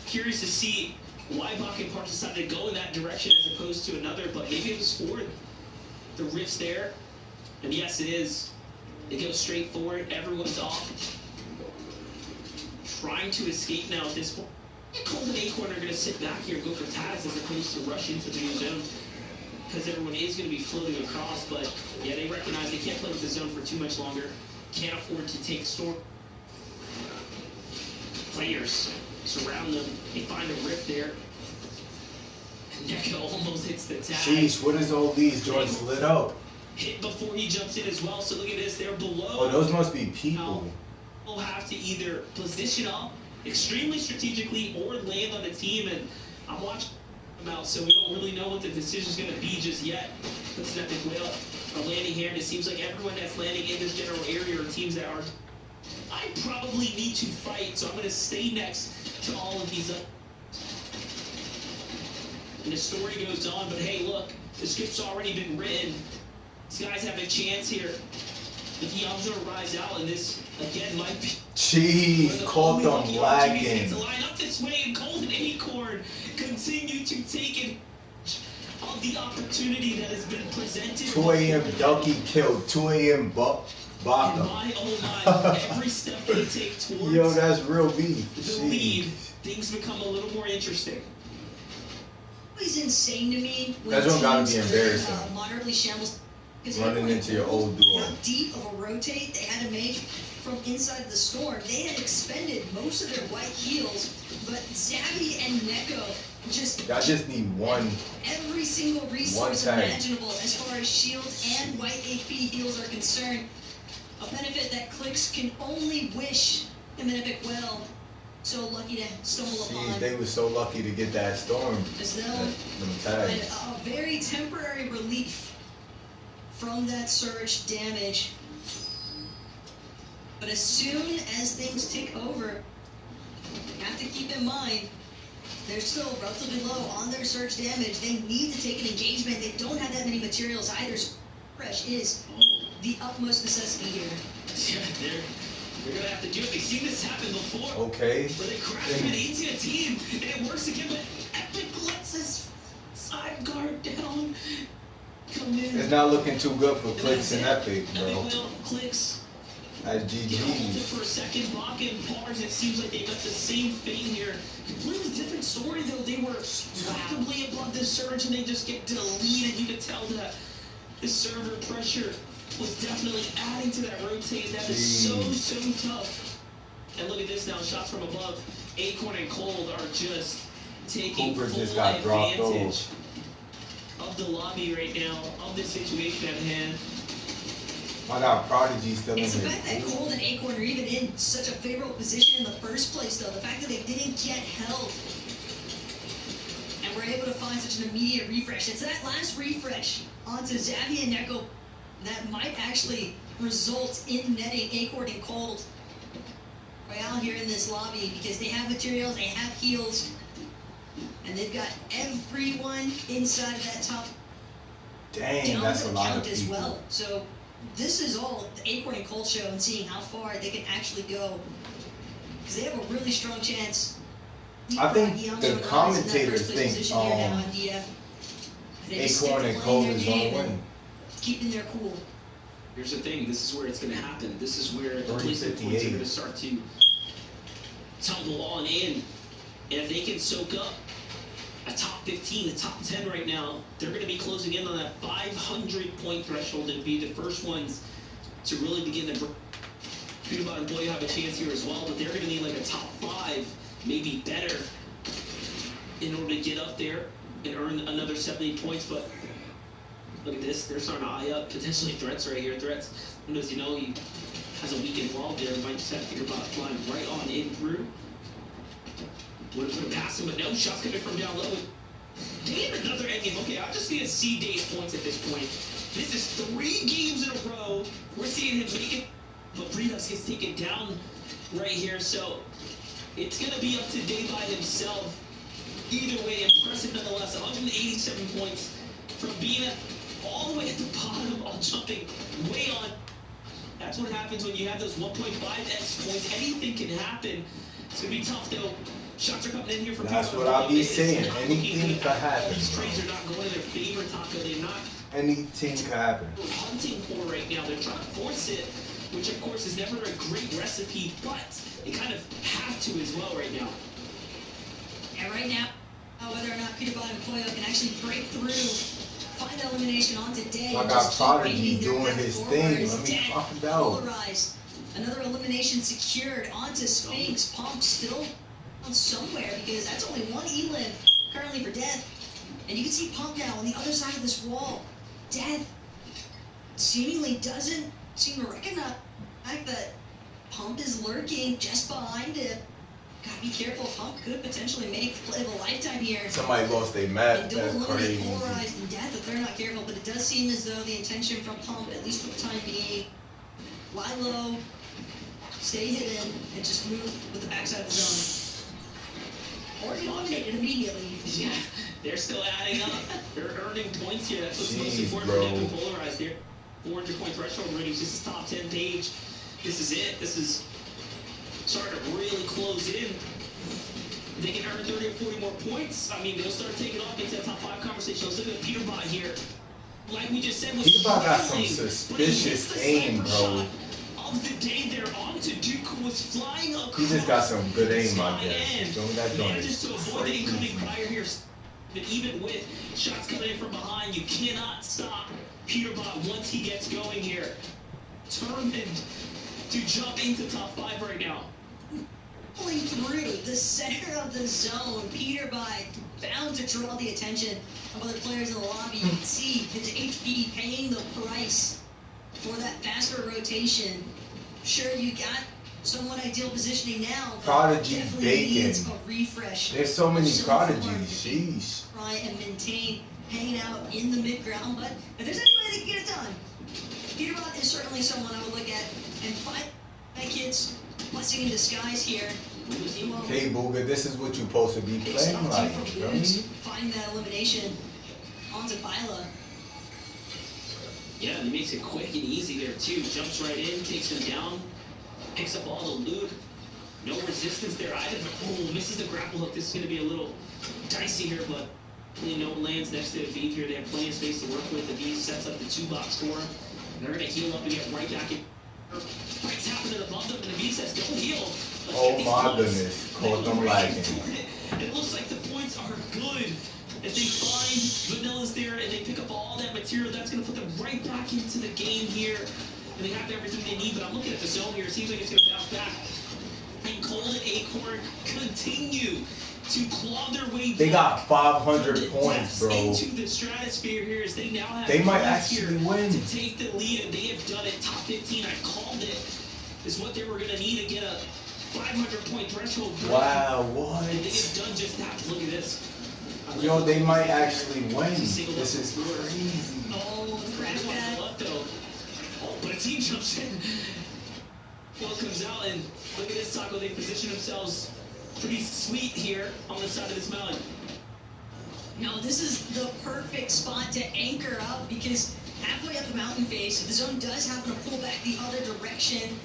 curious to see why Bach and Pars decided to go in that direction as opposed to another, but maybe it was for the rifts there. And yes, it is. It goes straight forward. Everyone's off. Trying to escape now at this point. Colton Acorn are going to sit back here and go for Taz as opposed to rush into the new zone, because everyone is going to be floating across. But yeah, they recognize they can't play with the zone for too much longer. Can't afford to take storm. Players surround them. They find a rift there. Neko almost hits the tag. Jeez, what is all these joints lit up? Hit before he jumps in as well. So look at this. They're below. Oh, those must be people. We'll have to either position up extremely strategically or land on a team, and I'm watching them out, so we don't really know what the decision is going to be just yet. Puts an epic whale are landing here, and it seems like everyone that's landing in this general area are teams that are. I probably need to fight, so I'm going to stay next to all of these. And the story goes on, but hey, look, the script's already been written. These guys have a chance here. The Young's going to rise out, and this, again, might be... Jeez, caught them lagging. To line up this way, and Colton Acorn continue to take it of the opportunity that has been presented. 2 a.m. Ducky killed 2 a.m. Baka. And my, oh my, every step they take towards Yo, that's real beef. the lead, things become a little more interesting. It's insane to me. That one gotta be embarrassing. Moderately shambles. Running into your old duo. How deep of a rotate they had to make from inside the storm. They had expended most of their white heals, but Zabby and Neko I just need one. Every single resource imaginable as far as shields and white AP heals are concerned. A benefit that Clicks can only wish him an epic well. So lucky to stumble upon. They were so lucky to get that storm. As they'll find a very temporary relief from that surge damage. But as soon as things tick over, you have to keep in mind they're still relatively low on their surge damage. They need to take an engagement. They don't have that many materials either. So fresh is the utmost necessity here. Yeah, they're going to have to do it. They've seen this happen before. Okay. Where they crash it into a team, and it works again, but Epic lets his side guard down. Come in. It's not looking too good for Clicks and Epic, bro. Epic will, Clicks. That's Get hold it GG's. for a second. Bach and Pars, it seems like they got the same fate here. Completely different story, though. They were comfortably above the surge, and they just get deleted. You could tell that the server pressure was definitely adding to that rotate. That is so tough. And look at this now, shots from above. Acorn and Cold are just taking Cooper full just got dropped advantage of the lobby right now, of the situation at hand. I got Prodigy still in It's the here. fact that Cold and Acorn are even in such a favorable position in the first place, though. The fact that they didn't get help and were able to find such an immediate refresh. It's that last refresh onto Zabby and Neko that might actually result in netting Acorn and Cold right out here in this lobby, because they have materials, they have heals, and they've got everyone inside of that top. Dang, that's a lot of as people. well. So this is all the Acorn and Cold show, and seeing how far they can actually go, because they have a really strong chance. I think the commentators think Acorn and Cold is going to win. Keeping their cool. Here's the thing, this is where it's going to happen. This is where the placement points are 358. going to start to tumble on in. And if they can soak up a top 15, the top 10 right now, they're going to be closing in on that 500 point threshold and be the first ones to really begin to Peanut and Boy have a chance here as well, but they're going to need like a top 5, maybe better, in order to get up there and earn another 70 points. But look at this, they're starting to eye up potentially threats right here. Threats, who knows, you know, he has a weekend wall there, might just have to figure about flying right on in through. Would have put it past him, but no, shots coming from down low. Damn, another endgame. Okay, I just need to see Dave's points at this point. This is 3 games in a row. We're seeing him make it, but Bridas gets taken down right here. So it's going to be up to Dave by himself. Either way, impressive nonetheless. 187 points from being all the way at the bottom, all jumping way on. That's what happens when you have those 1.5x points. Anything can happen. It's going to be tough, though. Shots are coming in here from That's what I be saying. Anything could happen. These trades are not going in their favor, Taco. They're not. Anything could happen. Hunting for right now. They're trying to force it, which of course is never a great recipe, but they kind of have to as well right now. And right now, whether or not Peter Bot and Koyo can actually break through, find the elimination on today. I got Prodigy doing his thing. Let me find out. Polarized. Another elimination secured onto Sphinx. Pump still on somewhere because that's only one elim currently for Death. And you can see Pump now on the other side of this wall. Death seemingly doesn't seem to recognize the fact that Pump is lurking just behind him. Gotta be careful. Pump could potentially make the play of a lifetime here. Somebody lost their map. They don't That's eliminate crazy. Polarized and Death if they're not careful, but it does seem as though the intention from Pump, at least for the time being, lie low, stay hidden, and just move with the backside of the zone. Or eliminate it immediately. Yeah, they're still adding up. They're earning points here. That's what's most Jeez, important bro. for them to Polarize. Their 400-point threshold rating is just a top 10 page. This is it. This is starting to really close in. They can earn 30 or 40 more points. I mean, they'll start taking off into that top 5 conversation. Let's look at Peter Bot here. Like we just said, was Peter Bot got some struggling, suspicious but he aim, missed the bro. sniper shot of the day there on to Duke, who was flying across. He just got some good aim, I the guess. sky and Don't that joint manages to is avoid the incoming crazy. fire here. But even with shots coming in from behind, you cannot stop Peter Bot once he gets going here. Determined to jump into top 5 right now. Pulling through the center of the zone, Peter Bot bound to draw the attention of other players in the lobby. You can see his HP paying the price for that faster rotation. Sure, you got somewhat ideal positioning now. But Prodigy definitely bacon. needs a refresh. There's so many Some prodigies. form Sheesh. Try and maintain hanging out in the mid ground, but if there's anybody that can get it done, Peter Bot is certainly someone I would look at. And 5 kids blessing in disguise here. Hey, Booga, this is what you're supposed to be playing like. You know what I mean? Find that elimination onto Bila. Yeah, and he makes it quick and easy there too. Jumps right in, takes him down, picks up all the loot. No resistance there either. Oh, misses the grapple hook. This is going to be a little dicey here, but no lands next to Aviv here. They have plenty of space to work with. Aviv sets up the 2-box for him. They're going to heal up and get right back in. Fights happening above them, and Aviv says, don't heal. Let's Oh get these my points." goodness. Caught them lagging. It looks like the points are good. If they find Vanilla's there and they pick up all that material, that's going to put them right back into the game here. And they have everything they need, but I'm looking at the zone here. It seems like it's going to bounce back. And Cold and Acorn continue to claw their way They got back 500 from the points, depths bro. into the stratosphere here as they now have They might points actually here win. to take the lead, and they have done it. Top 15, I called it, is what they were going to need to get a 500-point threshold. Wow, what? And they have done just that. Look at this. Yo, they might actually win. This is crazy. Oh, the crash pad. Oh, but a team jumps in. Well, comes out, and look at this, Taco. They position themselves pretty sweet here on the side of this mountain. No, this is the perfect spot to anchor up because halfway up the mountain face, if the zone does happen to pull back the other direction,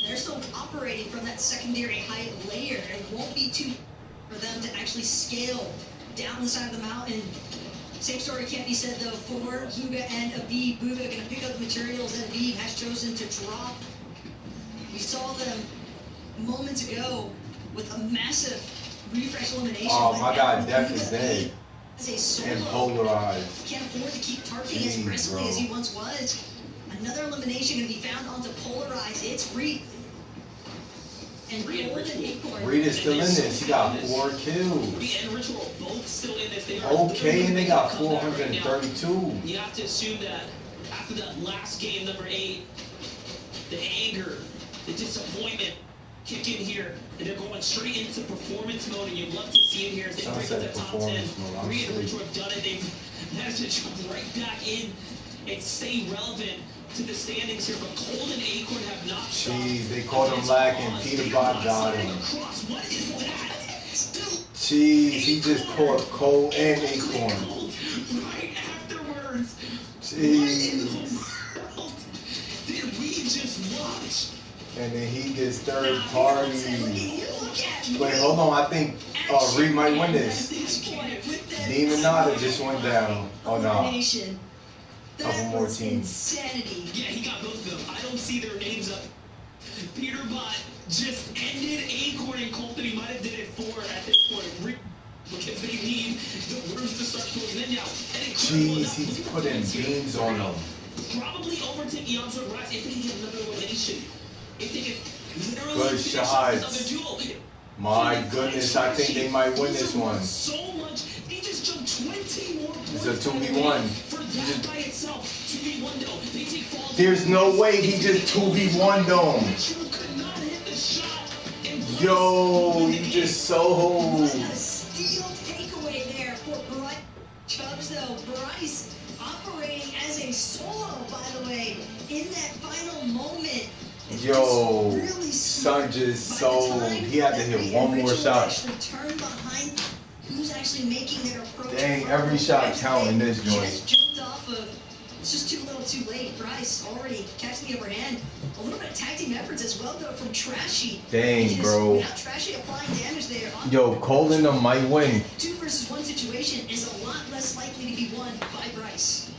they're still operating from that secondary height layer. It won't be too for them to actually scale down the side of the mountain. Same story can't be said though for Booga and Aviv. Booga going to pick up the materials that Aviv has chosen to drop. We saw them moments ago with a massive refresh elimination. Oh my God, Booga Death is dead. as a solo, And polarized. can't afford to keep targeting as Jeez, aggressively bro. as he once was. Another elimination going to be found onto Polarize. It's Reed. And Reed and Golden Ritual. Acorn. Reed is still in this. He got 4 kills. Reed and Ritual both still in this. They are Okay, and they got come back right now. 432. You have to assume that after that last game, number 8, the anger, the disappointment kick in here, and they're going straight into performance mode, and you'd love to see it here as they break up the top 10. Reed and Richard have done it. They've managed to jump right back in and stay relevant to the standings here, but Cold and Acorn have not stopped. Jeez, they caught him lacking. Peter Bot got him. What is that? Jeez, he just caught Cole and Acorn. Right afterwards. Jeez. Did we just watch? And then he gets third party. Wait, hold on. I think Reed might win this. Demon Nada just went down. Oh, no. Couple more teams. Yeah, he got both of them. I don't see their names up. Peter Bot just ended Acorn and Colton. He might have did it 4 at this point. Because they need the worms to start closing in now. Jeez, he's putting beams on them. Probably overtake Yamso Rise if they can get another elimination. If they can literally Good finish this other shots. duel. My goodness, I think they might win this one. So much. He just jumped 20 more points. It's a 2v1. For that by itself. 2v1 though. They take falls. There's no way he just 2v1 them. Could not hit the shot. Yo, you just so. Steal takeaway there for Bryce Chubbs, though. Bryce operating as a solo, by the way, in that final moment. Yo, son just so. He had to hit one more shot. Turn behind who's actually making their approach. Dang, every shot count in this joint. Just jumped off of. It's just too little too late. Bryce already catching the upper hand. A little bit of tag team efforts as well, though, from Trashy. Dang, bro. Without Trashy applying damage there. Yo, Cole and them might win. 2 versus 1 situation is a lot less likely to be won by Bryce.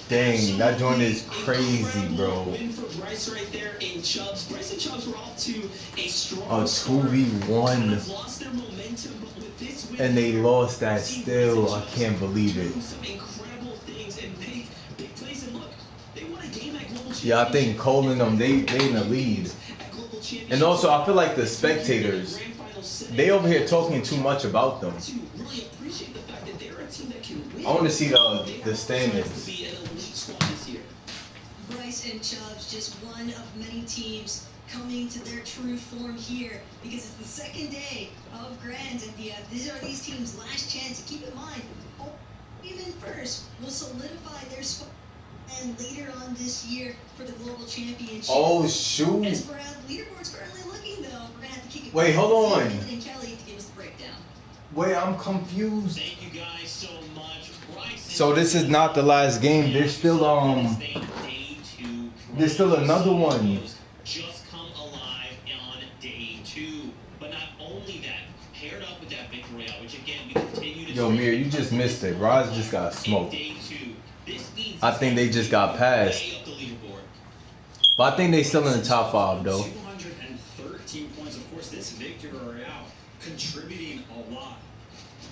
Dang, that joint is crazy, bro. Win for Bryce right there in Chubbs. Bryce and Chubbs were off to a strong A 2v1. lost their momentum, but with this win, And they lost that still. I can't believe it. some incredible things and make big plays. And look, they won a game at Global Yeah, I think Cole and them, they in the lead. And also, I feel like the spectators, they over here talking too much about them. I want to see the standings. Bryce and Chubbs, just one of many teams coming to their true form here because it's the second day of Grands, and these are these teams' last chance. Keep in mind, even first will solidify their spot and later on this year for the global championship. Oh, shoot. As for how the leaderboard's currently looking, though, we're gonna have to kick it. Wait, back hold to on. Ethan and Kelly to give us the breakdown. Wait, I'm confused. Thank you guys so much. Bryce So this is not the last game. There's still there's still another one. Just come alive on day 2. But not only that, paired up with that victory royale, which again we continue to. Yo, Mir, you just missed it. Roz just got smoked. I think they just got passed. But I think they still in the top 5 though. 213 points. Of course, this victory royale contributing a lot.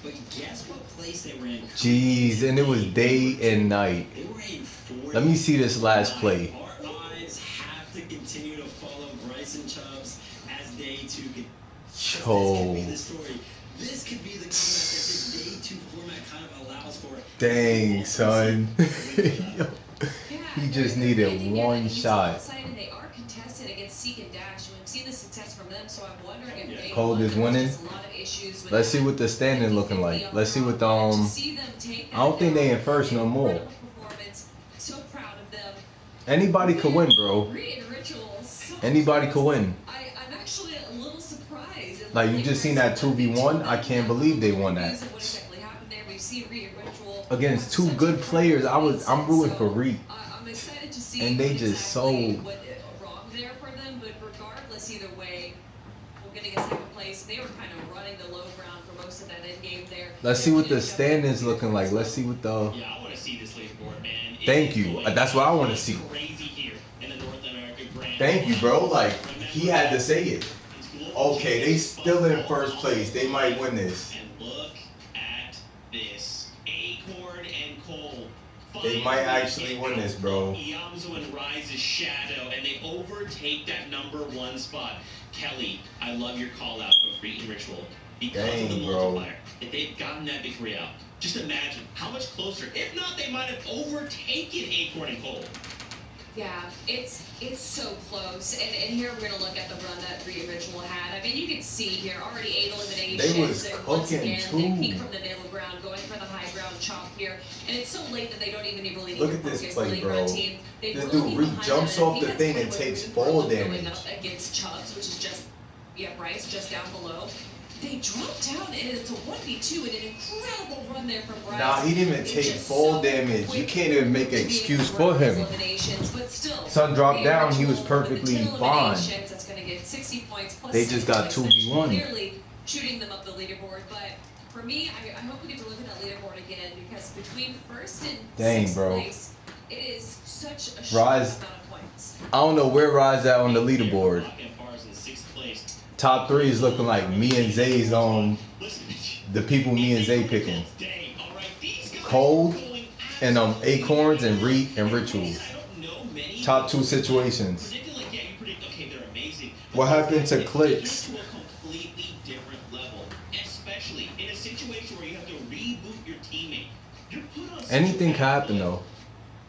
But guess what place they were in? Jeez, and it was day and night. They were in 4. Let me see this last play. Our eyes have to continue to follow Bryce and Chubbs as day 2 can. Yo. This could be the comeback that this day 2 format kind of allows for. Dang, son. Yo, he just needed one shot. They are contested against Seek and Dash. We've seen the success from them, so I'm wondering if they Cold is winning. Let's see what the standing looking like. Let's see what the I don't think they in first no more. So proud of them. Anybody could win, bro. Anybody could win. I'm actually a little surprised. Like you just seen that 2v1. I can't believe they won that. Against 2 good players. I'm rooting for Reed. I'm excited to see. And they just exactly so what wrong there for them, but regardless, either way, we're getting a second place. They were kind of running the low ground for most of that end game there. Let's see what the standings looking like. Let's see what the. Yeah, I want to see this leaderboard, man. Thank you. That's what I want to see. Crazy here in the North America Grand. Thank you, bro. Like he had to say it. Okay, they still in first place. They might win this. And look at this. Acorn and Cole. They might actually win this, bro. Iamzo and Rise's shadow, and they overtake that #1 spot. Kelly, I love your call out of Reed and Ritual because of the Dang, bro. multiplier. If they've gotten that victory out, just imagine how much closer. If not, they might have overtaken Acorn and Cole. Yeah, it's so close. And here we're going to look at the run that Reed ritual had. I mean, you can see here already 8 eliminations. They was and once cooking again, too. they peek from the middle ground, going for the high ground chop here. And it's so late that they don't even really need Look to at this focus play, the Libra bro. team. They This really dude need Reed behind jumps that. off the That's thing play and with takes Ruben fall Varela going damage. up against Chubbs, which is just, Bryce just down below. They dropped down, and it's a 1v2, and an incredible run there from Bryce. Nah, he didn't even take fall damage. You can't even make an excuse for him. But still, Son dropped down, he was perfectly fine. That's going to get 60 points plus They just got 2v1. Clearly shooting them up the leaderboard, but for me, I hope we get to look at that leaderboard again, because between first and sixth place, it is such a short amount of points. I don't know where Rise at on the leaderboard. Top 3 is looking like me and Zay's the people me and Zay picking. Cold and Acorns and Reed and Ritual. Top 2 situations. What happened to clicks? Especially in a situation where you have to reboot your teammate. You're put on Anything can happen though.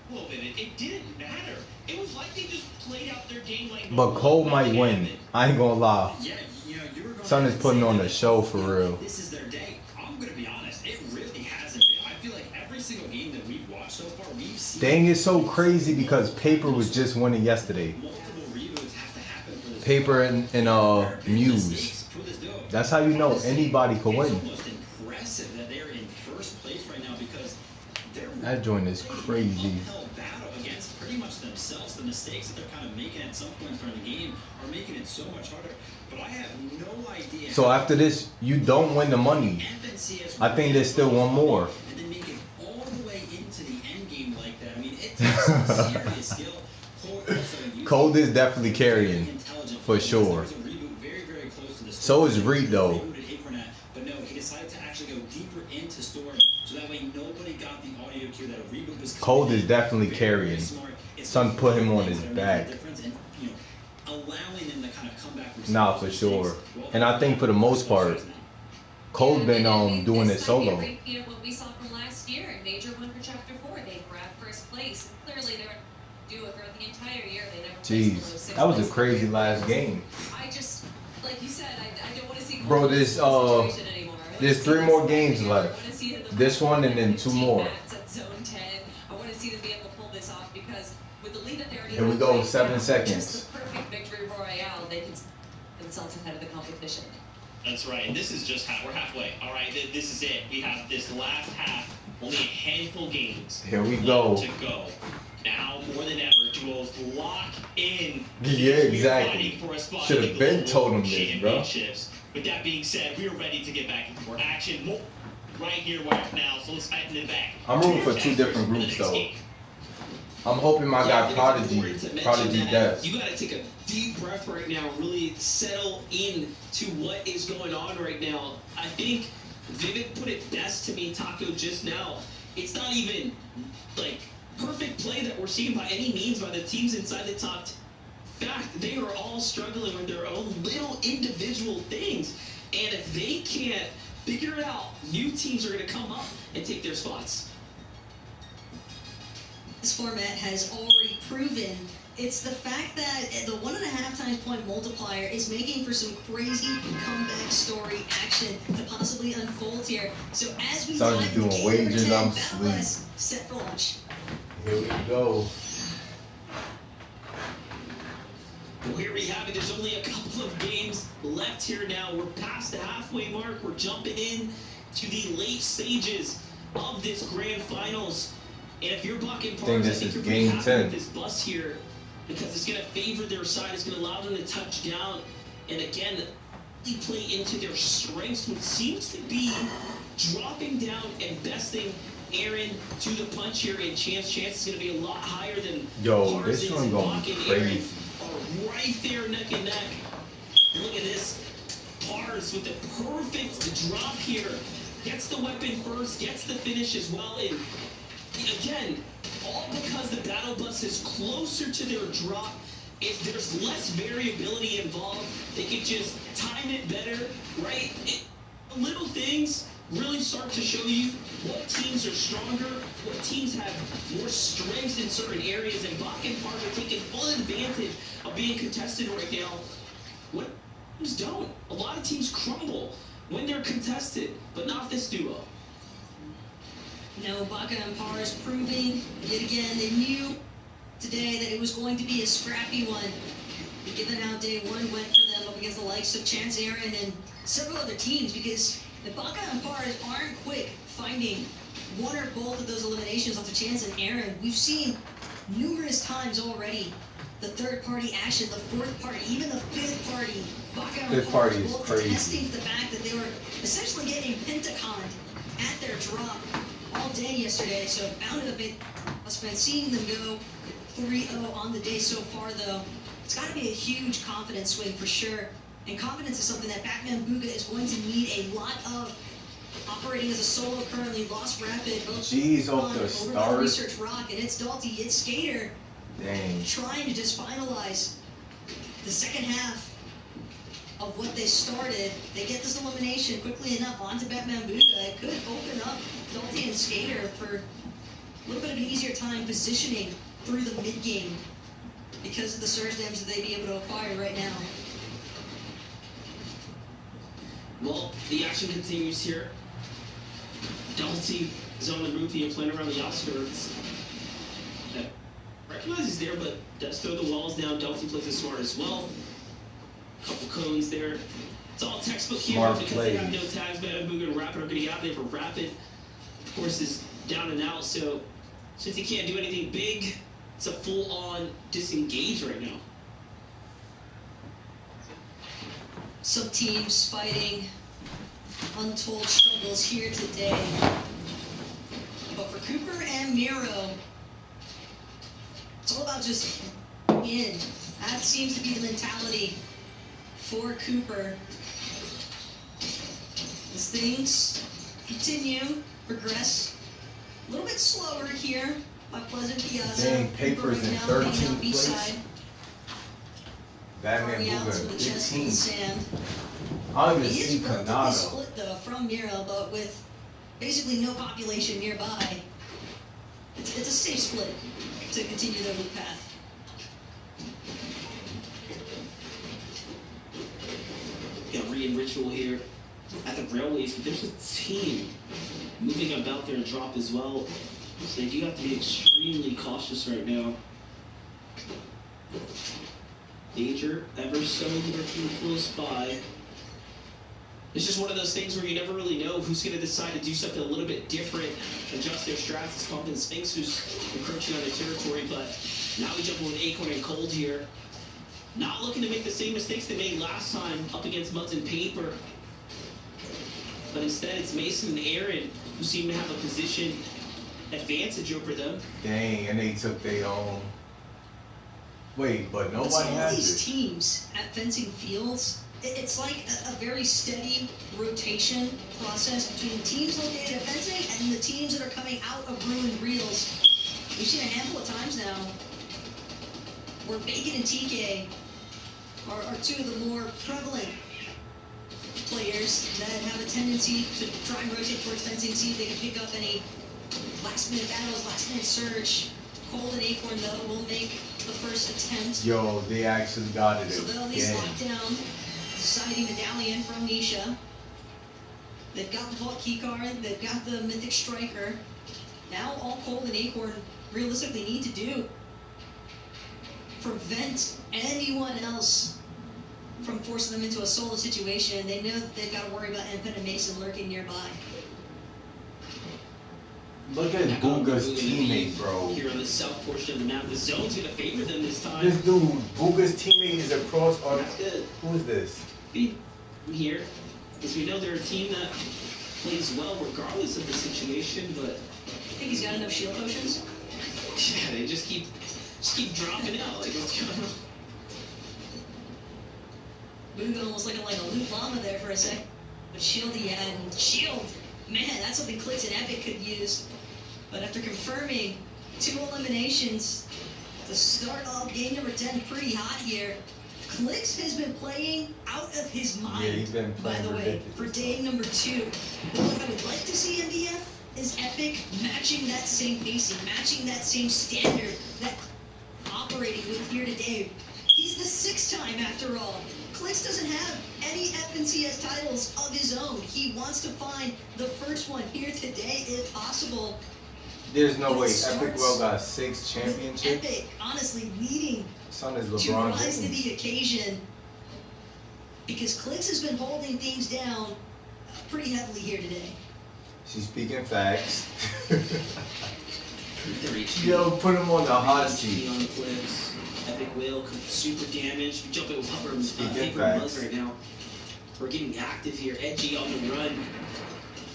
Well, it didn't matter. It was like they just played out their game like. But Cole might win. I ain't gonna lie. Yeah, you were going Son is putting on a show for real. This is their day. I'm going to be honest. It really hasn't been. I feel like every single game that we've watched so far, we've seen. Dang, it's so crazy because Paper was just winning yesterday. Multiple reboots have to happen for this. Paper and Muse. That's how you know anybody can win. It's almost impressive that they're in first place right now, because they're That joint is crazy. uphill battle against pretty much themselves. The mistakes that they're kind of making at some points during the game are making it so much harder. But I have no idea. So after this, you don't win the money. I think there's still one more. And then make it all the way into the end game like that. I mean, it takes some serious skill. Cold is definitely carrying, for sure. So is Reed though. But no, he decided to actually go deeper into Storm, so that way nobody got the audio cue that a reboot was. Cold is definitely carrying. Son put him on his back. Allowing them to kind of come back. Nah, for sure. And I think for the most part, Cold been doing it solo. You know what we saw from last year in Major 1 for Chapter 4, they grabbed first place. And clearly they were doing it throughout the entire year. They never Jeez, that was a crazy last game. I just, like you said, I don't want to see. Bro, there's 3 more games left. This one and then 2 more. Zone 10. I want to see them be able to pull this off, because with the lead that they already Here we go, 7 just seconds. the perfect victory royale, they can themselves ahead of the competition. That's right, and this is just we're halfway. All right, this is it. We have this last half, only a handful games. Here we go. To go. Now more than ever, duos lock in. Yeah, exactly. Should have been told him this, bro. With that being said, we are ready to get back into more action. Right here, right now. So let's tighten it back. I'm rooting for 2 different groups though. I'm hoping my guy Prodigy Death. You gotta take a deep breath right now, really settle in to what is going on right now. I think Vivid put it best to me, Taco, just now. It's not even like perfect play that we're seeing by any means by the teams inside the top. Fact, they are all struggling with their own little individual things, and if they can't figure it out, new teams are going to come up and take their spots. This format has already proven it's the fact that the 1.5 times point multiplier is making for some crazy comeback story action to possibly unfold here. So as we Started dive doing into wagers, I'm Battle West, set for launch. Here we go. Well, here we have it. There's only a couple of games left here now. We're past the halfway mark. We're jumping in to the late stages of this grand finals. And if you're bucking Pars, I think you're pretty happy with this bus here, because it's going to favor their side. It's going to allow them to touch down and, again, play into their strengths, which seems to be dropping down and besting Aaron to the punch here. And Chance is going to be a lot higher than Parsons. This one going crazy. Are right there neck and neck. Look at this. Pars with the perfect drop here. Gets the weapon first, gets the finish as well. And again, all because the battle bus is closer to their drop. If there's less variability involved, they can just time it better, right? Little things really start to show you what teams are stronger, what teams have more strengths in certain areas, and Bach and Park are taking full advantage of being contested right now. What teams don't. A lot of teams crumble when they're contested, but not this duo. No, Baca and Par is proving yet again they knew today that it was going to be a scrappy one. Given how day one went for them up against the likes of Chance Aaron and several other teams, because the Baca and Par aren't quick finding one or both of those eliminations off of Chance and Aaron. We've seen numerous times already the third-party action, the fourth party, even the fifth party. Baca and Par party is both crazy. testing the fact that they were essentially getting pentaconned at their drop all day yesterday. So bound to have been seeing them go 3-0 on the day so far, though. It's got to be a huge confidence swing for sure. And confidence is something that Batman Buga is going to need a lot of. Operating as a solo currently, lost rapid. Jeez, off the start. Research Rock, and it's Dalty, it's Skater. Dang. Trying to just finalize the second half of what they started. They get this elimination quickly enough onto Batman Buga. It could open up Dalty and Skater for a little bit of an easier time positioning through the mid-game because of the surge damage that they'd be able to acquire right now. Well, the action continues here. Dalty is on the Ruthie and playing around the outskirts. Recognizes there, but does throw the walls down. Dalty plays it smart as well. Couple cones there. It's all textbook here Smart because plays. they have no tags. Batman Buga and Rapid are going to get out there for Rapid. Of course, is down and out, so since he can't do anything big, it's a full-on disengage right now. Some teams fighting untold struggles here today. But for Cooper and Miro, it's all about just in. That seems to be the mentality for Cooper. As things continue, progress a little bit slower here by Pleasant Piazza. Dang, Papers in 13th place. B-side. Batman Already out Buga to the chest in the 15. sand. I don't even He see is relatively Canado. split though from Miro, but with basically no population nearby, it's a safe split to continue their loop path. Got Re and Ritual here at the railways, but there's a team moving about their drop as well. So they do have to be extremely cautious right now. Danger ever so lurking close by. It's just one of those things where you never really know who's going to decide to do something a little bit different, adjust their strats. It's Pumpkin Sphinx who's encroaching on their territory, but now we jump with Acorn and Cold here. Not looking to make the same mistakes they made last time up against Muds and Paper. But instead it's Mason and Aaron who seem to have a position advantage over them. Dang, and they took their own. Wait, but nobody all has these it. teams at Fencing Fields, it's like a very steady rotation process between teams located at Fencing and the teams that are coming out of Ruined Reels. We've seen a handful of times now where Bacon and TK are two of the more prevalent players that have a tendency to try and rotate towards Fencing, see if they can pick up any last-minute battles, last-minute surge. Cole and Acorn, though, will make the first attempt. Yo, they actually got it So they'll at least again. lock down deciding medallion from Nisha. They've got the Vault Keycard, they've got the Mythic Striker. Now all Cole and Acorn realistically need to do, prevent anyone else from forcing them into a solo situation. They know that they've got to worry about Empen and Mason lurking nearby. Look at Booga's teammate, bro. Here on the south portion of the map, the zone's going to favor them this time. This dude, Booga's teammate is across on. That's good. Who is this? Here, because we know they're a team that plays well regardless of the situation, but I think he's got enough shield potions. yeah, they just keep dropping out. Like, what's going on? Booga almost looking like a loot llama there for a sec. But shield he had, and shield, man, that's something Clicks and Epic could use. But after confirming 2 eliminations to start off game number 10 pretty hot here, Clicks has been playing out of his mind. Yeah, he's been playing by the way, for ridiculous. day number 2. But what I would like to see MDF is Epic matching that same pacing, matching that same standard, that operating with here today. He's the 6th time after all. Clicks doesn't have many FNCS titles of his own. He wants to find the first one here today, if possible. There's no way Epic World got 6 championships. Epic, honestly, leading Son is to LeBron rise to James. the occasion, because Clicks has been holding things down pretty heavily here today. She's speaking facts. Yo, put him on the hot seat. On the Clicks. Epic Whale, super damaged. Jumping with Paper Speaking and Buzz facts. right now. We're getting active here. Edgy on the run.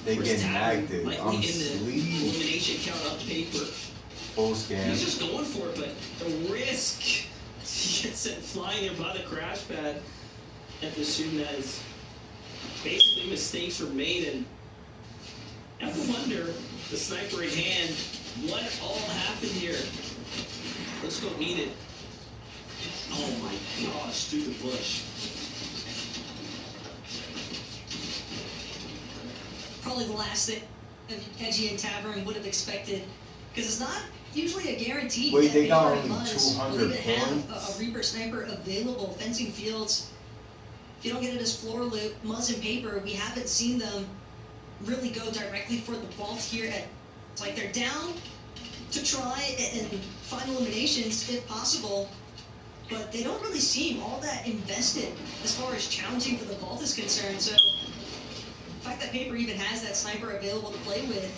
They getting active. Lightly I'm in the sleep. elimination count up Paper. Full scam. He's just going for it, but the risk. He gets sent flying there by the crash pad. I have to assume that is basically mistakes were made, and I have to wonder, the sniper in hand, what all happened here? Let's go eat it. Oh my gosh, through the bush. Probably the last thing Edgy and Tavern would have expected, because it's not usually a guarantee. Wait, that they got Paper and only Buzz 200 will even have points? a Reaper Sniper available. Fencing Fields, if you don't get it as floor loot, Muzz and Paper, we haven't seen them really go directly for the vault here. It's like they're down to try and find eliminations if possible, but they don't really seem all that invested as far as challenging for the vault is concerned. So the fact that Paper even has that sniper available to play with,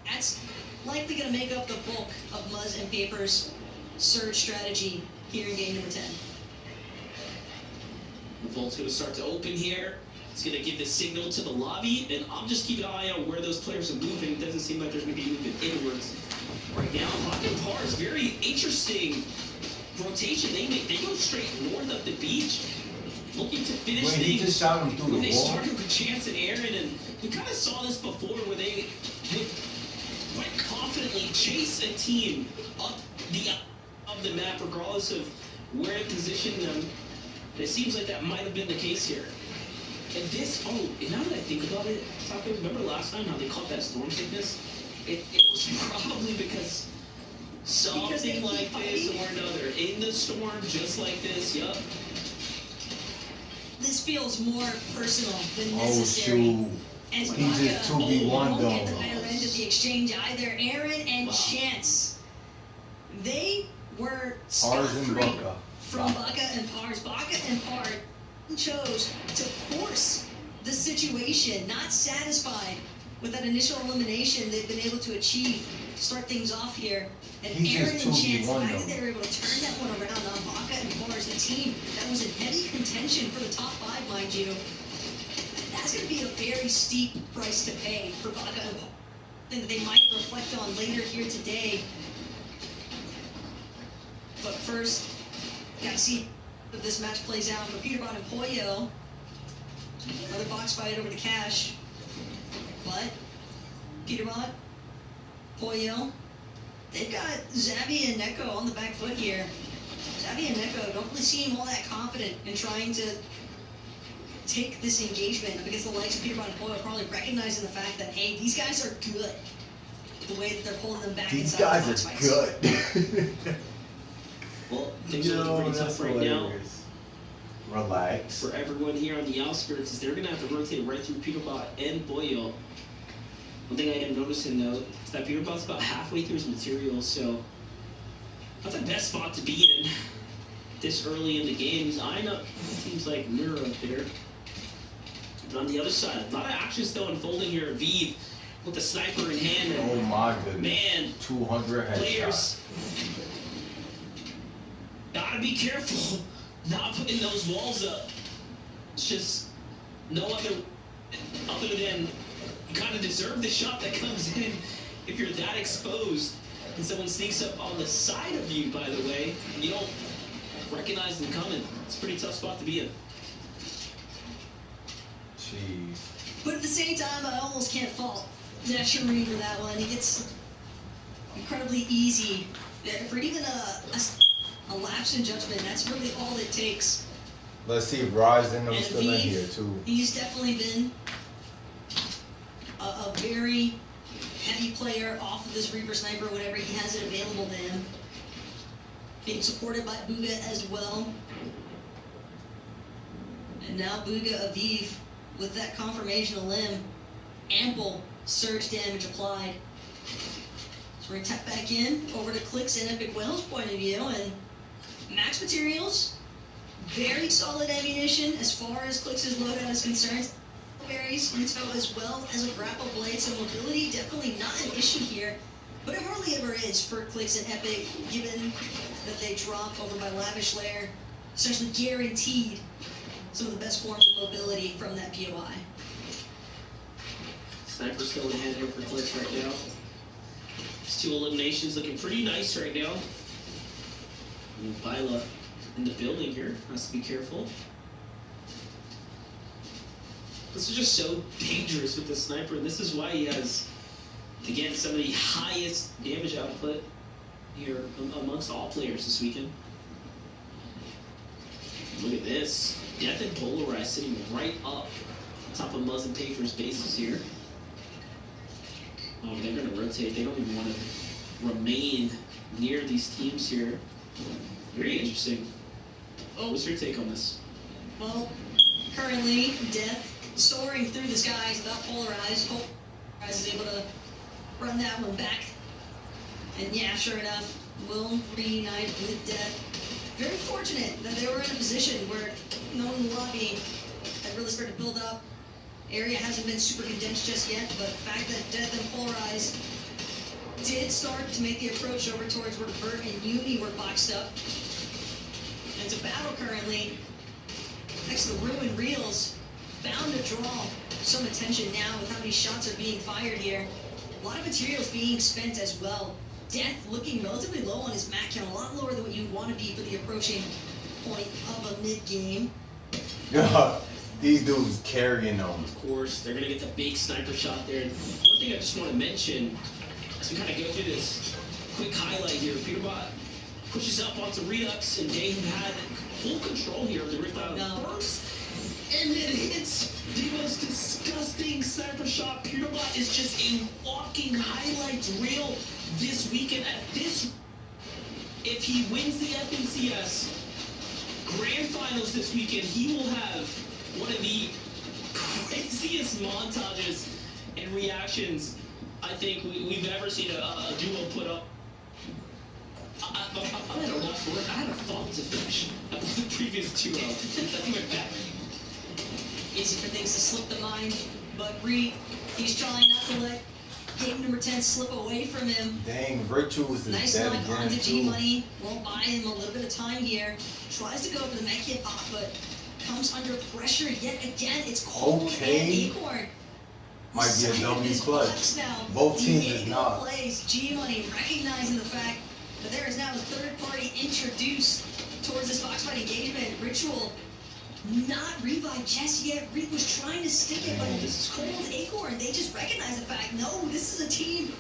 that's likely going to make up the bulk of Muzz and Paper's surge strategy here in game number 10. The vault's going to start to open here. It's going to give the signal to the lobby, and I'm just keeping an eye on where those players are moving. It doesn't seem like there's going to be movement inwards right now. Hawk and Pars, very interesting rotation. They go straight north of the beach, looking to finish Wait, things. he just shot him through When the they wall? started with Chance and Aaron, and we kind of saw this before, where they would quite confidently chase a team up the of the map, regardless of where it positioned them. And it seems like that might have been the case here. And this, and now that I think about it, Taco, remember last time how they caught that storm sickness? It was probably because something like this or another. In the storm, just like this, yup. This feels more personal than Oh, necessary. shoot. As He just 2v1 won't get the though. better end of the exchange either. Aaron and Wow. Chance, they were Pars and scot-free Baka. from Baka and Pars. Baka and Pars chose to force the situation, not satisfied with that initial elimination they've been able to achieve to start things off here. And He Aaron just and Chance, 2v1 the fact that though. they were able to turn that one around on Baka and Pars, the team that was in heavy contention for the top 5, mind you. That's going to be a very steep price to pay for Baka and Pars. Something that they might reflect on later here today. But first, got to see if this match plays out for Peterbot and Pollo. Another box fight over the cash. But Peterbot, Pollo, they've got Zabby and Neko on the back foot here. Zabby and Neko don't really seem all that confident in trying to take this engagement against the likes of Peterbot and Pollo, probably recognizing the fact that, hey, these guys are good. The way that they're pulling them back These inside guys the box are fights. good. Well, things are looking pretty tough right now Relax. for everyone here on the outskirts, is they're going to have to rotate right through Peterbot and Boyle. One thing I am noticing, though, is that Peterbot's about halfway through his material, so not the best spot to be in this early in the game. He's eyeing up, seems like Mirror up there. But on the other side, a lot of action still unfolding here. Vive with the sniper in hand. And Oh my goodness. man, 200 headshots. players gotta be careful not putting those walls up. It's just no other than you kind of deserve the shot that comes in if you're that exposed and someone sneaks up on the side of you, by the way, and you don't recognize them coming. It's a pretty tough spot to be in. Jeez. But at the same time, I almost can't fault Nashareen for that one. He gets incredibly easy. For even a lapse in judgment, that's really all it takes. Let's see if Ryzen was And still in Vive, here too. He's definitely been a very heavy player off of this Reaper Sniper whenever he has it available to him. Being supported by Booga as well. And now Buga Aviv with that confirmational limb. Ample surge damage applied. So we're going to tap back in over to Clicks and Epic Whale's point of view. And max materials, very solid ammunition as far as Clicks' loadout is concerned. Berries, Intel, as well as a grapple blade. So mobility definitely not an issue here. But it hardly ever is for Clicks and Epic, given that they drop over by Lavish Lair. Essentially guaranteed some of the best forms of mobility from that POI. Sniper's going ahead here for Clicks right now. These 2 eliminations looking pretty nice right now. And Vila in the building here, has to be careful. This is just so dangerous with the sniper, and this is why he has, again, some of the highest damage output here amongst all players this weekend. Look at this. Death and Polarized sitting right up on top of Muzz and Paper's bases here. Oh, they're going to rotate. They don't even want to remain near these teams here. Very interesting. Oh, what's your take on this? Well, currently, Death soaring through the skies without Polarized. Polarized is able to run that one back. And yeah, sure enough, will reunite with Death. Very fortunate that they were in a position where no one in the lobby had really started to build up. Area hasn't been super condensed just yet, but the fact that Death and Polarized did start to make the approach over towards where Bert and Uni were boxed up. And it's a battle currently next to the Ruin Reels. Bound to draw some attention now with how many shots are being fired here. A lot of materials being spent as well. Death looking relatively low on his mat count, a lot lower than what you'd want to be for the approaching point of a mid-game. These dudes carrying them. Of course, they're going to get the big sniper shot there. And one thing I just want to mention, as we kind of go through this quick highlight here, Peterbot pushes up onto Redux, and they have had full control here of the Rift Island burst. And then hits the most disgusting sniper shot. Peterbot is just a walking highlights reel this weekend. If he wins the FNCS Grand Finals this weekend, he will have one of the craziest montages and reactions I think we've ever seen a duo put up. I'm at a loss for it. I had a thought to finish about the previous duo. That went back. Easy for things to slip the mind, but Reed, he's trying not to let game number 10 slip away from him. Dang, Virtuous is nice dead knock again, onto too. G-Money, won't buy him a little bit of time here. Tries to go for the mech hit pop, but comes under pressure yet again. It's Cold Okay. and Acorn. Might be a W clutch. Both teams is not. Plays G-Money recognizing the fact that there is now a third party introduced towards this box fight engagement. Ritual not revived just yet. Reed was trying to stick it, but this is Cold Acorn. They just recognize the fact, no, this is a team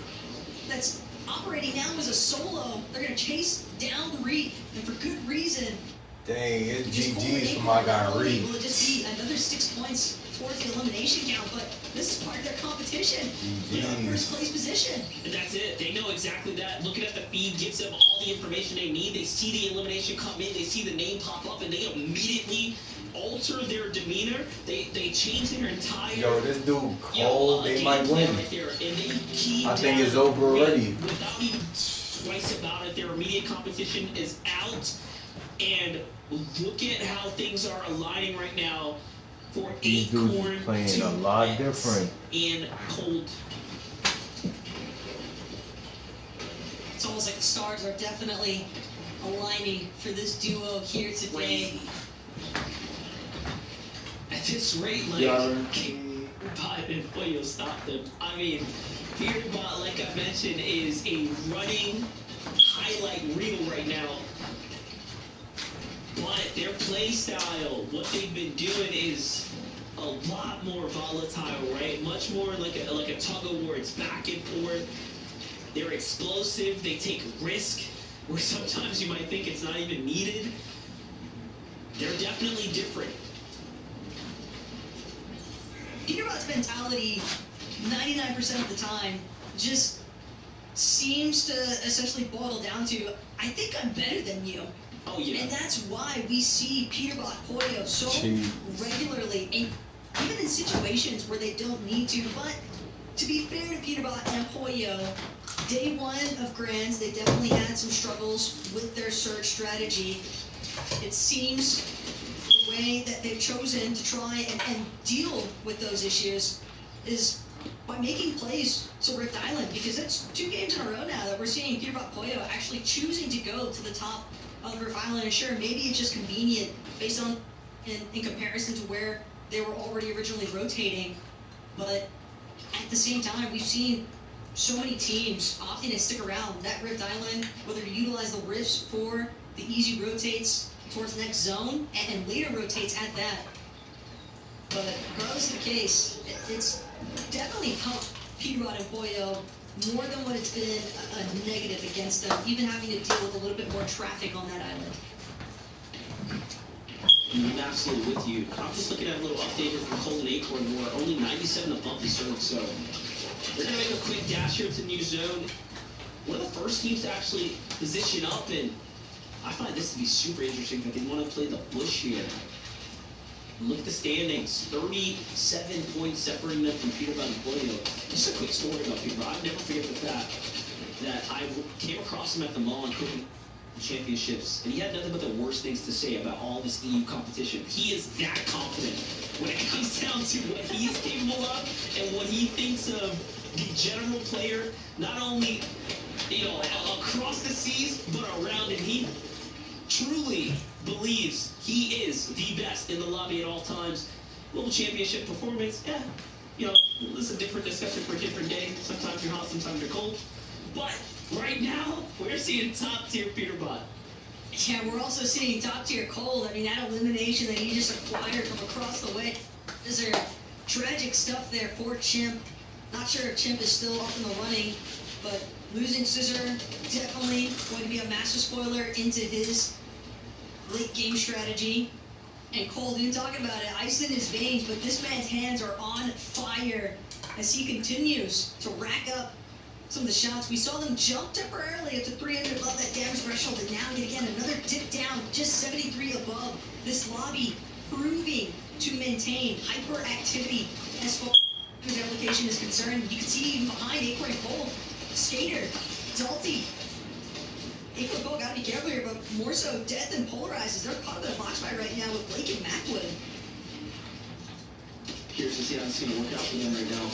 that's operating now as a solo. They're going to chase down Reed, and for good reason. Dang, it's GG's for my guy Reed. Will it just be another 6 points towards the elimination count? But this is part of their competition. First place position. And that's it. They know exactly that. Looking at the feed gives them all the information they need. They see the elimination come in. They see the name pop up, and they immediately alter their demeanor. They change their entire. Yo, this dude Cold, they might win. Right there. And they I think it's over already. Without even twice about it, their immediate competition is out. And look at how things are aligning right now for These Acorn dudes playing a lot different. And Cold. It's almost like the stars are definitely aligning for this duo here today. At this rate, like, before you stop them. I mean, Peterbot, like I mentioned, is a running highlight reel right now. But their play style, what they've been doing is a lot more volatile, right? Much more like a tug of war. It's back and forth. They're explosive. They take risk where sometimes you might think it's not even needed. They're definitely different. Peterbot's mentality, 99% of the time, just seems to essentially boil down to, I think I'm better than you. Oh, yeah. And that's why we see Peterbot Pollo so regularly, and even in situations where they don't need to. But to be fair to Peterbot and Pollo, day one of Grands, they definitely had some struggles with their search strategy. It seems the way that they've chosen to try and deal with those issues is by making plays to Rift Island, because it's 2 games in a row now that we're seeing Peterbot Pollo actually choosing to go to the top of Rift Island. And sure, maybe it's just convenient based on in comparison to where they were already originally rotating, but at the same time, we've seen so many teams opting to stick around that Rift Island, whether to utilize the rifts for the easy rotates towards the next zone and later rotates at that. But regardless of the case, it's definitely helped Peterbot and Pollo more than what it's been a negative against them, even having to deal with a little bit more traffic on that island. I'm absolutely with you. I'm just looking at a little update here from Cold and Acorn, who are only 97 above the zone, so they're going to make a quick dash here to the new zone. One of the first teams to actually position up, and I find this to be super interesting because they want to play the bush here. Look at the standings, 37 points separating them from Peterbot and Pollo. Just a quick story about Peterbot. I'll never forget the fact that I came across him at the mall and cooking championships, and he had nothing but the worst things to say about all this EU competition. He is that confident when it comes down to what he's capable of and what he thinks of the general player, not only across the seas but around him. He truly believes he is the best in the lobby at all times. Global championship performance, this is a different discussion for a different day. Sometimes you're hot, sometimes you're cold, but right now, we're seeing top-tier Peterbot. Yeah, we're also seeing top-tier Cold. I mean, that elimination that he just acquired from across the way. These are tragic stuff there for Chimp. Not sure if Chimp is still up in the running, but losing Scissor definitely going to be a massive spoiler into his late-game strategy. And Cold, even talking about it, ice in his veins, but this man's hands are on fire as he continues to rack up some of the shots. We saw them jump temporarily up to 300 above that damage threshold, and now yet again another dip down, just 73 above. This lobby proving to maintain hyperactivity as far as application is concerned. You can see even behind Acorn and Cold, Skater, Dalty. Acorn and Cold gotta be careful here, but more so Death and Polarizes. They're caught in a box fight right now with Blake and Macwood. Curious to see how it's going to work out for them right now.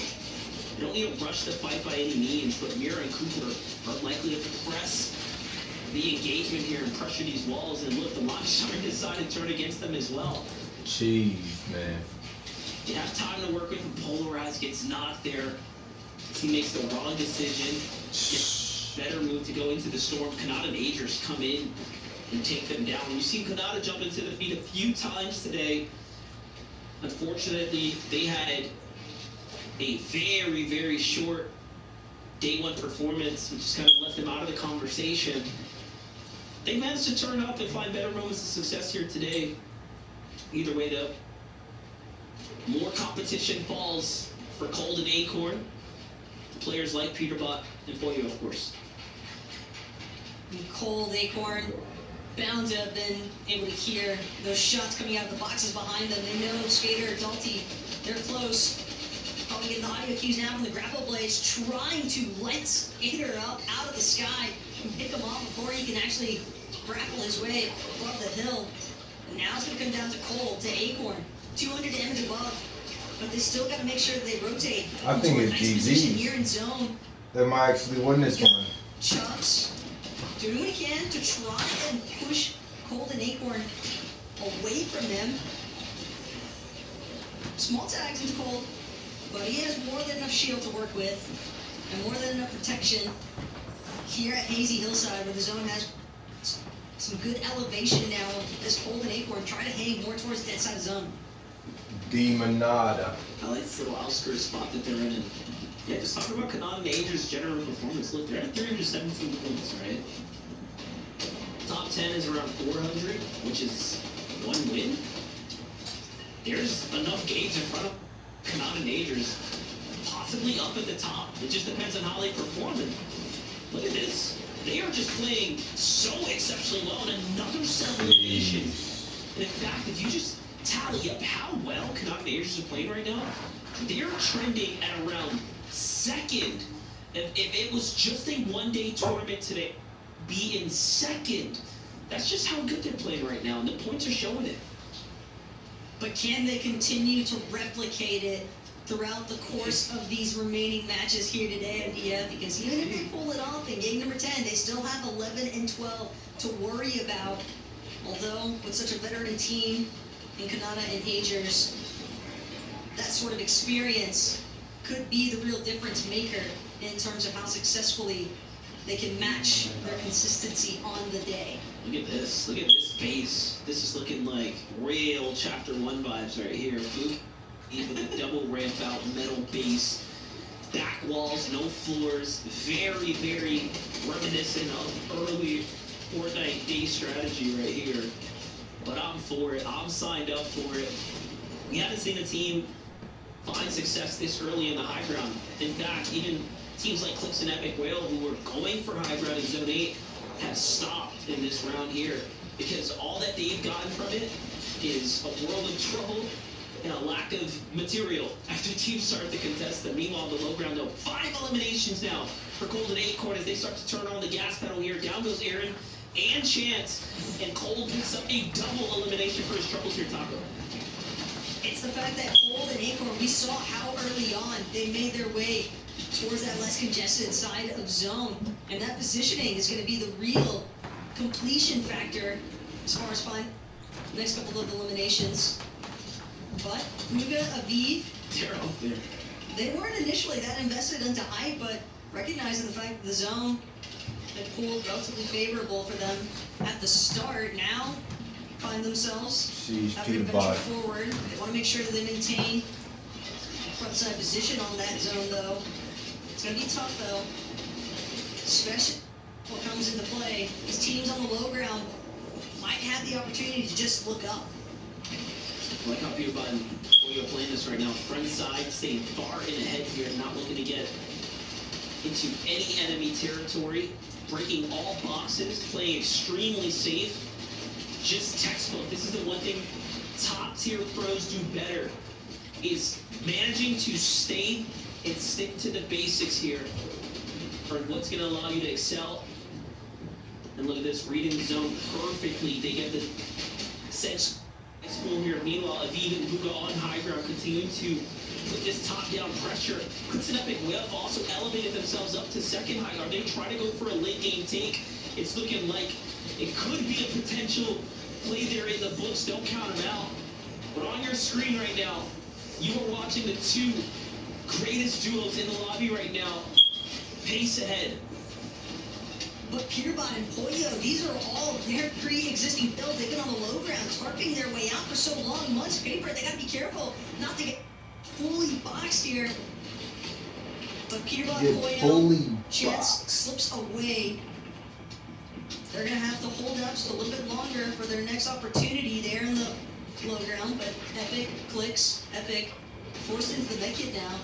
You don't need to rush the fight by any means, but Mira and Cooper are likely to press the engagement here and pressure these walls. And look, the lobby's starting to decide to turn against them as well. Jeez, man. You have time to work with him. Polarize gets knocked there. He makes the wrong decision. It's better move to go into the storm. Kanata and Agers come in and take them down. We've seen Kanata jump into the feet a few times today. Unfortunately, they had a very, very short day one performance, which just kind of left them out of the conversation. They managed to turn up and find better moments of success here today. Either way, though, more competition falls for Cold and Acorn. Players like Peterbot and Pollo, of course. Cold, Acorn, bound to have been able to hear those shots coming out of the boxes behind them. They know Skater or Dalty, they're close. Probably getting the audio cues now from the grapple blades, trying to light Skater up out of the sky and pick him off before he can actually grapple his way above the hill. And now it's going to come down to Cold, to Acorn. 200 damage above, but they still got to make sure that they rotate. I think it's nice position here in zone. They might actually win this one. Chubbs doing what he can to try and push Cold and Acorn away from them. Small tags into Cold, but he has more than enough shield to work with and more than enough protection here at Hazy Hillside, where the zone has some good elevation now. This Cold and Acorn try to hang more towards dead side zone. Demonada. I like this little outskirt spot that they're in. And yeah, just talking about Kanata and Agers' general performance. Look, they're at 317 points, right? Top 10 is around 400, which is one win. There's enough games in front of Kanata and Agers, possibly up at the top. It just depends on how they perform. And Look at this. They are just playing so exceptionally well in another set of elimination. And in fact, if you just tally up how well Canuck Majors are playing right now, they're trending at around second. If it was just a one-day tournament today, be in second. That's just how good they're playing right now, and the points are showing it. But can they continue to replicate it throughout the course of these remaining matches here today, MDF? Because even if they pull it off in game number 10, they still have 11 and 12 to worry about. Although, with such a veteran team in Kanata and Hagers, that sort of experience could be the real difference maker in terms of how successfully they can match their consistency on the day. Look at this. Look at this base. This is looking like real Chapter 1 vibes right here. Boot with a double ramp out metal base. Back walls, no floors. Very, very reminiscent of early Fortnite day strategy right here. But I'm for it. I'm signed up for it. We haven't seen a team find success this early in the high ground. In fact, even teams like Clicks and Epic Whale, who were going for high ground in Zone 8, have stopped in this round here because all that they've gotten from it is a world of trouble and a lack of material after teams start to contest them. Meanwhile, the low ground, though, 5 eliminations now for Cold and Acorn as they start to turn on the gas pedal here. Down goes Aaron and Chance, and Cold picks up a double elimination for his troubles here, Taco. It's the fact that Cold and Acorn, we saw how early on they made their way towards that less congested side of zone. And that positioning is going to be the real completion factor as far as finding the next couple of eliminations. But Huga, Aviv, They're out there. they weren't initially that invested into hype, but recognizing the fact that the zone had pulled relatively favorable for them at the start, now find themselves having to venture forward. They want to make sure that they maintain frontside position on that zone, though. It's going to be tough, though, especially what comes into play. These teams on the low ground might have the opportunity to just look up. I like how Peter Button, you're playing this right now, front side, staying far in ahead here, not looking to get into any enemy territory, breaking all boxes, playing extremely safe. Just textbook. This is the one thing top tier pros do better, is managing to stay and stick to the basics here for what's going to allow you to excel. And look at this, reading the zone perfectly. They get the sense school here. Meanwhile, Aviv and Huga on high ground continuing to put this top-down pressure. Clicks and Epic Whale also elevated themselves up to second high ground. They try to go for a late game take. It's looking like it could be a potential play there in the books. Don't count them out. But on your screen right now, you are watching the two greatest duos in the lobby right now. Pace ahead. But Peterbot and Pollo, these are all their pre-existing builds. They've been on the low ground, tarping their way out for so long. Months paper, they gotta be careful not to get fully boxed here. But Peterbot and Pollo, Chance slips away. They're gonna have to hold out just a little bit longer for their next opportunity there in the low ground. But Epic clicks, Epic forced into the med kit now.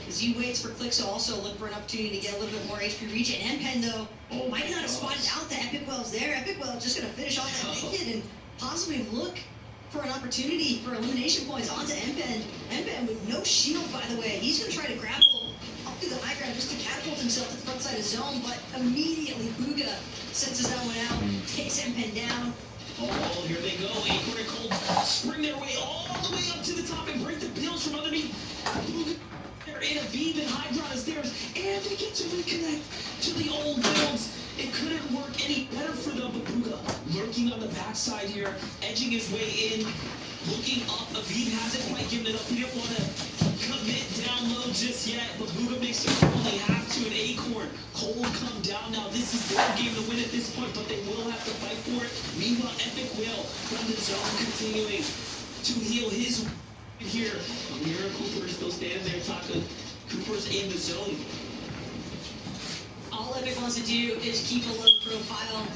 As he waits for Clicks to also look for an opportunity to get a little bit more HP reach. And Pen, though, might not have spotted out that Epic Well's there. Epic Well just going to finish off that naked and possibly look for an opportunity for elimination points onto Mpen. Mpen with no shield, by the way. He's going to try to grapple up through the high ground just to catapult himself to the front side of zone. But immediately, Huga senses that one out, takes Mpen down. Oh, here they go. Acorn and Cold spring their way all the way up to the top and break the pills from underneath. In Aviv and high ground is theirs, and they get to reconnect to the old builds. It couldn't work any better for them, but Huga lurking on the backside here, edging his way in, looking up. Aviv hasn't quite given it up. He didn't want to commit down low just yet, but Huga makes it only have to. An Acorn, Cold come down now. This is their game to win at this point, but they will have to fight for it. Meanwhile, Epic Whale from the zone continuing to heal his here. Mira Cooper is still standing there. Taco Cooper's in the zone. All Epic wants to do is keep a low profile.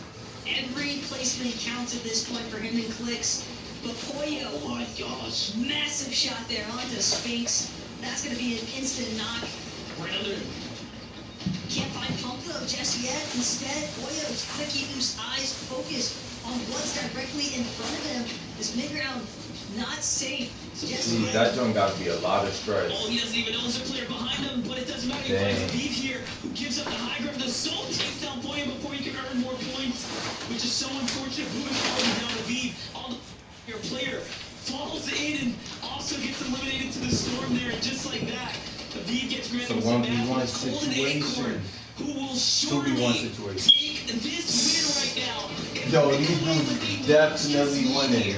Every placement counts at this point for him and Clicks. But Pollo, oh my gosh, massive shot there onto Sphinx. That's going to be an instant knock. Right under. Can't find pump though just yet. Instead, Oyo's got to keep his eyes focused on what's directly in front of him. This mid-ground not safe. Jeez, that joint got to be a lot of stress. Oh, he doesn't even know there's a player behind him, but it doesn't matter. He finds Aviv here, who gives up the high ground. The zone takes down Boya before he can earn more points, which is so unfortunate. Moving falling down Aviv on your player falls in and also gets eliminated to the storm there, and just like that, Aviv gets granted it's a 1v1 situation. who will surely 2v1 situation. take this win right now. Yo, these dudes definitely winning.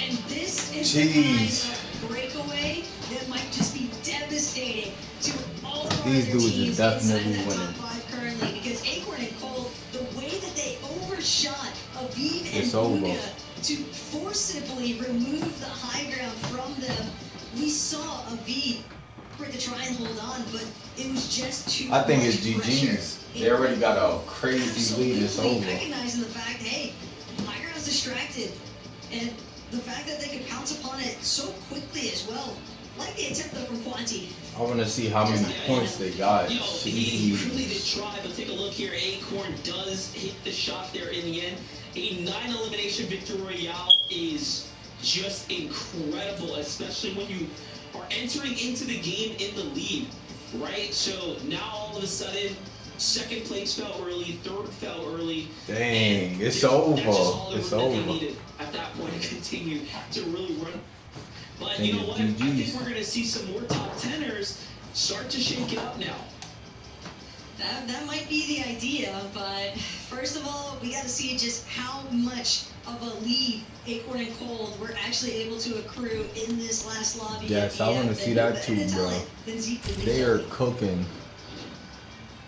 And this is Jeez. the breakaway that might just be devastating to all of our These other dudes teams are definitely inside the winning. top 5 currently, because Acorn and Cole, the way that they overshot Aviv and It's over. Buga to forcibly remove the high ground from them, we saw Aviv to try and hold on, but it was just too I think much it's GG's. pressure. They already got a crazy lead. It's Absolutely over. recognizing the fact, hey, high ground's distracted, and the fact that they could pounce upon it so quickly as well. Like the attempt though from Quanti. I want to see how many points they got. You know, he really did Jeez. try, but take a look here. Acorn does hit the shot there in the end. A 9 elimination victory royale is just incredible, especially when you are entering into the game in the lead, right? So now all of a sudden, second place fell early, third fell early. Dang, it's That's just all over. the It's room that they over. needed at that point to continue to really run. But Think you know it's what? I think GG's. we're going to see some more top teners start to shake it up now. That might be the idea, but first of all, we got to see just how much of a lead Acorn and Cold were actually able to accrue in this last lobby. Yes, I want to see that too, bro. They are cooking.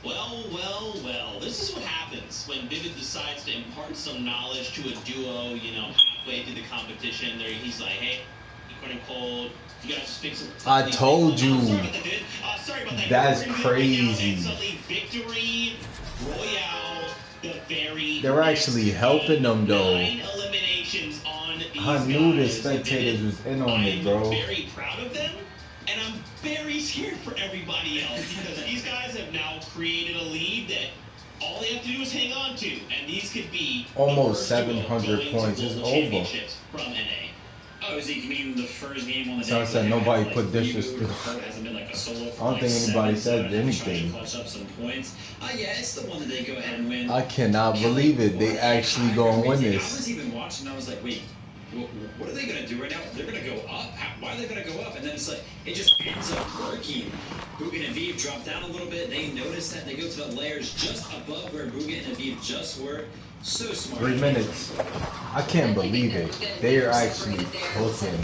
Well, well, well. This is what happens when Vivid decides to impart some knowledge to a duo, you know, halfway through the competition. He's like, hey, Acorn and Cold, you guys just fix it. I told you. Sorry about that, dude. Sorry about that. That's We're gonna do it right now, crazy. and suddenly Victory Royale, the very They're actually helping them, though. 9 eliminations on these I knew the guys. spectators was in on it, bro. I'm very proud of them, and I'm very scared for everybody else because these guys have now created a lead that all they have to do is hang on to, and these could be Almost the first duo 700 going to points. It's global over. championships from NA. Oh, is he mean the first game on the So I day? said where nobody like put reboot disrespect. or hasn't been like a solo for I don't like think anybody 7, said so they're anything. trying to clutch up some points. Yeah, it's the one that they go ahead and win. I cannot believe it. They actually gonna win I this. was even watching, I was like, wait, what are they going to do right now? They're going to go up? Why are they going to go up? And then it's like, it just ends up working. Buga and Aviv drop down a little bit. They notice that. They go to the layers just above where Buga and Aviv just were. So smart. 3 minutes. I can't believe it. They are actually cooking.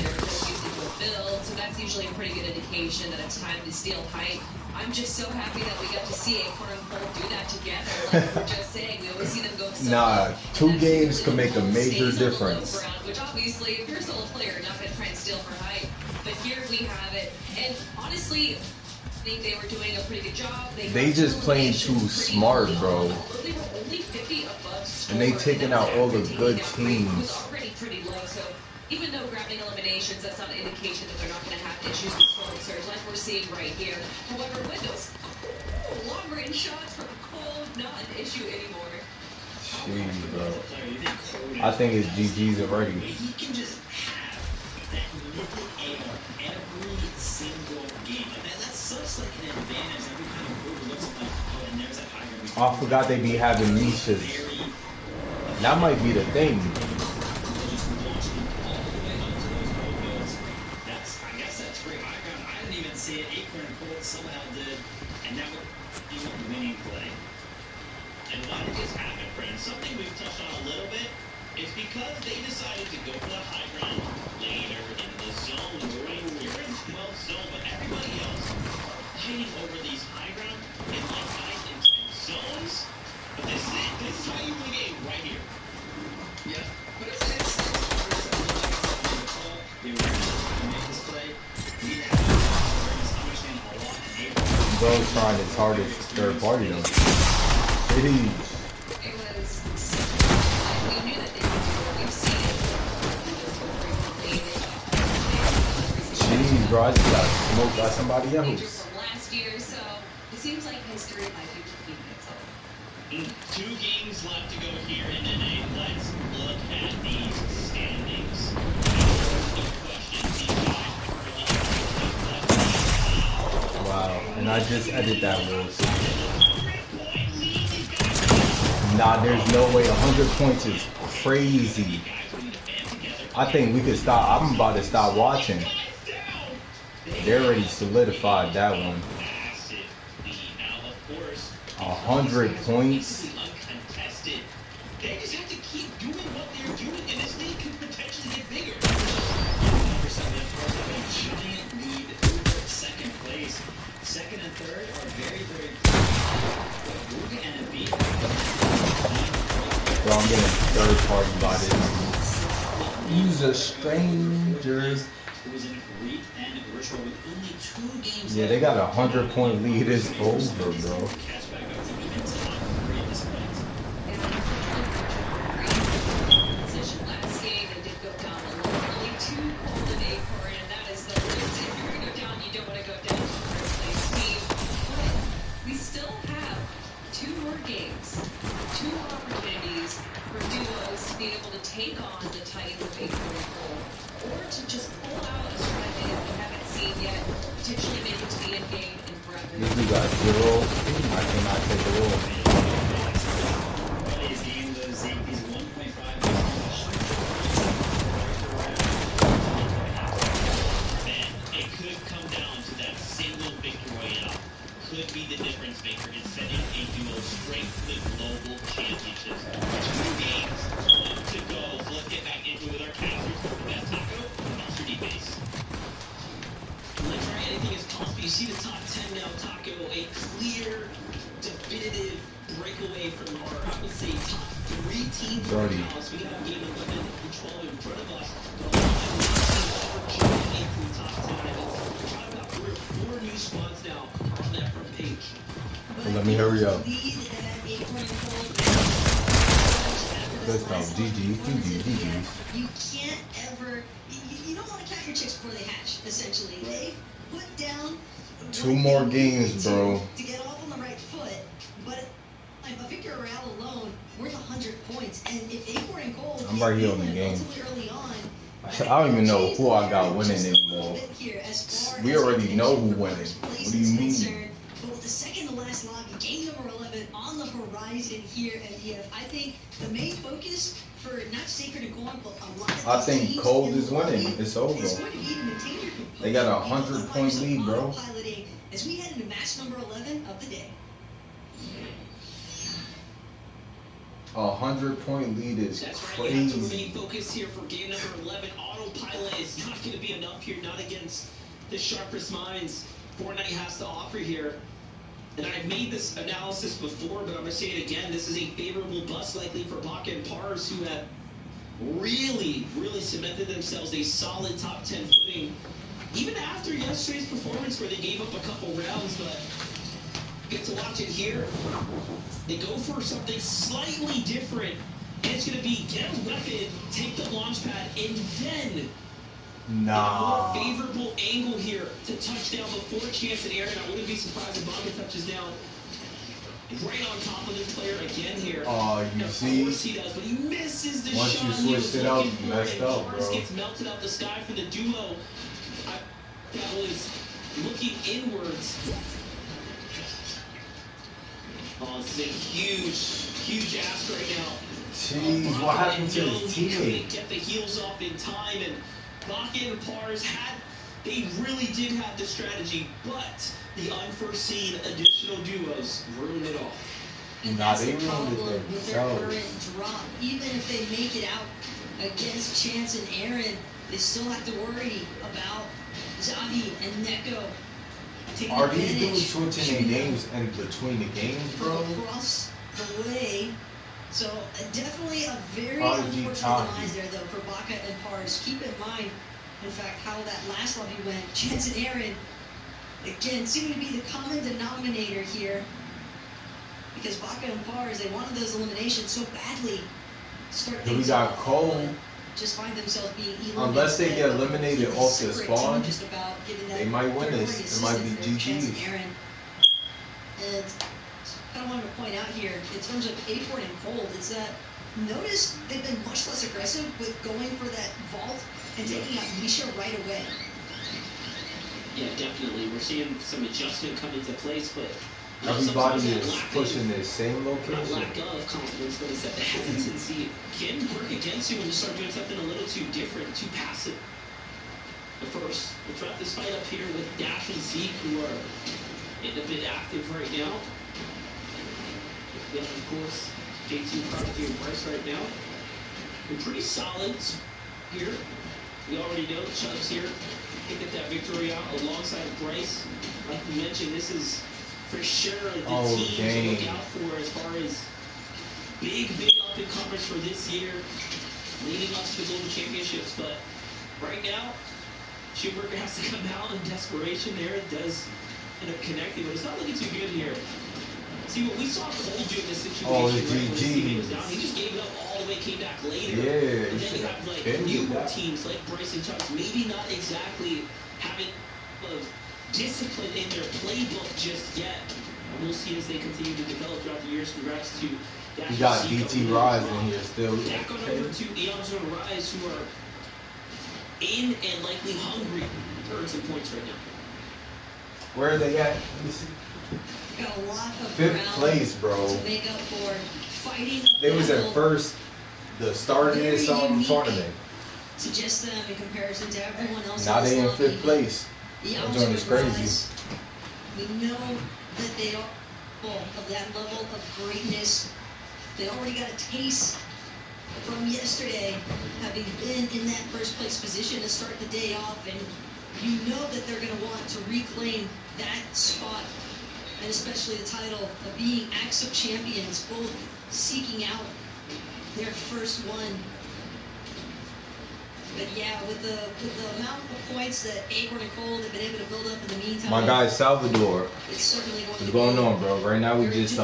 So that's usually a pretty good indication that it's time to steal height. I'm just so happy that we got to see Acorn and Cole do that together. Like we were just saying, we always see them go solo. Nah, 2 And that's games usually can make a Cole major stays on the low difference. ground, which obviously, if you're a solo player, you're not going to try and steal for height. But here we have it. And honestly, I think they were doing a pretty good job. They just playing too smart, bro. They were only 50 above score, And they taking out all the good was teams. already pretty low, so even though grabbing eliminations, that's not an indication that they're not going to have issues with scoring surge like we're seeing right here. However, windows, long range shots from Cole, not an issue anymore. Jeez, bro. I think it's GG's already. He can just have that mid-air every single game. And that's such like an advantage. Every time a move looks like, oh, and there's that high ground. I forgot they be having niches. That might be the thing. I guess that's great high ground. I didn't even see it. Acorn and Colt somehow did. And that would be a winning play. And why did this happen, friends? Something we've touched on a little bit is because they decided to go for the high ground later in the zone. Right? You're in 12th zone, but everybody else fighting over these high ground in like 9 and 10 zones. But this is it. This is how you win a game right here. Yeah, but it's they were able to make this play. We have to understand a lot in April. Bro's trying his hardest third party though. Jeez. It was, we knew that they could do it. We've seen it. Jeez, bro. I just got smoked by somebody Major else. from last year, so It seems like history might be repeating itself. 2 games left to go here in NA. Let's look at these standings. No question, these guys currently in Wow, and I just edited that real quick. Nah, there's no way. 100 points is crazy. I think we could stop. I'm about to stop watching. They already solidified that one. 100 points. Uncontested. They just have to keep doing what they're doing, and this league could potentially get bigger. Giant lead over second place. Second and third are very, very close. And a beat. Bro, I'm getting third party by this. He's a stranger. Yeah, they got a 100-point lead. It's over, bro. Be able to take on the Titans of April or to just pull out a strategy that we haven't seen yet, potentially make it to the end game and grab it. This dude got 0. I cannot take the roll. Today's game, those Yankees 1.5. Man, it could come down to that single victory royale. Could be the difference maker in setting a duo straight to the global championships. 2 games to go. So let's get back into it with our casters for the best taco. How's your base? Let's try anything is possible. You see the top 10 now, Taco, a clear, definitive breakaway from our, I would say, top 3 teams right now. So we got game 11 and 12 in front of us. But into the top 10. We've got about 3 or 4 new spots now on that front page. Well, let me hurry up. Good stuff. GG. You can't ever, you don't want to count your chicks before they hatch, essentially. They put down 2 more games, bro. To get off on the right foot, but a Victor Real alone worth 100 points. And if Acorn and Gold, I'm right here on the game. Early on, I don't even know who I got winning anymore. We already know who winning. What do you mean? But with the second to last lobby, game number 11 on the horizon here at EF, I think the main focus for not Sacred and Gold, but a lot of I think teams Cold in is the winning. lobby It's over. is going to be the maintainer They got a component. 100-point lead, bro. Autopiloting as we head into match number 11 of the day. A 100-point lead is That's right, you have to remain crazy. focused here for game number 11. Autopilot is not going to be enough here, not against the sharpest minds Fortnite has to offer here. And I've made this analysis before, but I'm going to say it again. This is a favorable bust likely for Baka and Pars, who have really, really cemented themselves a solid top 10 footing. Even after yesterday's performance where they gave up a couple rounds, but get to watch it here. They go for something slightly different. And it's going to be get a weapon, take the launch pad, and then Nah. a more favorable angle here to touch down before chance and Aaron. I wouldn't be surprised if Baka touches down right on top of this player again here. Oh, you Of see? course he does, but he misses the Once shot you he was switched it up, looking you for, messed and up, Pars bro. gets melted out the sky for the duo. That was looking inwards. Oh, this is a huge, huge ask right now. Jeez, what happened to his Couldn't teammate? get the heels off in time, and Baka and Pars they really did have the strategy, but the unforeseen additional duos ruined it all. And Nah, that's they the ruined it problem with their themselves. current drop. Even if they make it out against Chance and Aaron, they still have to worry about Zavi and Neko. taking Are these dudes advantage, switching their names in between the games, bro? across the way. So definitely a very Prodigy unfortunate Tahi. demise there, though, for Baka and Pars. Keep in mind, in fact, how that last lobby went. Chance and Aaron, again, seeming to be the common denominator here. Because Baka and Pars, they wanted those eliminations so badly. Start Here we things got off, Cole. but just find themselves being eliminated. Unless they get eliminated off the Separate spawn, team just about giving that they might win very this. It might be assistance there. Chance and GG's. Aaron. And kind of wanted to point out here, in terms of Acorn and Cold, is that notice they've been much less aggressive with going for that vault and taking out Misha right away. Yeah, definitely. We're seeing some adjustment come into place, but Everybody is pushing the same location. Lack of confidence, but it's that the hesitancy can work against you when you start doing something a little too different, too passive. But first, we'll wrap this fight up here with Dash and Zeke, who are getting a bit active right now. Yeah, of course, JT Carpenter and Bryce right now. We're pretty solid here. We already know Chubb's here. Pick up that victory out alongside Bryce. Like we mentioned, this is for sure the team to look out for as far as big up-and-comers for this year, leading us to global championships. But right now, Schumacher has to come out in desperation there. It does end up connecting, but it's not looking too good here. See, what we saw Cole do in this situation, right, when his teammate was down, he just gave it up all the way, came back later. Yeah, and then you have like newer teams like Bryce and Chubbs, maybe not exactly having of discipline in their playbook just yet. We'll see as they continue to develop throughout the years. Congrats to Dash. You got DT Rise in here still. Back on over to Eons on Rise, who are in and likely hungry to earn some points right now. Where are they at? Let me see. Got a lot of 5th place, bro. to make up for fighting. They was at first, the start of this tournament. To just them in comparison to everyone else. Now they in 5th place. That joint is crazy. We know that they are full of that level of greatness. They already got a taste from yesterday, having been in that first place position to start the day off, and you know that they're going to want to reclaim that spot, and especially the title of being AXA champions, both seeking out their first one. But yeah, with the amount of points that Acorn and Cold have been able to build up in the meantime. My guy Salvador. It's certainly What's going on, bro? Right now we just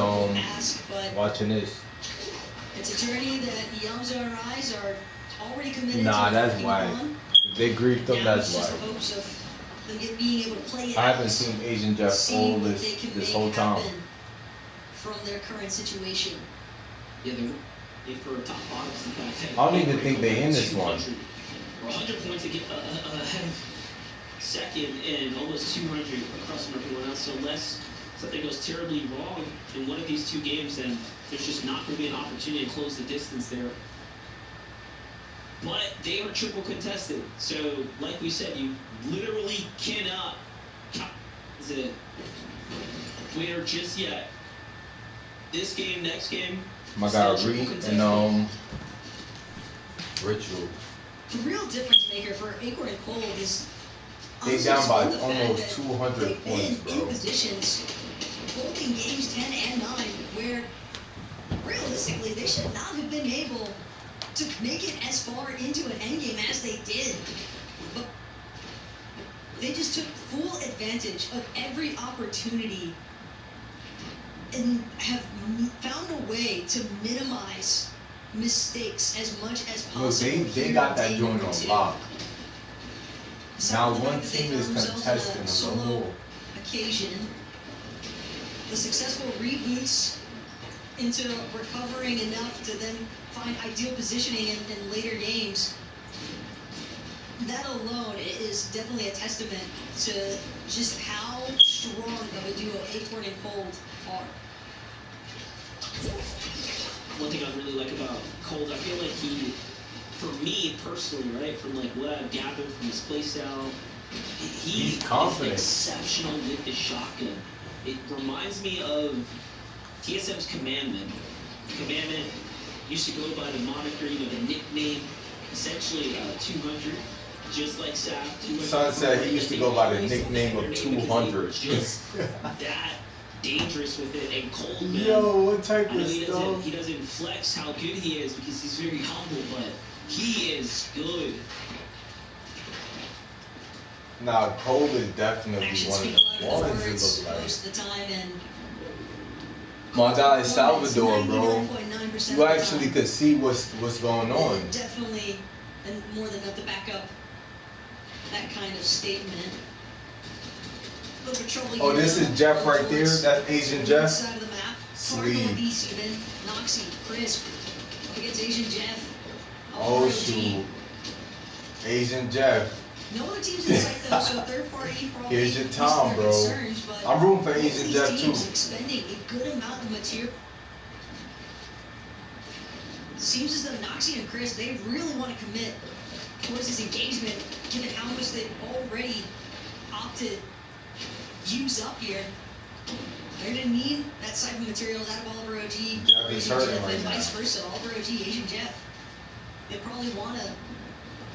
watching this. It's a journey that the Yamza and Rise are already committed to. Nah, that's why. If they griefed them, that's why. Hopes of them being able to play it I haven't seen Asian Jeff all this whole time. From their current situation. Yeah, they're for top bottoms. I don't even think they in this one. 100 points ahead of second and almost 200 across from everyone else. So unless something goes terribly wrong in one of these two games, then there's just not going to be an opportunity to close the distance there. But they are triple contested. So like we said, you literally cannot count as a winner just yet. This game, next game. My guy Reed and Ritual. The real difference maker for Acorn and Cold is they down by almost 200 points, bro. In positions, both in games 10 and 9, where realistically they should not have been able to make it as far into an endgame as they did. But they just took full advantage of every opportunity and have found a way to minimize mistakes as much as possible. Look, they got that joint on lock. Now one team is contesting a little. Occasion. The successful reboots into recovering enough to then find ideal positioning in later games. That alone is definitely a testament to just how strong of a duo Acorn and Cold are. One thing I really like about Cold, I feel like he, for me personally, right, from like what I've gathered from his playstyle, he's confident, exceptional with his shotgun. It reminds me of TSM's Commandment. Commandment used to go by the moniker, you know, the nickname, essentially 200, just like Saf. Son said he used to go by the nickname of 200. Just that dangerous with it, and Cold, man. Yo, what type of stuff? He doesn't flex how good he is because he's very humble, but he is good. Nah, Cold is definitely one of the ones it look like. Most of the time, and my guy Salvador, bro. You actually could see what's going on. Definitely, and more than enough to back up that kind of statement. little bit of trouble Oh, here, this is though. Jeff right there. That's Asian Jeff. Side of the map. Sweet. Northeast even. Noxie, Crisp. Up against Asian Jeff. Oh shoot. Asian Jeff. No other teams in sight though, so third party probably. Here's your time, bro. Concerns, but I'm rooting for both Asian these Jeff too. teams expending a good amount of material. Seems as though Noxie and Chris, they really want to commit towards this engagement, given how much they've already opted use up here. They're going to need that type of materials out of Oliver OG, Jeff is Asian hurting Jeff, right and now. vice versa. Oliver OG, Asian Jeff. They probably want to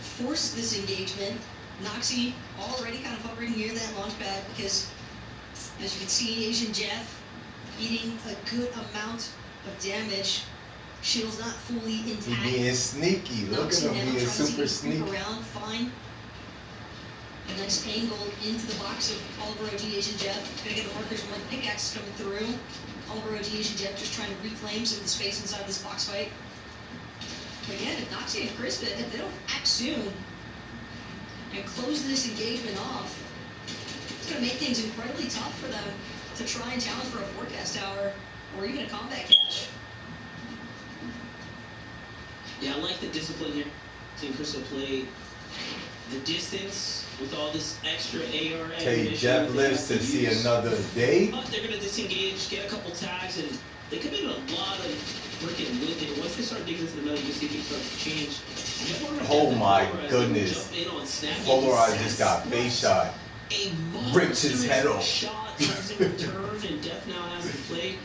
force this engagement. Noxie already kind of hovering near that launch pad because, as you can see, Asian Jeff eating a good amount of damage. Shield's not fully intact. He being sneaky. Look at him being super sneaky. Around, fine. A nice angle into the box of Oliver OG, Asian Jeff. Gonna get the markers when the pickaxe is coming through. Oliver OG, Asian Jeff just trying to reclaim some of the space inside this box fight. But again, if Noxie and Chris, if they don't act soon and close this engagement off, it's gonna make things incredibly tough for them to try and challenge for a forecast tower or even a combat cache. Yeah, I like the discipline here. Team Crystal play the distance with all this extra AR Take ammunition. Jeff that they lives have to see use. another day. But they're going to disengage, get a couple tags, and they could be in a lot of freaking wood there. Once they start digging into the middle, you can see things start to change. Oh my goodness. Polarized just got face shot. Ripped his head off. Shot comes in return, and Def now has to play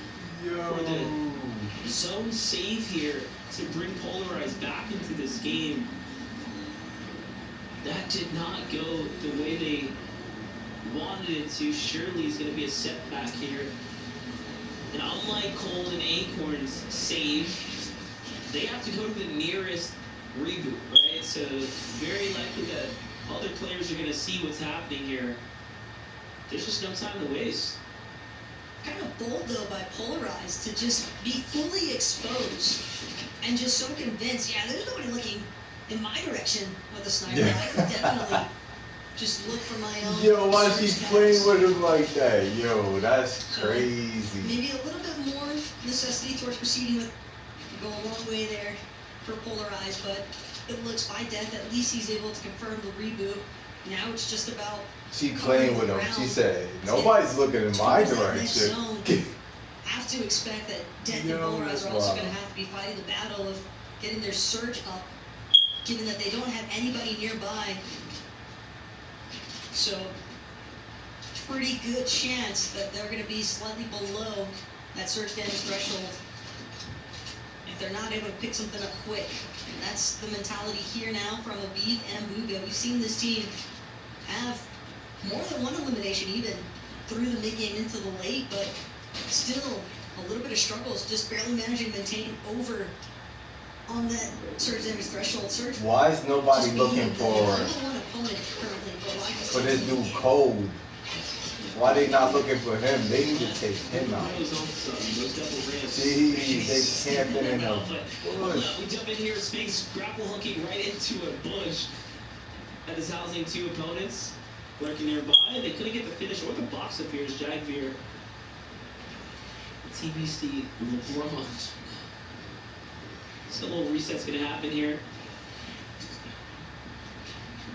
for the zone save here to bring Polarized back into this game. That did not go the way they wanted it to. Surely it's going to be a setback here. And unlike Cold and Acorn's save, they have to go to the nearest reboot, right? So very likely that other players are going to see what's happening here. There's just no time to waste. Kind of bold though by Polarized to just be fully exposed and just so convinced, yeah, there's nobody looking in my direction with a sniper. Yeah. I could definitely just look for my own. Yo, why is he search playing tabs. with him like that? Yo, that's So, crazy. Maybe a little bit more necessity towards proceeding with go a long way there for Polarized, but it looks by Death at least he's able to confirm the reboot. Now it's just about She playing with him. She said, nobody's looking in my direction. Have to expect that Death and Polarized are also going to have to be fighting the battle of getting their surge up, given that they don't have anybody nearby. So, pretty good chance that they're going to be slightly below that surge damage threshold if they're not able to pick something up quick. And that's the mentality here now from Aviv and Buga. We've seen this team have more than one elimination even through the mid-game into the late, but still a little bit of struggles, just barely managing to maintain over on that surge damage threshold. Surge. Why is nobody looking for this dude Cold? Why they not looking for him? They need to take him out. Jeez, they camping in a bush. We jump in here, Sphinx grapple hooking right into a bush that is housing two opponents lurking nearby. They couldn't get the finish or the box appears. Jagveer, TBC, LeBron. So a little reset's going to happen here.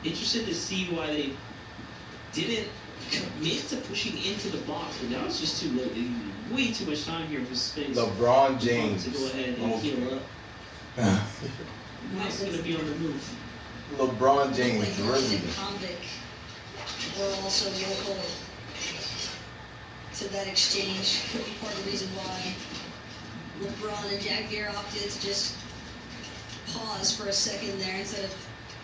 Interested to see why they didn't commit to pushing into the box, but now it's just too late. They need way too much time here for Sphinx. LeBron James. To go ahead and heal up. Nice going to be on the move. LeBron James, really. We're also local to that exchange. Could be part of the reason why LeBron and Jagveer opted to just pause for a second there instead of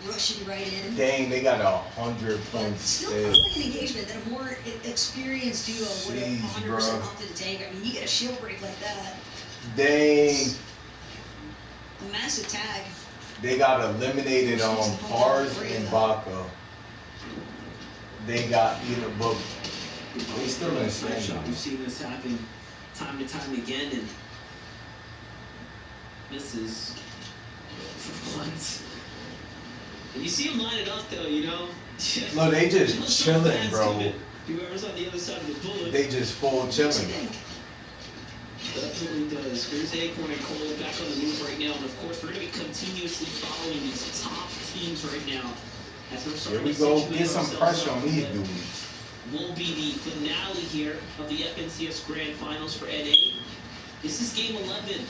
rushing right in. Dang, they got 100 points. Still probably an engagement that a more experienced duo would have 100% opted to take. I mean, you get a shield break like that. Dang. A massive tag. They got eliminated on Pars and Baca. They got either both. They still in stand. We've seen this happen time to time again, and this is for once. And you see them line it up, though, you know. Look, they just chilling, bro. whoever's on the other side of the bullet. They just full chilling. Definitely does. Here's Acorn and Cole back on the move right now. And of course, we're going to be continuously following these top teams right now. As we're Here starting we to go. situate Get some ourselves pressure on around these what dudes. will be the finale here of the FNCS Grand Finals for NA. This is game 11.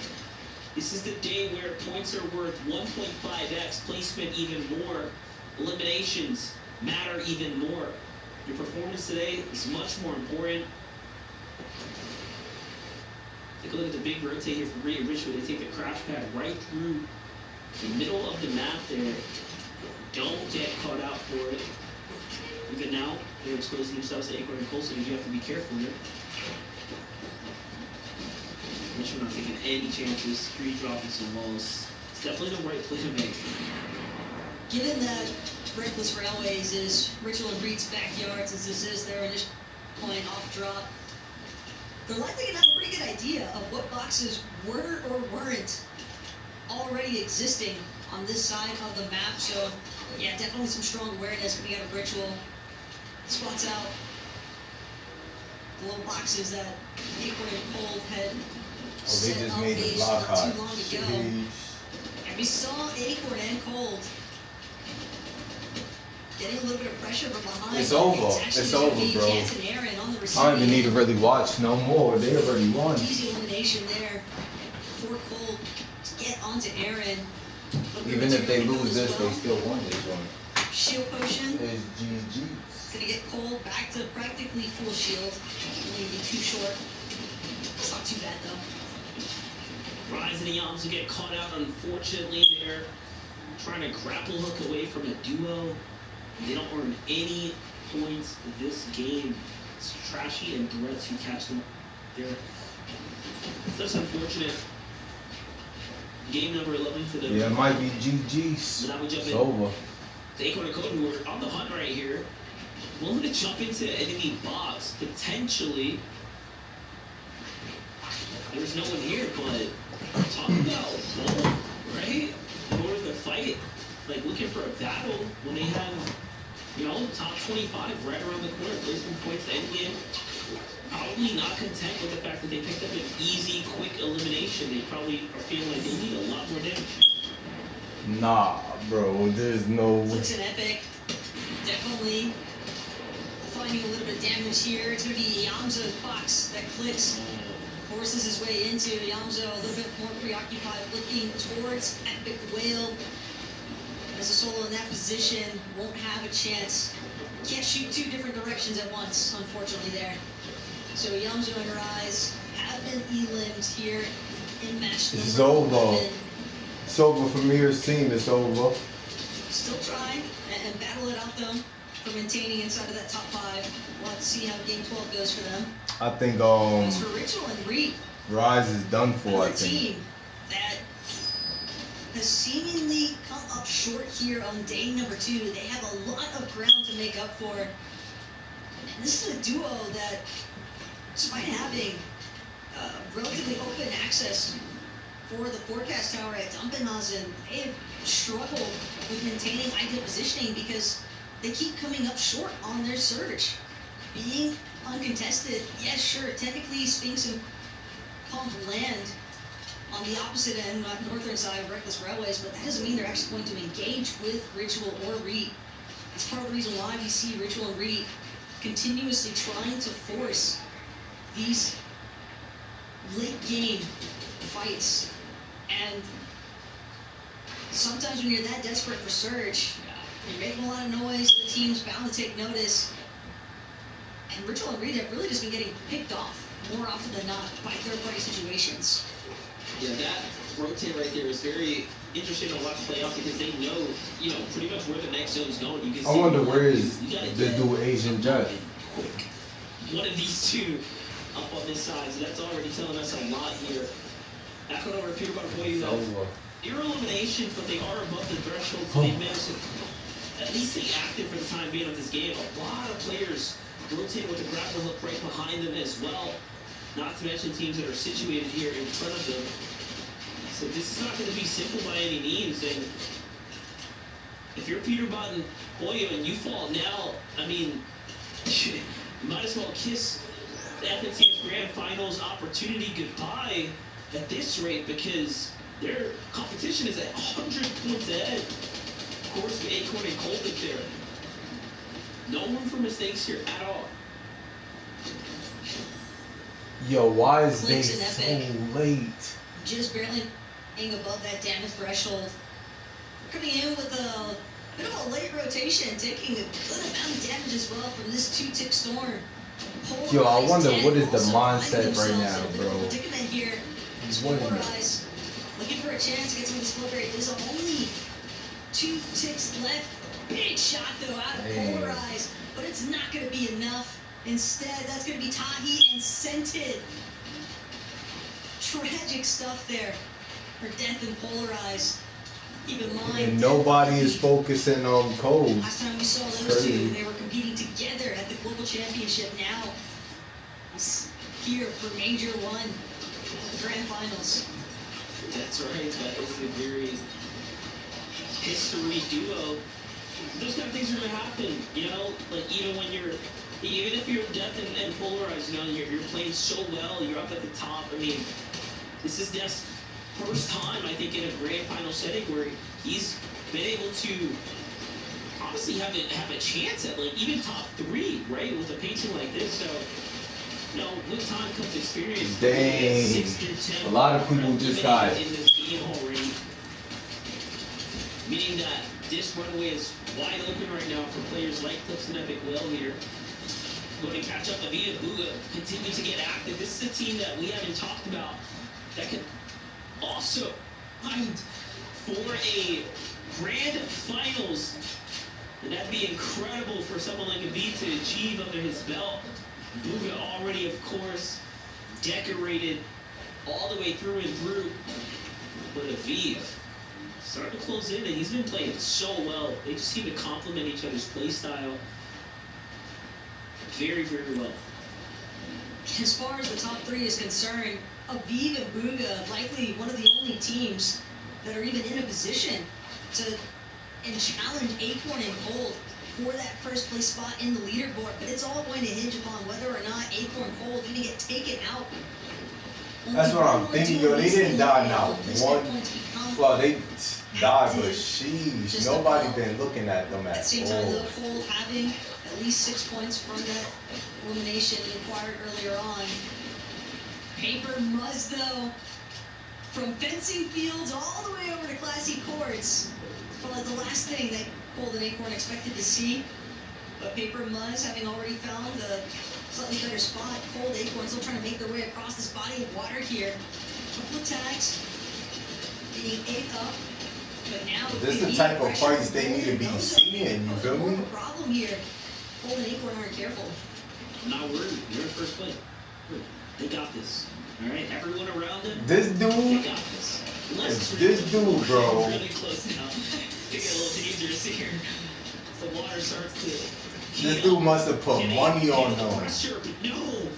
This is the day where points are worth 1.5x, placement even more, eliminations matter even more. Your performance today is much more important. Take a look at the big rotate here for Rio Richwood. They take the crash pad right through the middle of the map there. Don't get caught out for it. Even now, they're exposing themselves to Acorn and Cole, so you have to be careful here. Richwood not taking any chances, dropping some walls. It's definitely the right play to make. Given that Reckless Railways is Ritual and Reed's backyard, since this is their initial point off drop, they're likely going to have a pretty good idea of what boxes were or weren't already existing on this side of the map. So, yeah, definitely some strong awareness coming out of Ritual. Spots out the little boxes that Acorn and Cole had They just made the block not hot. too long ago. And we saw Acorn and Cold getting a little bit of pressure from behind. It's over. It's over, bro. I don't even need to really watch no more. They already won. Easy elimination there for Cold to get onto Aaron. Even if they lose this, they still won this one. Shield potion. It's GG's. Gonna get Cold back to practically full shield. Only be too short. It's not too bad though. Rise and Yams get caught out, unfortunately. They're trying to grapple hook away from a duo. They don't earn any points this game. It's Trashy and Threats who catch them there. That's unfortunate. Game number 11 for them. Yeah, it might be GG's. So now we jump it's in. over. The Acorn and Code, who are on the hunt right here, willing to jump into enemy box, potentially. There's no one here, but talk about bold, right? In order to fight it, like looking for a battle when they have, you know, top 25 right around the corner, placing points to end game. Probably not content with the fact that they picked up an easy, quick elimination. They probably are feeling like they need a lot more damage. Nah, bro, there's no. Looks an epic. Definitely finding a little bit of damage here. It's going to be Yamza's box that clicks. Forces his way into Yamza, a little bit more preoccupied, looking towards Epic Whale. As a solo in that position, won't have a chance. Can't shoot two different directions at once, unfortunately, there. So Yamza and Rise have been elimed here in match number It's over. 11. It's over for Mir's team. It's over. Still trying and battle it out, though, for maintaining inside of that top 5. We'll have to see how game 12 goes for them. I think As for Ritual and Reed, Rise is done for. I another think. team that has seemingly come up short here on day number 2. They have a lot of ground to make up for. And this is a duo that, despite having relatively open access for the forecast tower at Dumpenhausen, they have struggled with maintaining ideal positioning because they keep coming up short on their surge. Being uncontested, yes, sure, technically Sphinx and Pump land on the opposite end, not northern side of Reckless Railways, but that doesn't mean they're actually going to engage with Ritual or Reed. It's part of the reason why we see Ritual and Reed continuously trying to force these late game fights. And sometimes when you're that desperate for surge, you're making a lot of noise, the team's bound to take notice. And Ritual and Reed have really just been getting picked off more often than not by third-party situations. Yeah, that rotate right there is very interesting to watch play out because they know, you know, pretty much where the next zone's going. You can see I wonder where is the dude Asian Jet. Quick. One of these two up on this side, so that's already telling us a lot here. Back on over to Peter Barboy, zero eliminations, but they are above the threshold, so they managed to at least stay active for the time being of this game. A lot of players rotating with the grapple hook right behind them as well. Not to mention teams that are situated here in front of them. So this is not going to be simple by any means. And if you're Peter Barboy and you fall now, I mean, You might as well kiss the FNCS Grand Finals opportunity goodbye at this rate because their competition is at 100 points ahead. Of course, with Acorn and Colton there. No room for mistakes here at all. Yo, why is they Clicks so and Epic late? just barely being above that damage threshold. Coming in with a bit of a late rotation, taking a good amount of damage as well from this 2-tick storm. Yo, I wonder what is the Also mindset finding right now, themselves in a bit of a bro. predicament here. What is Polarize, looking for a chance to get some of this flow rate. There's only 2 ticks left. Big shot though out of Polarize, but it's not going to be enough. Instead, that's going to be Tahi and Scented. Tragic stuff there for Death and Polarize. Keep in mind, And nobody is focusing on Cole. last time we saw those two, they were competing together at the Global Championship. Now, it's here for Major 1, the Grand Finals. That's right. That is a very history duo. Those kind of things are going to happen, you know? Like, even if you're Death and Polarized, you know, you're playing so well, you're up at the top. I mean, this is Death's first time, I think, in a grand final setting where he's been able to honestly have a chance at, like, even top 3, right, with a painting like this. So, you know, with time comes experience. Dang. 6 through 10. A lot of people just got in this game already. Meaning that this runway is wide open right now for players like Clips and Epic Well here. Going to catch up. Avita Buga continue to get active. This is a team that we haven't talked about that could also find for a grand finals. And that'd be incredible for someone like Aviv to achieve under his belt. Buga already, of course, decorated all the way through and through. But Aviv starting to close in, and he's been playing so well. They just seem to complement each other's play style very, very well. As far as the top 3 is concerned, Aviv and Buga likely one of the only teams that are even in a position to challenge Acorn and Cold for that first place spot in the leaderboard. But it's all going to hinge upon whether or not Acorn and Cold even get taken out. That's what I'm thinking, yo. They didn't die now. Well, they died, but sheesh, nobody been looking at them at the same time, though, all. Cold having at least 6 points from that elimination acquired earlier on. Paper Muzz, though, from fencing fields all the way over to classy courts. Probably the last thing that Cold and Acorn expected to see. But Paper Muzz having already found a slightly better spot. Cold, Acorn still trying to make their way across this body of water here. A couple of tags. Being ate up. But now This is the type of fights they need to be seeing, you feel me? Problem here. Cold and Acorn aren't careful. I'm not worried. You're in first place. They got this. All right, everyone around them. This dude, they got this. this dude, bro. Really close now. They get a little dangerous here. The water starts to. This dude must have put money on them. Pressure, but no.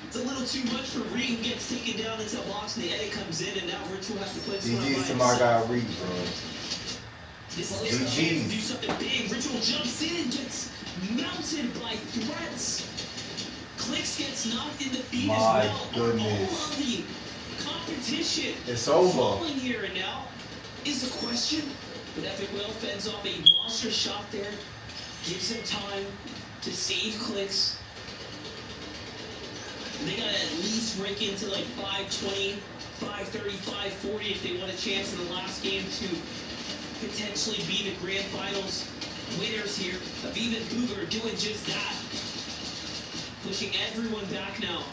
It's a little too much for Reed, who gets taken down into a box, and the edit comes in, and now Ritual has to play this one by GG's to my guy Reed, bro. This is their chance to do something big. Ritual jumps in, gets mounted by threats. Clicks gets knocked in the feet as well. Goodness. All of the competition. It's over. Falling here and now is the question. But Epic Will fends off a monster shot there. Gives him time to save Clicks. They gotta at least break into like 520, 530, 540 if they want a chance in the last game to potentially be the grand finals winners here. Aviv and Buga are doing just that. Pushing everyone back now.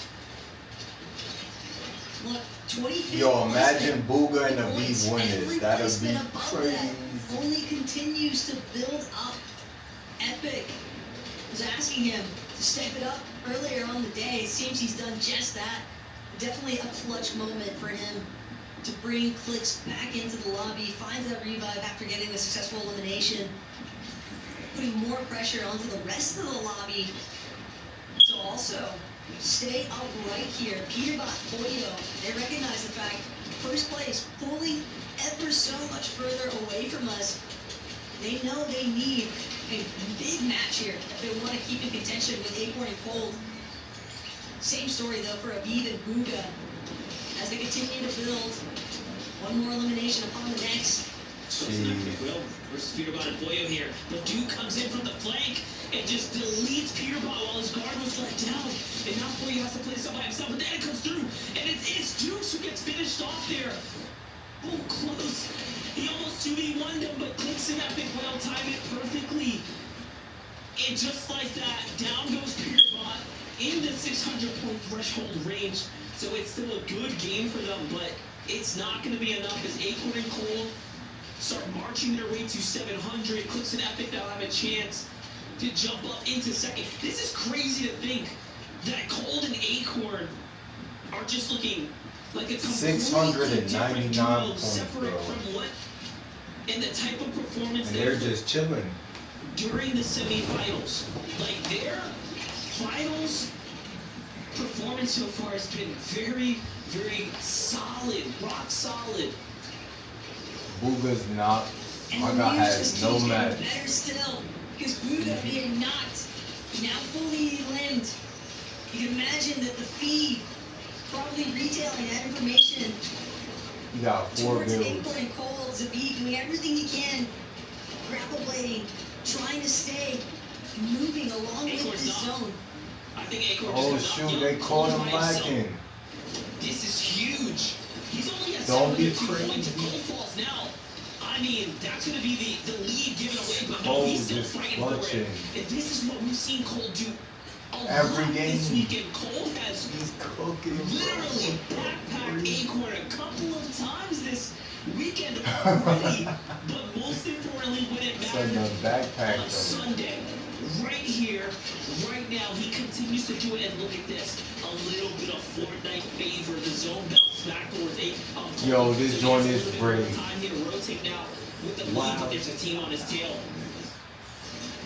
Look, 25th. Yo, imagine Buga and Aviv winners. That'd be crazy. Only continues to build up. Epic was asking him to step it up earlier on the day. It seems he's done just that. Definitely a clutch moment for him to bring Clicks back into the lobby, finds that revive after getting a successful elimination, putting more pressure onto the rest of the lobby to also stay upright here. Peterbot, Polio, they recognize the fact first place pulling ever so much further away from us. They know they need A big match here if they want to keep in contention with Acorn and Cold. Same story, though, for Aviv and Buga. As they continue to build, one more elimination upon the next. Will versus Peterbot and Boyo here. But Duke comes in from the flank and just deletes Peterbot while his guard was let down. And now Boyo has to play this up by himself. But then it comes through, and it's Dukes who gets finished off there. Oh, close. He almost 2v1'd him, but clicks in Epic well, timed it perfectly. And just like that, down goes Peterbot in the 600-point threshold range. So it's still a good game for them, but it's not going to be enough as Acorn and Cole start marching their way to 700. Clicks and Epic now have a chance to jump up into second. This is crazy to think that Cold and Acorn are just looking like a completely 699 different duo, points, separate bro. from what and the type of performance And they're just chilling. during the semifinals. Like their finals performance so far has been very, very solid, rock solid. Buga's not. And My the guy news has just no keeps match. getting better still, because Buga being knocked, now fully limbed. You can imagine that the feed probably retailing that information He got 4 towards bills. Acorn and Cole. Zabib doing everything he can, grapple blading, trying to stay moving along with Acorn's the not. zone. I think Acorn Oh just got shoot, knocked they down. caught him Cold by himself. lacking. This is huge. He's only at Don't be 702 points of crazy. Cold Falls now. I mean, that's going to be the lead given away, but no, Cold he's still is fighting for it. clutching. And this is what we've seen Cole do a Every lot this game. weekend. Cole has He's cooking, literally bro. backpacked Acorn a couple of times this weekend already. But most importantly, when it Son matters, of backpack on them. Sunday, right here, right now, he continues to do it. And look at this, a little bit of Fortnite favor. The zone bounce back towards eight. Yo, this so joint he has is a little bit more great. time here to rotate now with the lead, Wow. but there's a team on his tail.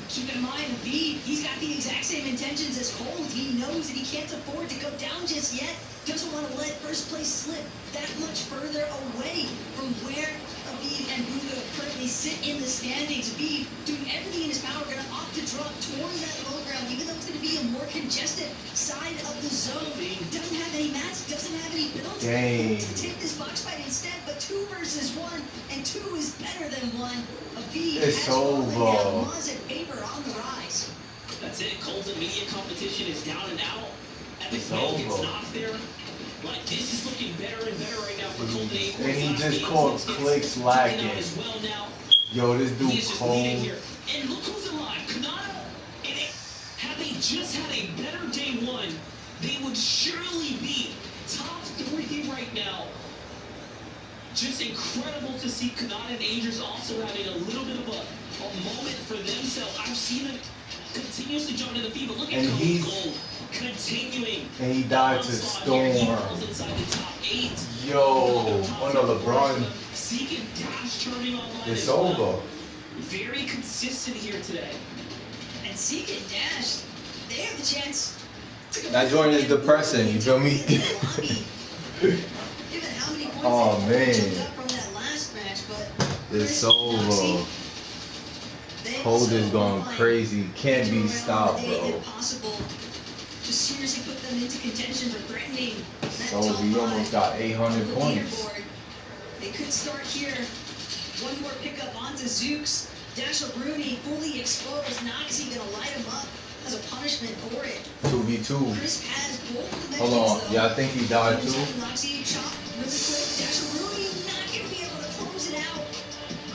Keep in mind, Aviv, he's got the exact same intentions as Cole. He knows that he can't afford to go down just yet. Doesn't want to let first place slip that much further away from where Aviv and Buga currently sit in the standings. Aviv doing everything in his power, going to opt to drop towards that low ground, even though it's going to be a more congested side of the zone. Doesn't have any mats, doesn't have any builds. Dang. To take this box fight instead, but 2 versus 1, and 2 is better than 1. Aviv It's has fallen over. down. Maz and Paper on the rise. That's it. Cole's immediate competition is down and out. Epic It's Will gets over. knocked there. Like, this is looking better and better right now for Cole and Acorn. And he Last just game, caught Cole gets clicks taken lacking. out as well now. Yo, this He dude is just leading cold. here. And look who's alive. Kanata and it, had they just had a better day one, they would surely be top 3 right now. Just incredible to see Kanata and Angers also having a little bit of a moment for themselves. I've seen them continuously jump to the feet, but look at And Cody he's- Gold continuing. And he died to onslaught here. He Storm. falls inside the top 8. Yo, on the LeBron. Zeke and Dash turning online It's as well. over. Very consistent here today. And Zeke and Dash, they have the chance to go That joint is depressing, you feel me? Given how many points Oh, they man. jumped up from that last match, but It's Chris over. Noxie, they Cold also is going find crazy. Can't to be around stopped, the day, bro. if possible, to seriously put them into contention for threatening that So top he 5 almost got on 800 the points. leaderboard. They could start here. One more pickup onto Zooks. Dasher Bruni fully exposed. Noxie gonna light him up as a punishment for it. 2v2. Chris has both dimensions, Hold on. though. Yeah, I think he died too. Noxie chop really quick. Dasher Bruni not gonna be able to close it out.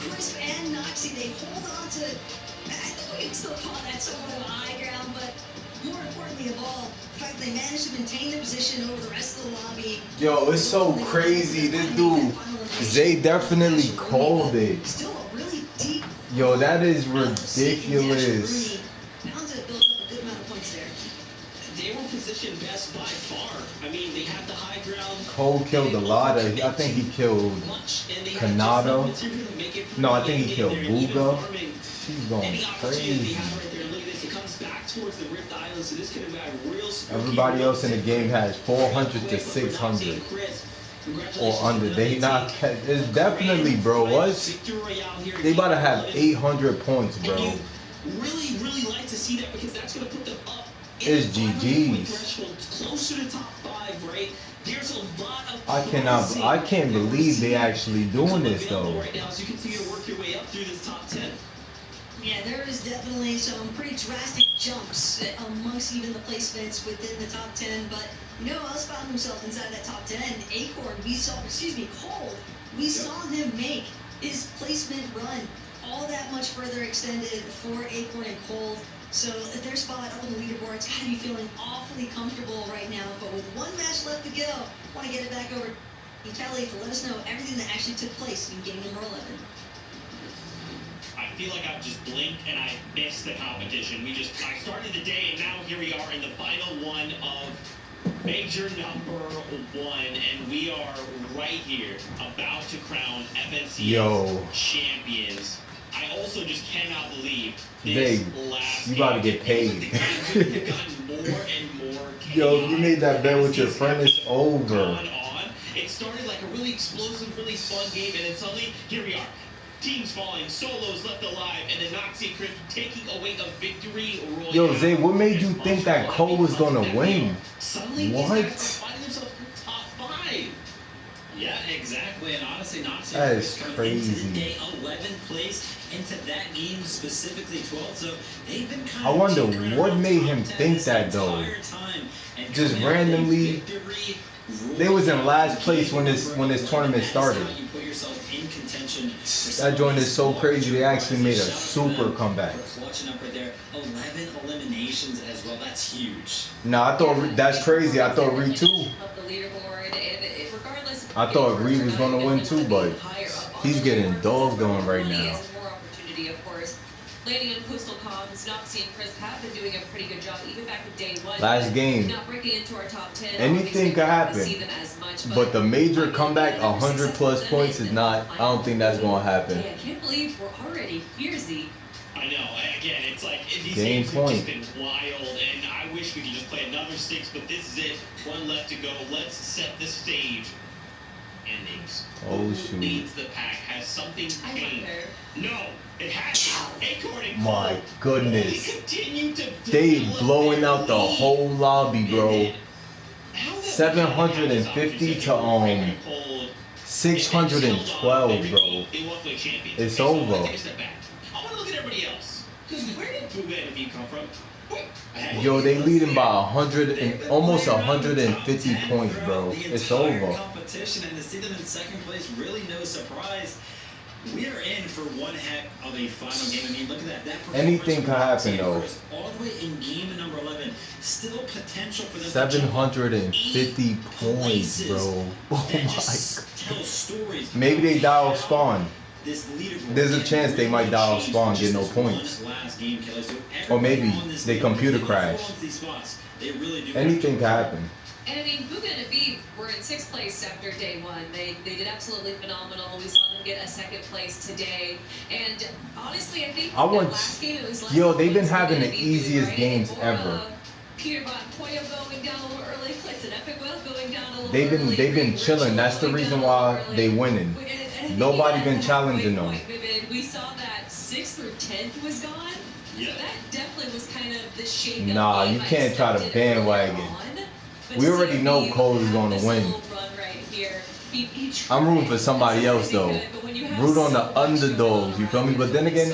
Chris and Noxie, they hold on to. I think we can still call that somewhat of a high ground, but more importantly of all, the fact they managed to maintain their position over the rest of the lobby. Yo, it's so crazy. This dude, Zay definitely called it. Still a really deep. Yo, that is ridiculous. ridiculous. Bound to build up a good amount of points there. They were positioned best by far. I mean, they had the high ground. Cole killed a lot of. I think he killed Much, and they had Kanata. just enough material to make it through No, I the think he game killed there, and even Buga. farming She's going any opportunity they crazy. have right there. Look at this. It comes back towards the Rift Island, so this could have got real spooky. Everybody real else in the sick. game has 400 to Real quick, but for 600 Nazi and Chris, or congratulations under. to They the not. team. It's definitely, bro. What? Victory Royale here. They about to have Game 11. 800 points, And bro. you Really, really like to see that because that's going to put them up It's in the 500 point GG's. threshold, closer to top 5, right? There's a lot of I can't believe they actually doing this though. Right now, as you continue to work your way up through this top 10. Yeah, there is definitely some pretty drastic jumps amongst even the placements within the top 10. But, you know who else found himself inside that top 10? Acorn, Cole. We saw him make his placement run all that much further extended for Acorn and Cole. So their spot up on the leaderboard's got to be feeling awfully comfortable right now. But with one match left to go, I want to get it back over to Kelly to let us know everything that actually took place in game number 11. I feel like I've just blinked and I missed the competition. I started the day and now here we are in the final one of major number 1, and we are right here about to crown FNC's champions. I also just cannot believe this last you about to get paid. The games have gotten more and more chaotic. Yo, you made that bet with your friend, it's over. It started like a really explosive, really fun game, and then suddenly, here we are. Teams falling, solos left alive, and then Noxie and Chris taking away a victory royale. Yo, Zay, what made you think that Cole was gonna win? Suddenly, what? These guys are finding themselves in top 5. Yeah, exactly. And honestly, Noxie that is crazy. Into the day 11th place, into that game specifically 12th. So they've been kind I of wonder what made him think that though. Just randomly. They was in last place when this tournament started. That joint is so crazy. They actually made a super comeback. Clutching up right there. 11 eliminations as well. That's huge. Nah, I thought that's crazy. I thought Reed too. I thought Reed was gonna win too, but he's getting dogged on right now. Landing on Coastal Comms, Noxie and Chris have been doing a pretty good job, even back with day 1. Last game. Not breaking into our top 10. Anything could happen. But the major comeback, 100 plus points, is not. I don't think that's gonna happen. I can't believe we're already here, Z. I know. Again, it's like these Game games point. have just been wild, and I wish we could just play another 6, but this is it. 1 left to go. Let's set the stage. Endings. Oh Who shoot! leads the pack? Has something changed? No, it hasn't. Acorn and My Cole, goodness! we continue to They develop blowing their out the lead. whole lobby, bro. How that 750 to 612, bro. It's over. I want to look at everybody else. Because where did Booga and come from? Yo, they leading by 100 and almost 150 points, bro. It's over. Competition, and to see them in second place, really no surprise. We are in for one heck of a final game. I mean, look at that. Anything could happen, though. All the way in game number 11. Still potential for them 750 points, bro. Oh my tell stories. god. Maybe they die off spawn. There's a chance they might die off spawn, get no points. Or maybe they computer crash. Anything can happen. And I mean, Booga and Aviv were in 6th place after day 1. They did absolutely phenomenal. We saw them get a 2nd place today. And honestly, I think last game it was yo, they've been having the easiest games ever. Peter Von Poyo going down a little early, Clifton Epic Well going down a little They've been chilling. That's the reason why they winning. Nobody been challenging them. We saw that 6th through 10th was gone. Yeah. So that definitely was kind of the shape. Nah, you can't try to bandwagon. We already know Cole is going to win. I'm rooting for somebody else, though. Root on the underdogs, you feel me? But then again,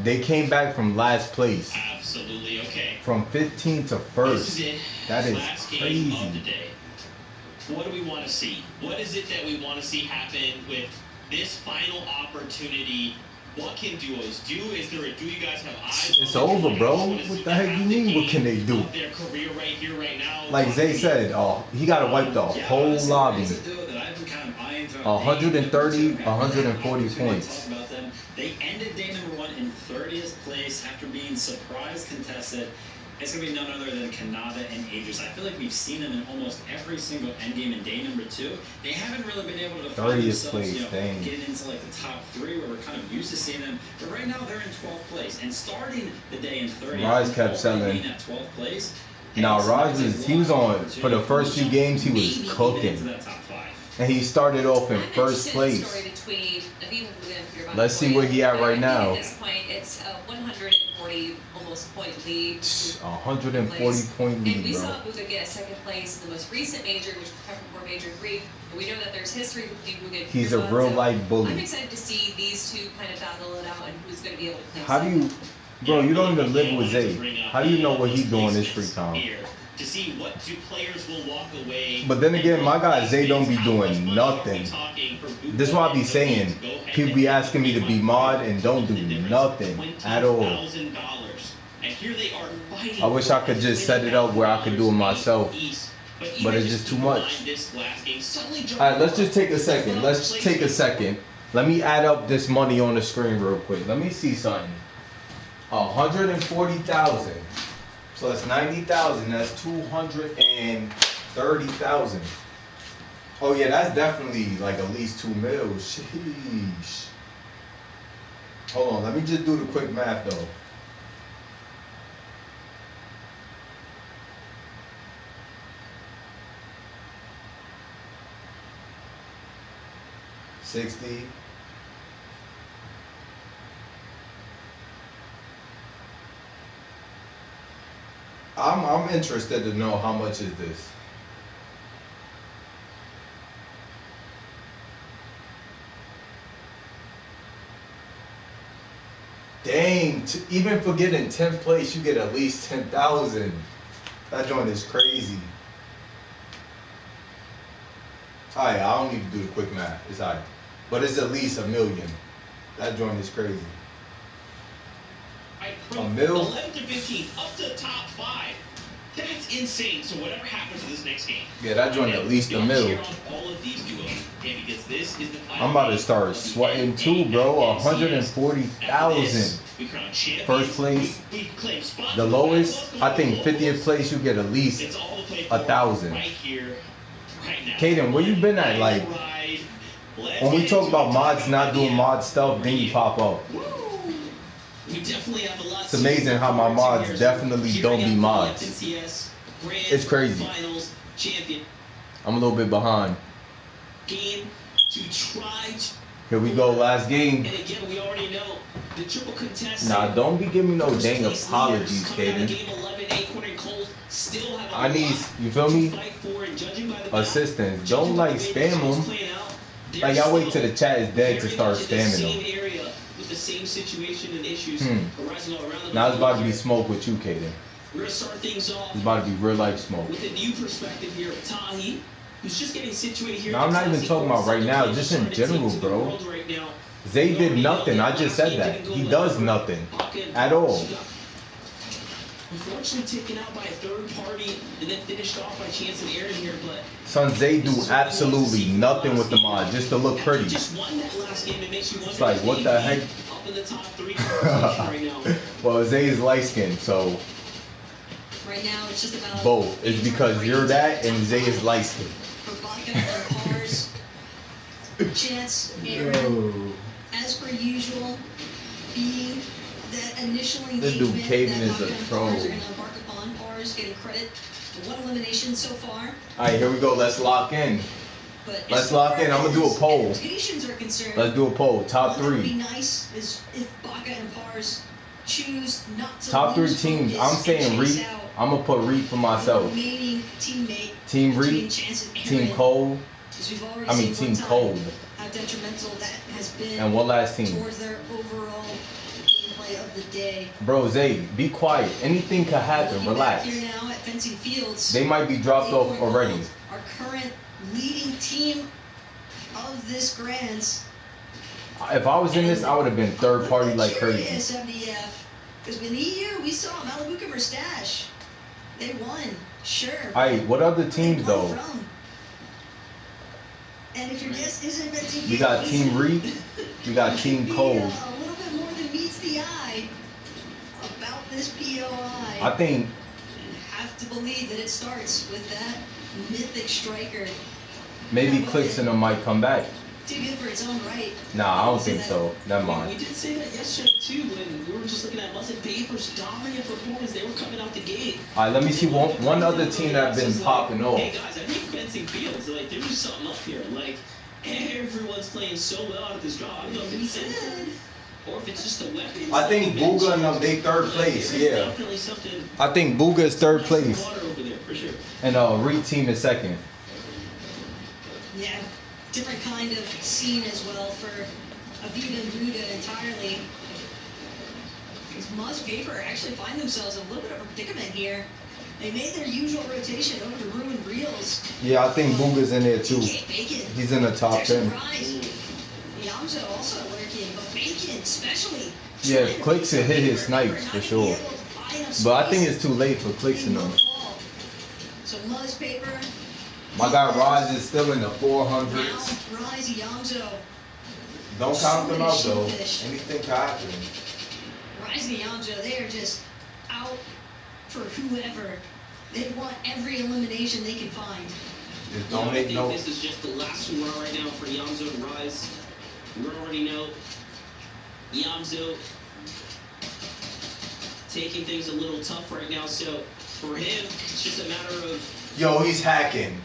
they came back from last place. Absolutely, okay. From 15 to 1st. That is last game crazy. of the day. What do we want to see? What is it that we want to see happen with this final opportunity? What can duos do? Is there a duo you guys have eyes on? It's over, bro. What the heck you mean? What can they do? Their career right here, right now. Like Zay said, he got to wipe the whole lobby. 130, 140 points. They ended day number 1 in 30th place after being surprise contested. It's going to be none other than Kanada and Aegis. I feel like we've seen them in almost every single endgame in day number 2. They haven't really been able to find themselves, getting into like the top 3 where we're kind of used to seeing them. But right now they're in 12th place and starting the day in 30th. Rise kept selling. At 12th place. Now Raj he was on for the first few games. He was cooking. And he started off in I first mentioned the place. story between Aviv and Peter Van Let's see Hoy. where he at right At now. this point, it's a 140 almost point lead. 140 point And lead, we bro. saw Buga get a second place in the most recent major, which was Peppermore Major 3. And we know that there's history between Buga and He's a Peter real Van, life I'm bully. excited to see these two kind of battle it out and who's going to be able to claim How do you, bro? You don't even live with Zay. How do you know what he's doing this free time? To see what two players will walk away. But then again, my guy Zay don't be doing nothing. This is what I be saying. People be asking me to be mod and don't do nothing at all. And here they are fighting. I wish I could just set it up where I could do it myself, but it's just too much. Alright, let's just take a second. Let's take a second. Let me add up this money on the screen real quick. Let me see something. 140,000 plus 90,000. That's 230,000. Oh yeah, that's definitely like at least 2 mil. Sheesh. Hold on, let me just do the quick math though. $60. I'm interested to know how much is this. Dang, even for getting 10th place, you get at least 10,000. That joint is crazy. Alright, I don't need to do the quick math. It's alright. But it's at least $1 million. That joint is crazy. From $1 million? 11 to 15, up to the top 5. That's insane. So whatever happens in this next game. Yeah, that joint at least $1 million. I'm about to start sweating too, bro. 140,000. First place. The lowest, I think 50th place, you get at least 1,000. Kaden, where you been at? Like, when we talk about mods not doing mod stuff, then you pop up. It's amazing how my mods definitely don't be mods. It's crazy. I'm a little bit behind. Game to try. Here we go, last game. And again, we already know the triple contest. Nah, don't be giving me no dang apologies, Kaden. I need, you feel me? Assistance. Don't like spam them. Like, y'all wait till the chat is dead to start spamming them. Now it's about to be smoke with you, Kaden. We're gonna start things off. It's about to be real life smoke. With a new perspective here of Tahi, who's just getting situated here. No, I'm not even talking about right now, just in general, bro. Zay did nothing. I just said that. He does nothing at all. Unfortunately taken out by a third party and then finished off by Chance and Aaron here, but son, Zay do absolutely nothing with the mod, just to look pretty. Just won that last game. It makes you wonder. It's like, what the heck? Up in the top 3 right now. Well, Zay is light skinned, so Right now, it's just about both. It's because you're that and Zay is light skinned. For Baca and Pars, Chance, Aaron, as per usual, being that initial This dude engagement Caden that is a Baca and troll. Pars are going to embark upon. Pars getting credit for one elimination so far. Alright, here we go. Let's lock in. But Let's lock in. I'm gonna do a poll. Expectations are concerned. Let's do a poll. Top What would be 3. nice is if Baca and Pars choose not to Top 3 lose teams. focus I'm saying and Reap. chase out I'm gonna put Reap for myself. remaining teammate Team between Reap, Chance and Team Aaron, Cold, because we've already I mean seen Team one Cold. time how detrimental that has been And what last team? towards their overall gameplay of the day. Bro, Zay, be quiet. Anything could happen. Looking back Relax. here now at Fencing Fields, They might be dropped off Acorn already. Gold, our current leading team of this Grands. If I was in this, I would have been third party like crazy. Curious, MDF. Because in the EU, we saw Malibu Verstash. They won, sure. Alright, what other teams Where they though? won from. And if your guess isn't Fencing We got Fields, Team Reap. We got Team Cold. A little bit more than meets the eye about this POI. I think Have to believe that it starts with that mythic striker. maybe Clicks and them might come back. Too good for its own right. Nah, I don't think so. Never We mind. did say that yesterday too when we were just looking at Mustang Papers' dominant performance. They were coming out the gate. Alright, let me see one other team that been popping off. Hey guys, I think Fencing Fields is like there's just something up here. Like everyone's playing so well out of this draw. I don't know if it's center or if it's just the weapons. I think Booga and them, they third place. There's Yeah. definitely something. I think Booga is third place. Water over there for sure. And Reed team is second. Yeah, different kind of scene as well for Aviva and Buddha entirely. Because Muzz Paper actually find themselves in a little bit of a predicament here. They made their usual rotation over to Ruined Reels. Yeah, I think Booga's in there too. Bacon. He's in the top 10. Yamzo also working, but Bacon especially. Yeah, Clicks will hit his snipes for sure. But I think it's too late for Clicks and them. So Muzz Paper. My guy Rise is still in the 400s. Now, Rise, Yamzo. Don't count them out though. Anything can happen. Rise and Yamzo, they are just out for whoever. They want every elimination they can find. Just don't make no. This is just the last hurrah right now for Yamzo and Rise. We already know Yamzo taking things a little tough right now. So for him, it's just a matter of. Yo, he's hacking.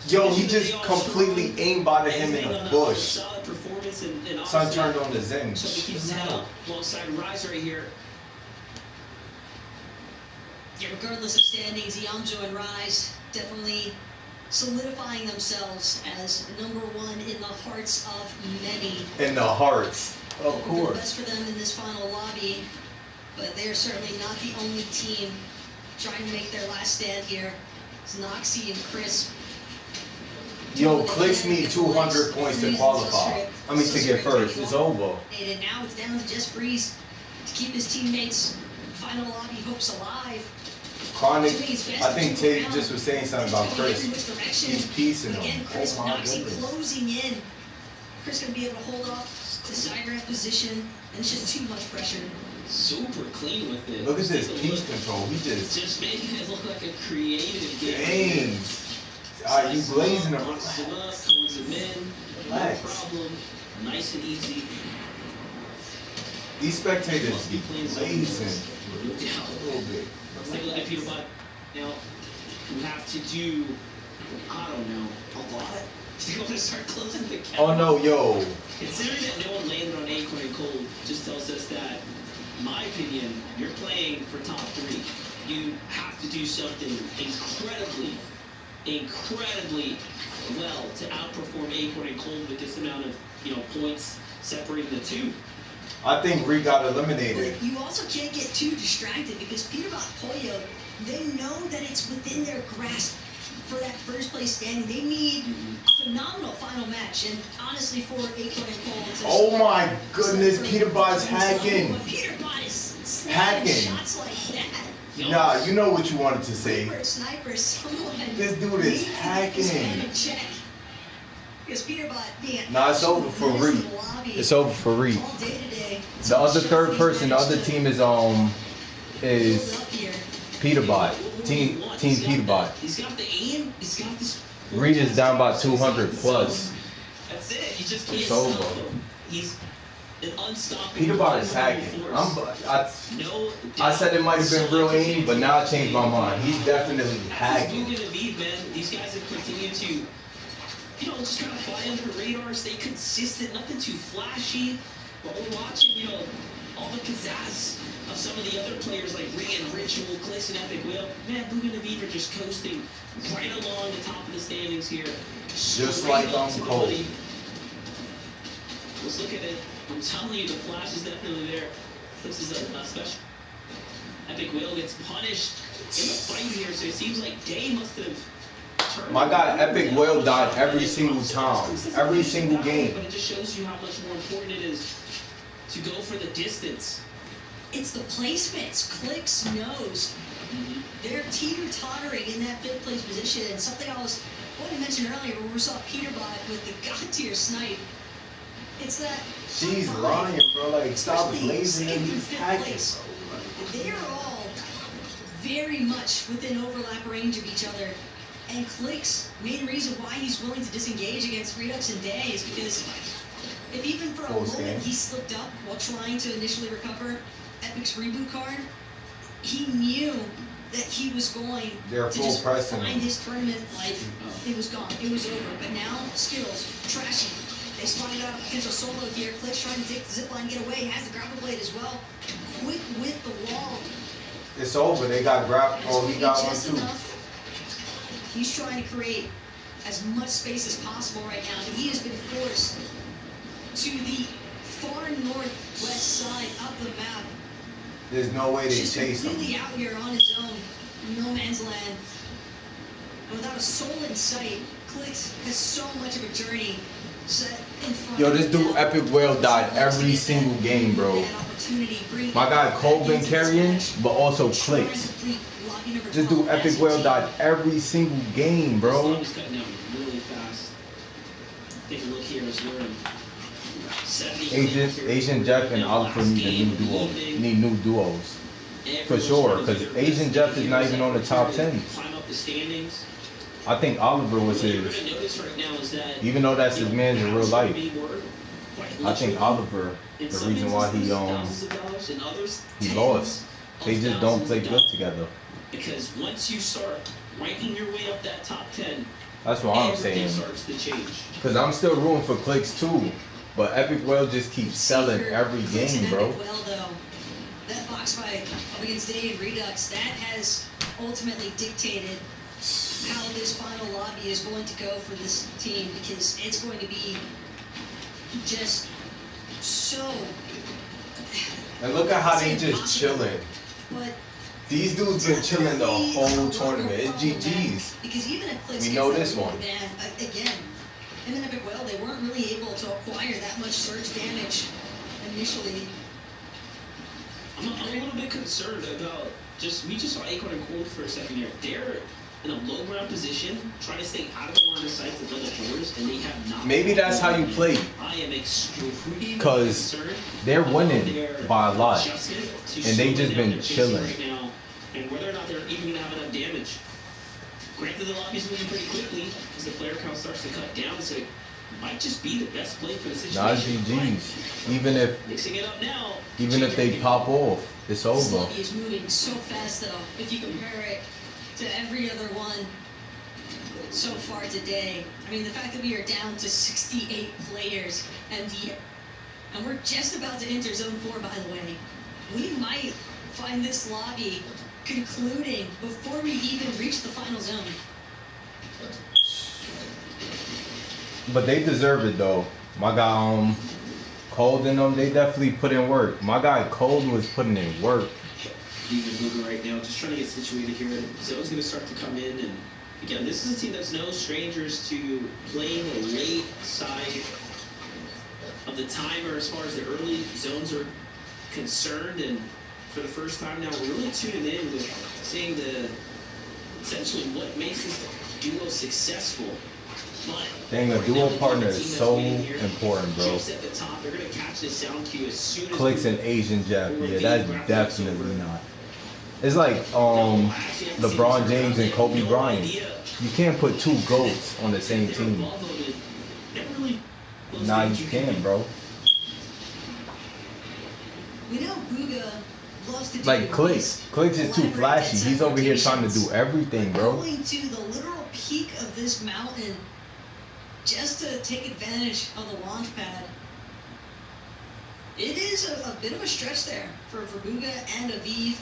Yo, he just completely aimbotted him in the bush. Solid performance and Sun turned on the Zen. So he keeps his head up alongside Rise right here. Yeah, regardless of standings, Yamzo and Rise definitely solidifying themselves as number one in the hearts of many. In the hearts, of course. The best for them in this final lobby, but they are certainly not the only team trying to make their last stand here. It's Noxie and Chris. Yo, Clicks need 200 points to qualify. I mean, to get first. It's over. And now it's down to just Breeze to keep his teammates' final lobby hopes alive. Chronic, I think Tate just was saying something about Chris. He's piecing him. Again, Chris Oh my Noxie goodness. closing in. Chris gonna be able to hold off the side ramp position, and it's just too much pressure. Super clean with it. Look at this piece control. He Just making it look like a creative game. dang. Alright, you blazing him. Comes him up, comes him in. No Relax. problem. Nice and easy. These spectators be blazing No doubt. a little bit. Let's take a look at Peter Butt. Now, we have to do, I don't know, a lot. They're going to start closing the count. Oh no, yo. Considering that no one landed on Acorn and Cold, just tells us that, in my opinion, you're playing for top 3. You have to do something incredibly well to outperform Acorn and Cold with this amount of, points separating the two. I think Reed got eliminated. But you also can't get too distracted because Peterbot Pollo, they know that it's within their grasp for that first place standing. They need a phenomenal final match, and honestly, for Acorn and Cole, it's Oh my goodness, Peterbot's hacking. Peterbot is Hacking. shots like that. Nah, you know what you wanted to say. Sniper, someone. This dude is hacking. Check. Because Peterbot, Nah, it's over for Reed. It's over for Reed. All day today. The other third person, the other team is Peterbot. Team Peterbot. He's got the aim. He's got this. Reed is down by 200 plus. That's it. He just can't It's stop over. him. He's an unstoppable. Peterbot is hacking. I said it might have been real aim, but now I changed my mind. He's definitely hacking. These guys have continued to, just kind of fly under the radar, stay consistent, nothing too flashy. But we're watching, all the pizzazz of some of the other players like Ring and Ritual, Clicks and Epic Whale. Man, Booga and Aviv are just coasting right along the top of the standings here. Just like on Cole. Let's look at it. I'm telling you, the flash is definitely there. This is a special. Epic Whale gets punished in the fight here, so it seems like Day must have turned. My guy Epic Whale died every single time. Every single game. But it just shows you how much more important it is to go for the distance. It's the placements. Clicks knows. They're teeter-tottering in that 5th place position. And something I was going to mention earlier when we saw Peterbot with the god-tier snipe. It's that... She's lying, bro. Like, stop blazing in these hacking, bro. They're all very much within overlap range of each other. And Clicks, main reason why he's willing to disengage against Redux and Day is because if even for a moment he slipped up while trying to initially recover Epic's reboot card, he knew that he was going They're to full just pressing find him. his tournament life. It was gone. It was over. But now, skills, trashy. They spotted out a potential solo here. Click's trying to take the zip line, get away. Has the grapple blade as well. Quick with the wall. It's over. They got grapple. Oh, he got one Just too. enough. He's trying to create as much space as possible right now, but he has been forced to the far northwest side of the map. There's no way they Just chase him. completely out here on his own, no man's land. And without a soul in sight, Clicks has so much of a journey set in front Yo, of this him dude now. Epic Whale died every single game, bro. My guy Cole been carrying, but also Clicks. This dude Epic Whale died every single game, bro. He's cutting down really fast. Take a look here as we're in 70 Asian Jeff and Oliver need a new duo. Need new duos. For sure, because Asian Jeff is not even on the top 10. Climb up the standings. I think Oliver was What you're his. gonna notice right now is that Even though that's his man in real life. Quite I think Oliver, in the some reason why he thousands of dollars, in others, he tens lost. of They just don't thousands play of good dollars. together. Because once you start ranking your way up that top 10, That's what I'm everything saying. starts to change. Because I'm still rooting for Clicks too. But Epic Whale just keeps selling every game, bro. Well, though, that box fight up against Dave Redux, that has ultimately dictated how this final lobby is going to go for this team, because it's going to be just so. And look at how they just chilling. But These dudes been chilling the whole tournament. It's GG's. because even if Clicks We gets know that this gold one. ban, again, him and Epic Whale, they weren't really able to acquire that much surge damage initially. I'm a little bit concerned about we just saw Acorn and Cold for a second here. They're in a low ground position, trying to stay out of the line of sight of other players, and they have not. Maybe that's how you play. I am extremely Because concerned they're about winning their by a lot. adjustment to And they slow just down been their pacing chilling. right now, and whether or not they're even going to have enough damage. Granted, the lobby's moving pretty quickly as the player count starts to cut down, so it might just be the best play for the situation. Not GG's. Mixing it up now. Even if they pop off, it's This over. lobby is moving so fast, though, if you compare it to every other one so far today. I mean, the fact that we are down to 68 players, and we're just about to enter Zone 4, by the way. We might find this lobby concluding before we even reach the final zone. But they deserve it though. My guy Cold and them, they definitely put in work. My guy Cold was putting in work. Even moving right now, just trying to get situated here. Zone's going to start to come in, and again, this is a team that's no strangers to playing the late side of the timer as far as the early zones are concerned. And for the first time now, we're really tuning in with seeing essentially what makes this duo successful. But Dang, a duo partner is so important, bro. Just at the top, they're going to catch this sound cue as soon as Clicks and Asian Jeff, yeah, that's definitely not. It's like LeBron James and Kobe Bryant. You can't put two GOATs on the same team. Nah, you can, bro. We know Booga loves to do Like Clicks. Clicks is too flashy. He's over here trying to do everything, bro. Going to the literal peak of this mountain just to take advantage of the launch pad. It is a bit of a stretch there for Booga and Aviv.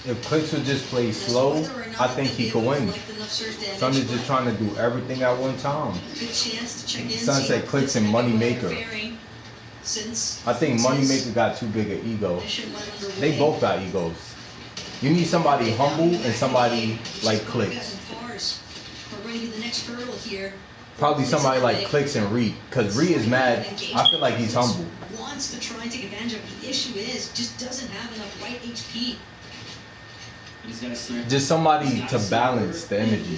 If Clicks would just play slow, I think he could win. Son is just trying to do everything at one time. Good chance to check in. Son said Clicks and Moneymaker. I think Moneymaker got too big an ego. They both got egos. You need somebody humble and somebody like Clicks. Probably somebody like Clicks and Reed, because Reed is mad. I feel like he's humble. Wants to try and take advantage of. The issue is just doesn't have enough right HP. Just somebody to balance the energy,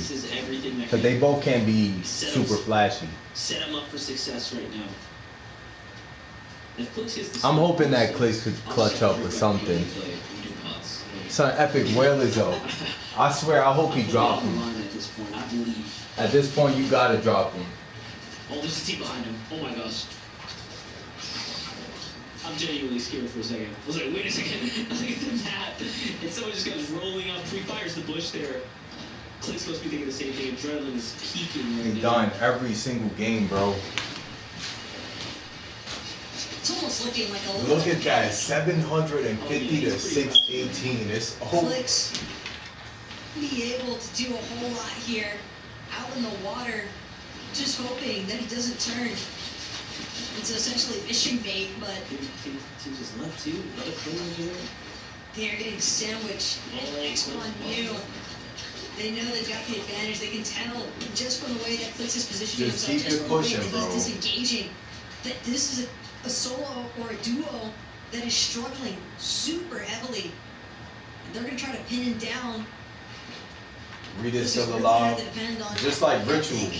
because they both can be super flashy. Set him up for success right now. I'm hoping that Clicks could clutch up with something. Son, Epic Whale is though. I swear, I hope he drops him. At this point, you gotta drop him. Oh, there's a team behind him. Oh my gosh. I'm genuinely scared for a second. I was like, wait a second. Look at the map. And someone just goes rolling up, fires the bush there. Clint's supposed to be thinking the same thing. Adrenaline is peaking right He's now. dying every single game, bro. It's almost looking like a Look at that, 750 to 618. It's Clicks be able to do a whole lot here out in the water, just hoping that he doesn't turn. It's essentially fishing bait, but He just left too. Another corner here. they're getting sandwiched. X1 Mew. They know they've got the advantage. They can tell just from the way that Clicks is positioning Just himself, keep just it from the way pushing, that bro. he's disengaging, that this is a solo or a duo that is struggling super heavily. And they're going to try to pin him down. Rita's still alive. Just like Ritual.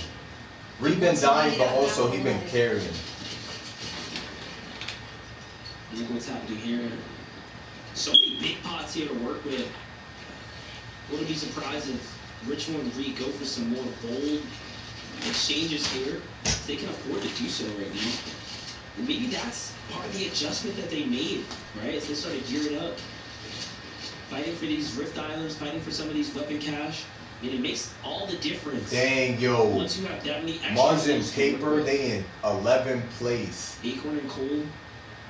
Reed been dying, but also he been carrying. Look what's happening here. So many big pots here to work with. Wouldn't be surprised if Ritual and Reed go for some more bold exchanges here. They can afford to do so right now. And maybe that's part of the adjustment that they made, right? As they started gearing up. Fighting for these Rift Islands, fighting for some of these weapon cache. I mean, it makes all the difference. Dang, yo. Once you have that many extra Mars and kills to Paper, work with. they in 11th place. Acorn and Cole.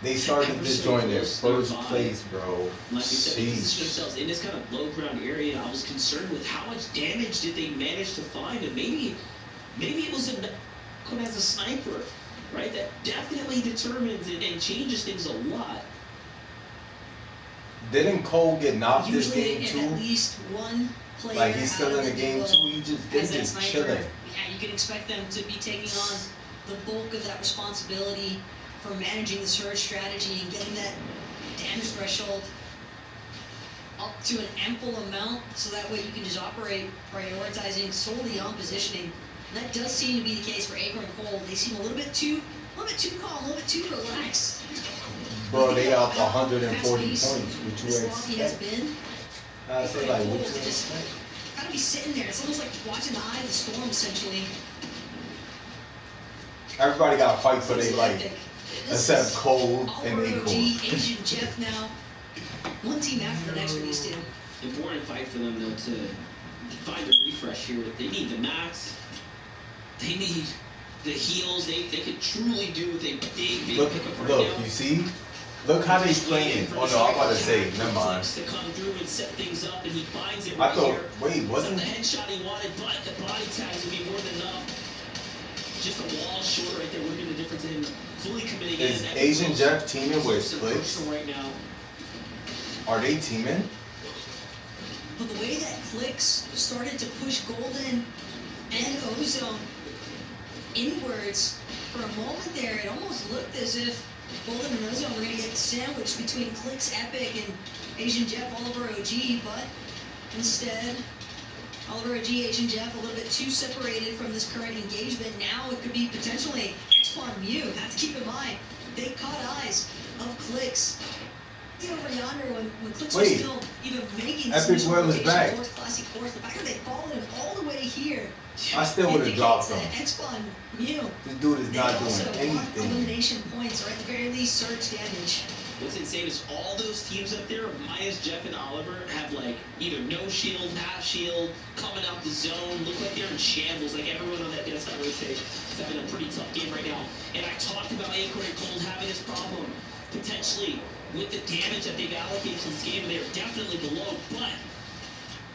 They started Ever this so joint in close first nearby. place, bro. Like we said, they position Sheesh. themselves in this kind of low ground area. I was concerned with how much damage did they manage to find, and maybe it was Acorn as a sniper, right? That definitely determines and changes things a lot. Didn't Cole get knocked this Usually, game if too? at least one player Like he's still out in of the game duo too. He just they as that just sniper, chilling. yeah, you can expect them to be taking on the bulk of that responsibility for managing the surge strategy and getting that damage threshold up to an ample amount, so that way you can just operate prioritizing solely on positioning. And that does seem to be the case for Acorn and Cole. They seem a little bit too calm, a little bit too relaxed. Bro, they up How 140 points. fast-paced What you this lobby has expect? been. I say like, what you Just expect? gotta be sitting there. It's almost like watching the eye of the storm, essentially. Everybody got to fight for their It's life, epic. except Cole and Oliver Acorn. OG, Asian Jeff now. One team after the next for these two. Important fight for them though to find a refresh here. They need the mats. They need the heals. They could truly do with a big Look, pickup right look, now. you see? Look how they playing. Oh no, I'm about to say, never mind. To come through and set things up, and he finds it I right thought, here. wait, Not wasn't the headshot he wanted, but the body tags would be more than enough. Just a wall short right there would have been the difference in him fully committing is in. Asian Jeff teaming with Clicks? Right now. Are they teaming? But the way that Clicks started to push Golden and Ozone inwards, for a moment there, it almost looked as if Golden and Ozone were going to get sandwiched between Clicks Epic and Asian Jeff Oliver OG, but instead, Oliver OG, Asian Jeff, a little bit too separated from this current engagement. Now it could be potentially X1 Mew. Have to keep in mind, they caught eyes of Clicks over yonder when Clicks was still even making Epic Well is back. towards Classic Force. The fact that they followed him all the way here, I still would have dropped him. X1 Mew. This dude is not also doing want anything. elimination points, or at the very least, surge damage. What's insane is all those teams up there, minus Jeff and Oliver, have like either no shield, half shield, coming out the zone, look like they're in shambles. Like everyone on that desktop would say, it's having a pretty tough game right now. And I talked about Acorn and Cole having this problem, potentially with the damage that they've allocated to this game, and they're definitely below. But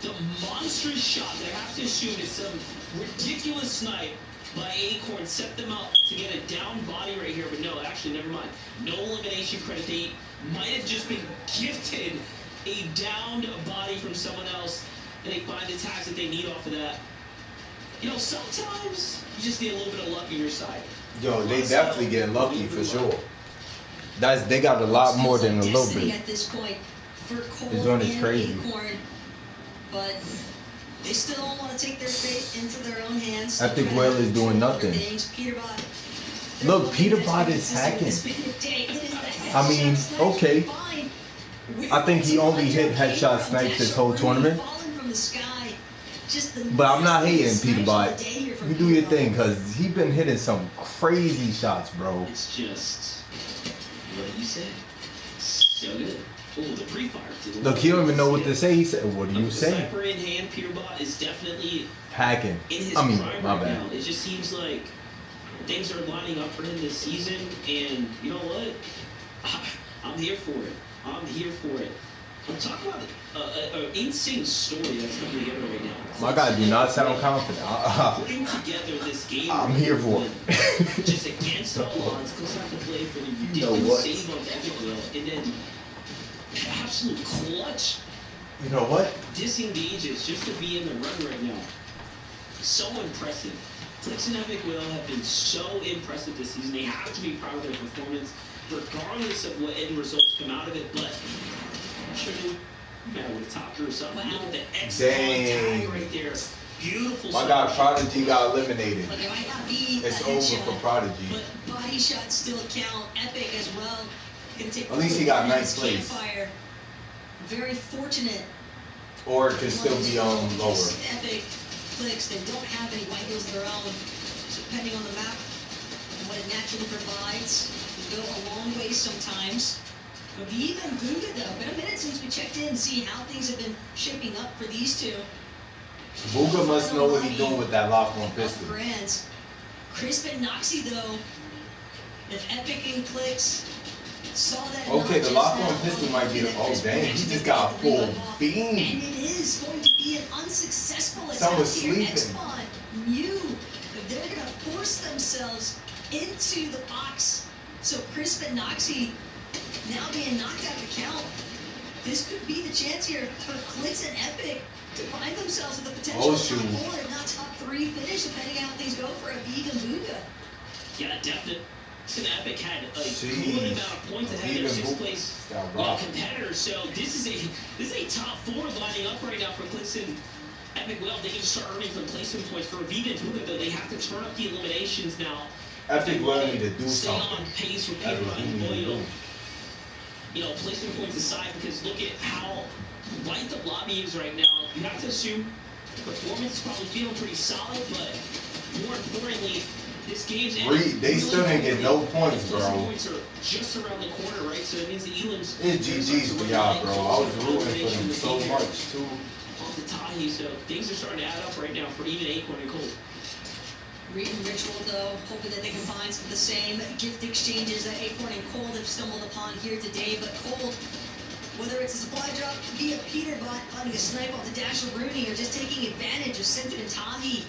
the monstrous shot that I have to assume is some ridiculous snipe by Acorn set them up to get a down body right here, but no, actually, never mind. No elimination credit. They might have just been gifted a downed body from someone else, and they find the tags that they need off of that. You know, sometimes you just need a little bit of luck on your side. Yo, they definitely get lucky for sure. They got a lot more than a little bit. At this point for Cole This one is and crazy. Acorn, but they still don't want to take their fate into their own hands. Epic Well is doing nothing. Peterbot. Look, Peterbot is hacking. I mean, okay. I think he only hit headshot snipes this whole tournament. But I'm not hating Peterbot. You do your thing, because he been hitting some crazy shots, bro. It's just What did you say? So good. Oh, the pre-fire. Look, he don't even know what to say. He said, "What do you say?" Sniper in hand, Peterbot is definitely Packing. in his I mean, prime my right bad. now. It just seems like things are lining up for him this season, and you know what? I'm here for it. I'm here for it. I'm talking about an insane story that's coming together right now. My guy, do not sound confident. Putting together this game. I'm here for it. Just against all odds, goes out to play for the ridiculous save on Epic Will, and then absolute clutch. You know what? Disengages just to be in the run right now. So impressive. Flicks and Epic Will have been so impressive this season. They have to be proud of their performance, regardless of what end results come out of it. But yeah, with a top or something. Wow. Look at the excellent tag right there. Beautiful. My guy Prodigy got eliminated. But there might not be it's over for Prodigy. But body shots still count. Epic as well. At least he got ninth place. Campfire. Very fortunate. Or it could still be lower. Epic clicks. They don't have any white wheels of their own. So depending on the map and what it naturally provides, can go a long way sometimes. But even Buddha though, been a minute since we checked in and see how things have been shaping up for these two. Booga must know what he's doing with that lock-on pistol. Brands. Crisp and Noxy though, if Epic and Clicks saw that. Okay, the lock-on pistol might be the. Oh dang, he just got a full beam. And it is going to be an unsuccessful attack. Someone's here. sleeping. X-Pawn knew that they're going to force themselves into the box. So Crisp and Noxy now being knocked out of the count. This could be the chance here for Clicks and Epic to find themselves with a potential top 4, if not top 3 finish, depending on how things go for Aviv and Buga. Yeah, definitely. And Epic had a good amount of points ahead of their 6th place competitors. So this is a top 4 lining up right now for Clicks and Epic. Well, they can start earning some placement points for Aviv and Buga, though they have to turn up the eliminations now. Epic will need to do stay something. On pace for Peterbot and Boyle. You know, placement points aside, because look at how light the lobby is right now. You have to assume performance is probably feeling pretty solid, but more importantly, this game's ending. They still didn't get no points, bro. Points are just around the corner, right? So it means the Elam's. It's GG's for y'all, bro. I was rooting for them so much, too. Off the Tahi, so things are starting to add up right now for even Acorn and Colt. Reed and Ritual, though, hoping that they can find some of the same gift exchanges that Acorn and Cold have stumbled upon here today. But Cold, whether it's a supply drop via Peterbot, finding a snipe off the dash of Rooney, or just taking advantage of Sentiment and Tahi.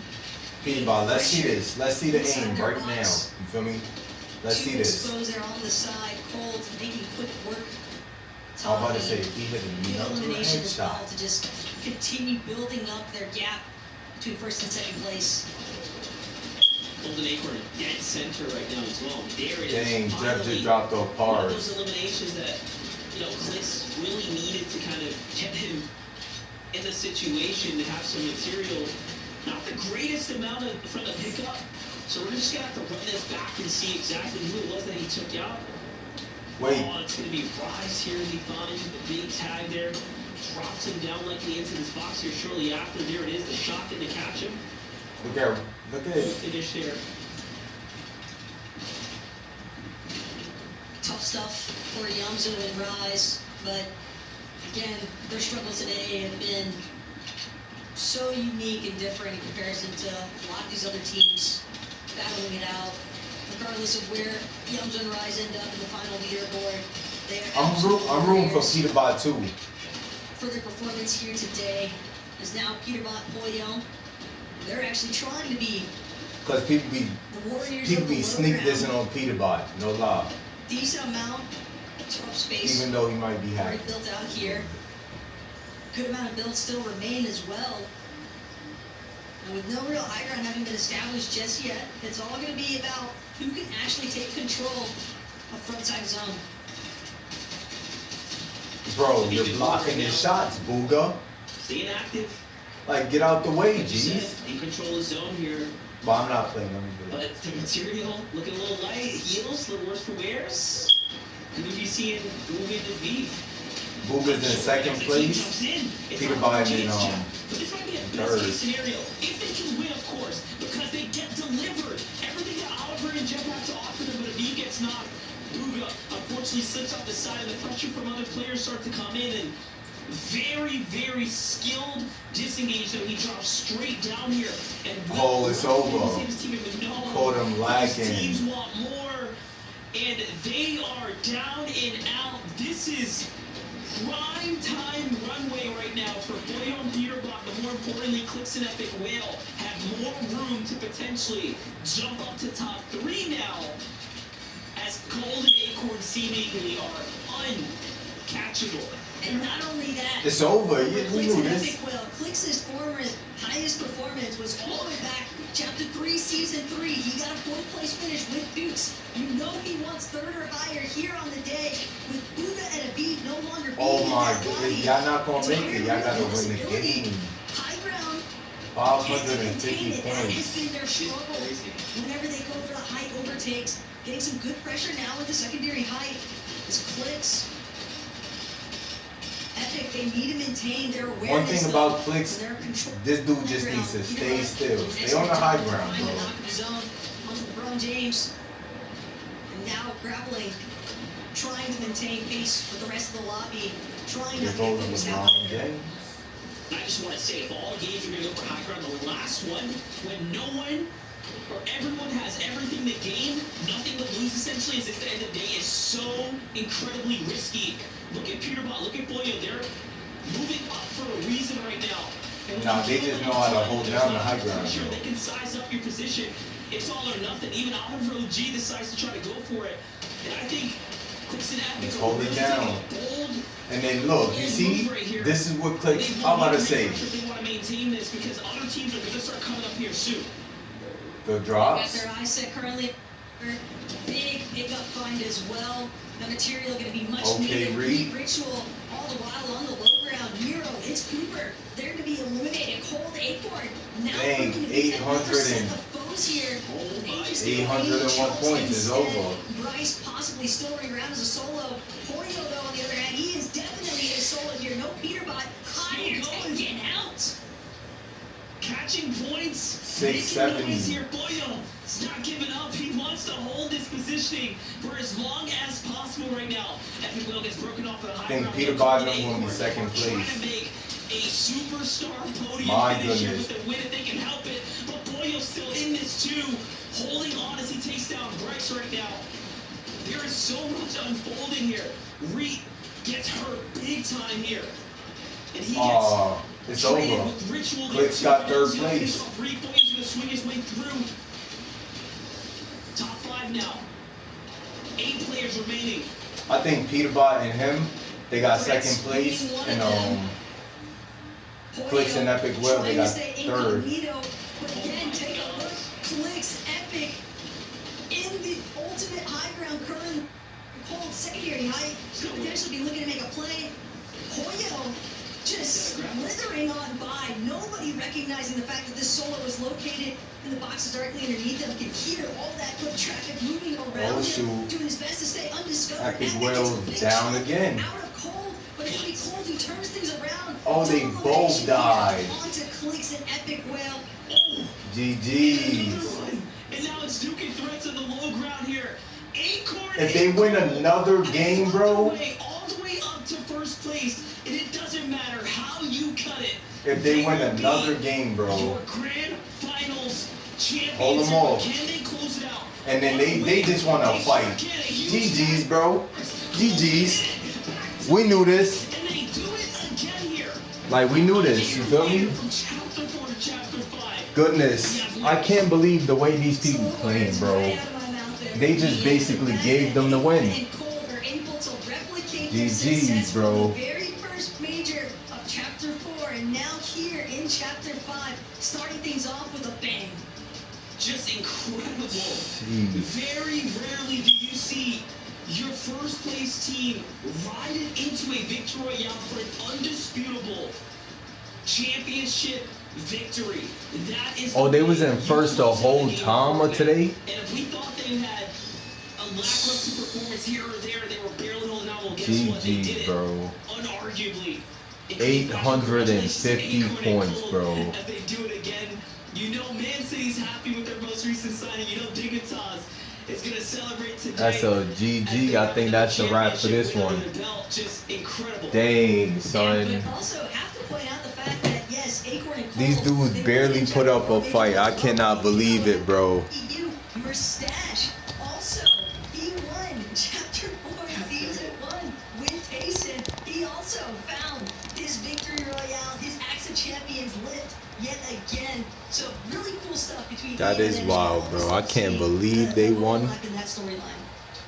Peterbot, let's see this. Let's see the aim right now. You feel me? Let's see this. Exposed there on the side. Cold making quick work. I was about to say, he hit a elimination as well shot to just continue building up their gap between 1st and 2nd place. Golden Acorn dead center right now as well. There it is. Dang, Jeff just dropped off One par. of those eliminations that, you know, Clicks really needed to kind of get him in the situation to have some material. Not the greatest amount from the pickup. So we're just going to have to run this back and see exactly who it was that he took out. Wait. Oh, it's going to be Rise here. He finds the big tag there. Drops him down likely into this box here shortly after. There it is, the shotgun to catch him. Look at it. Finish there. Tough stuff for Yamzu and Rise, but again, their struggles today have been so unique and different in comparison to a lot of these other teams battling it out. Regardless of where Yamzu and Rise end up in the final leaderboard, they are I'm rooting for Peterbot too. For their performance here today, is now Peterbot Boyle. They're actually trying to be. Because people be sneak dissing on Peterbot, no lie. Decent amount of tough space. Even though he might be hacked. Already built out here. Good amount of builds still remain as well. And with no real high ground having been established just yet, it's all going to be about who can actually take control of frontside zone. Bro, you're blocking his shots, Booga. Staying active. Like, get out the way, G's. In control of zone here. But I'm not playing. Let me do it. But the material looking a little light. Heals, a little worse for wears. Who would you see in Booga to beat? Booga's in 2nd place. Peterbot in But this might be a best case scenario. If they can win, of course, because they get delivered. Everything that Oliver and Jeff have to offer them, but Aviv gets knocked. Booga unfortunately slips off the side, and the pressure from other players start to come in, and very, very skilled disengage, so he drops straight down here. And it's over. Caught him Both lagging. teams want more, and they are down and out. This is prime time runway right now for Boyo and Peterbach, but more importantly, Clicks and Epic Whale have more room to potentially jump up to top 3 now, as Cold and Acorn seemingly are uncatchable. And not only that, It's over. we You knew this. Epic Whale, Clicks' former highest performance was all the way back Chapter 3, Season 3. He got a 4th place finish with Dukes. You know he wants 3rd or higher here on the day with Buddha and Abid no longer being Oh my in that lobby. God. Y'all not gonna make it. Y'all gotta win the game. High ground. 550 That has points. been their struggle. Whenever they go for the high overtakes, getting some good pressure now with the secondary height. It's Clicks. Epic, they need to maintain their awareness. One thing about though, Clicks, their control this dude just needs to stay still. Stay on the high ground, bro. Knock of his own onto LeBron James. And now grappling, trying to maintain pace with the rest of the lobby, trying Here not to goes get focused out. LeBron James. I just want to say, if all games are going to go for high ground, the last one, when no one or everyone has everything to gain, nothing to lose, essentially, is at the end of the day, is so incredibly risky. Look at Peterbot, look at Boyo, they're moving up for a reason right now. And Nah, they just know how to hold down the high ground. Sure, they can size up your position. It's all or nothing. Even Oliver OG decides to try to go for it. And I think Clicks and Epic Just hold it down. bold. And then look, you see, this is what Clicks, I'm about to say. They want to maintain this because other teams are going to start coming up here soon. The Got drops. their eyes set currently. Big pickup find as well. The material going to be much Okay, needed. Reed. Ritual all the while on the low ground. Nero, it's Cooper. They're going to be eliminated. Cold Acorn. Now Dang, looking to beat another 800 set and- of foes here. They just 801 points is instead. over. Bryce possibly still running around as a solo. Poyo, though, on the other hand, he is definitely a solo here. No Peterbot. Higher taken out. Catching points, 670. making noise here. Boyo is not giving up. He wants to hold this positioning for as long as possible right now. Epic Will gets broken off the high think ground. Peter Cold Bogdan will be Acorn second are trying place. to make a superstar podium My finish here goodness. with the win if they can help it. But Boyo's still in this too, holding on as he takes down Bryce right now. There is so much unfolding here. Reed gets hurt big time here. And he gets It's over. Ritual Clicks got 3rd place. 3 points, gonna swing his way through. Top 5 now. 8 players remaining. I think Peterbot and him, they got 2nd place. And Clicks and Epic Will, they got 3rd. But again, take a look. Clicks, Epic, in the ultimate high ground current. Cold secondary height. Could potentially be looking to make a play. Hoyo just slithering on by. Nobody recognizing the fact that this solo is located in the boxes directly underneath them. Can hear all that foot traffic moving around him, shoot. doing his best to stay undiscovered. Epic Epic Will gets a big down shot again. Out of Cold, but it's gonna be Cold who turns things around. Oh, they Double both elimination here. died. Onto Clicks and Epic Whale. GG's. And now it's Duke and Threats on the low ground here. Acorn. If they win another game, bro. All the way up to 1st place. And it doesn't matter how you cut it. If they win will another be game, bro. Your grand finals champions. Hold them off. Can they close it out? And then they just want to fight. GG's, bro. GG's. We knew this. And they do it again here. Like, we knew this. You feel me? From chapter 4 to chapter 5. Goodness. I can't believe the way these people playing, bro. They just basically gave them the win. GG's, bro. Very first major of chapter 4, and now here in chapter 5, starting things off with a bang. Just incredible. Jeez. Very rarely do you see your 1st place team ride it into a victory royale for an undisputable championship victory. That is. Oh, they was in first the whole time of today? And if we thought they had a lackluster performance here or there, they were barely holding out. Well, guess what? They did GG, it. bro. Unarguably. 850 points, bro. As they do it again, you know Man City's happy with their most recent signing. You know Dignitas is going to celebrate today. That's a GG. I think that's the wrap for this one. Just incredible. Dang, son. Yeah, but also have to point out the fact that, yes, Acorn and Cole, These dudes barely put up a fight. I cannot believe it, bro. Your stash also, he won Chapter 4 Season 1 with Tayson. He also found his victory royale, his Axe of Champions lit yet again. So really cool stuff between that is wild, bro. I can't believe they won. That storyline.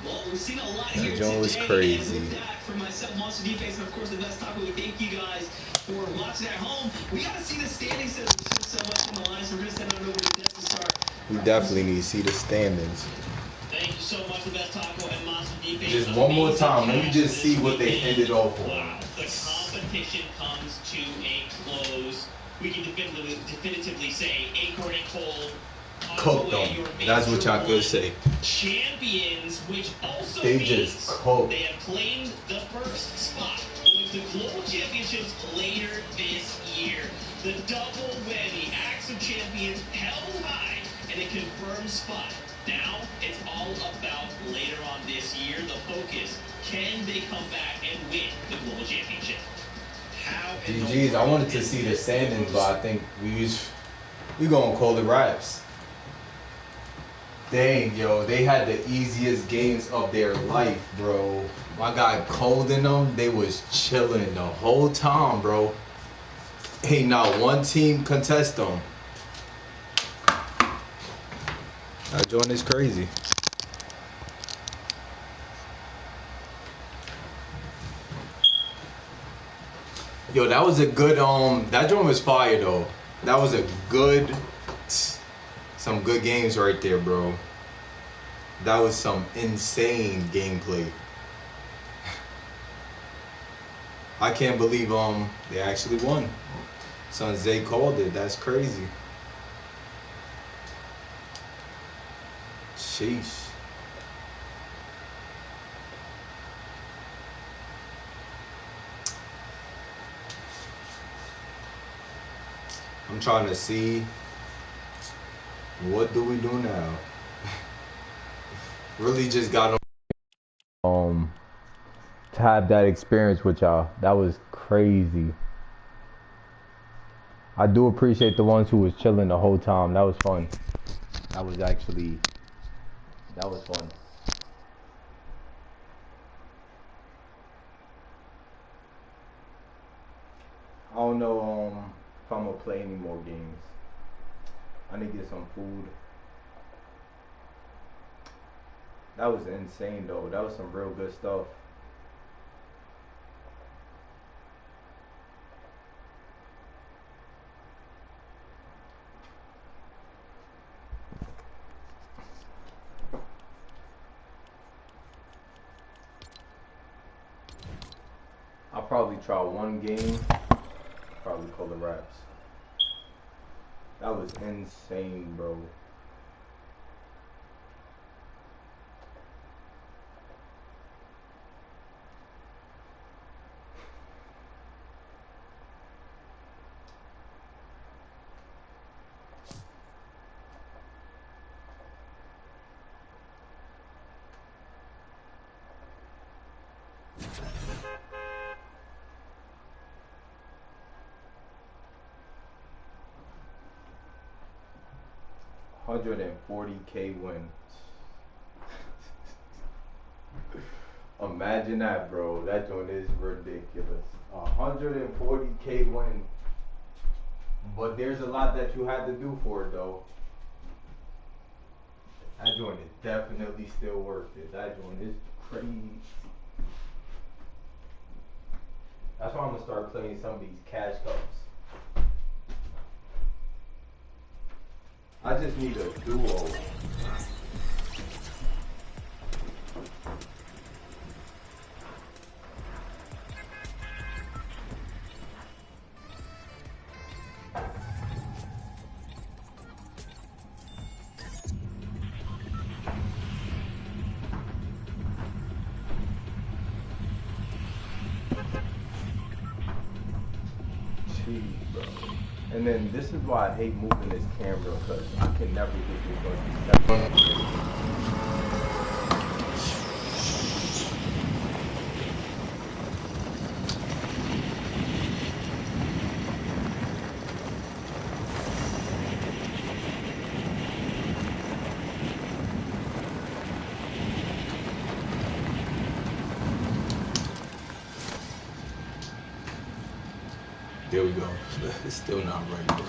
Well, we've seen a lot that here joint was today, crazy. and with that, for myself, Monster Defense, and of course the best taco, we thank you guys for watching at home. We got to see the standings since there's so much on the line, so we're going to send it over to Des to start. We definitely need to see the standings. Thank you so much, the best taco and Monster Defense. Just one more time, let me just see what they ended off on. Wow, the competition comes to a close. We can definitively say Acorn and Cole cooked them. That's what y'all could say. Champions, which also they means just cooked. they have claimed the first spot with the Global Championships later this year. The double whammy, Axe of Champions held high and a confirmed spot. Now it's all about later on this year. The focus: can they come back and win the Global Championship? GG's. I wanted to see the standings, but I think we gonna call it wraps. Dang, yo, they had the easiest games of their life, bro. My guy Cold in them, they was chilling the whole time, bro. Ain't not one team contest them. That joint is crazy. Yo, that was a good, that joint was fire, though. That was a good, some good games right there, bro. That was some insane gameplay. I can't believe, they actually won. Son Zay called it. That's crazy. Sheesh. I'm trying to see, what do we do now? Really just got to have that experience with y'all. That was crazy. I do appreciate the ones who was chilling the whole time. That was fun. That was fun. I don't know if I'm gonna play any more games. I need to get some food. That was insane though. That was some real good stuff. I'll probably try one game. Probably call it wraps. That was insane, bro. $140K win. Imagine that, bro. That joint is ridiculous. $140K win. But there's a lot that you had to do for it, though. That joint is definitely still worth it. That joint is crazy. That's why I'm gonna start playing some of these cash cups. I just need a duo. Bro. And then this is why I hate moving this camera, because I can never get this one. we go. It's still not right, bro.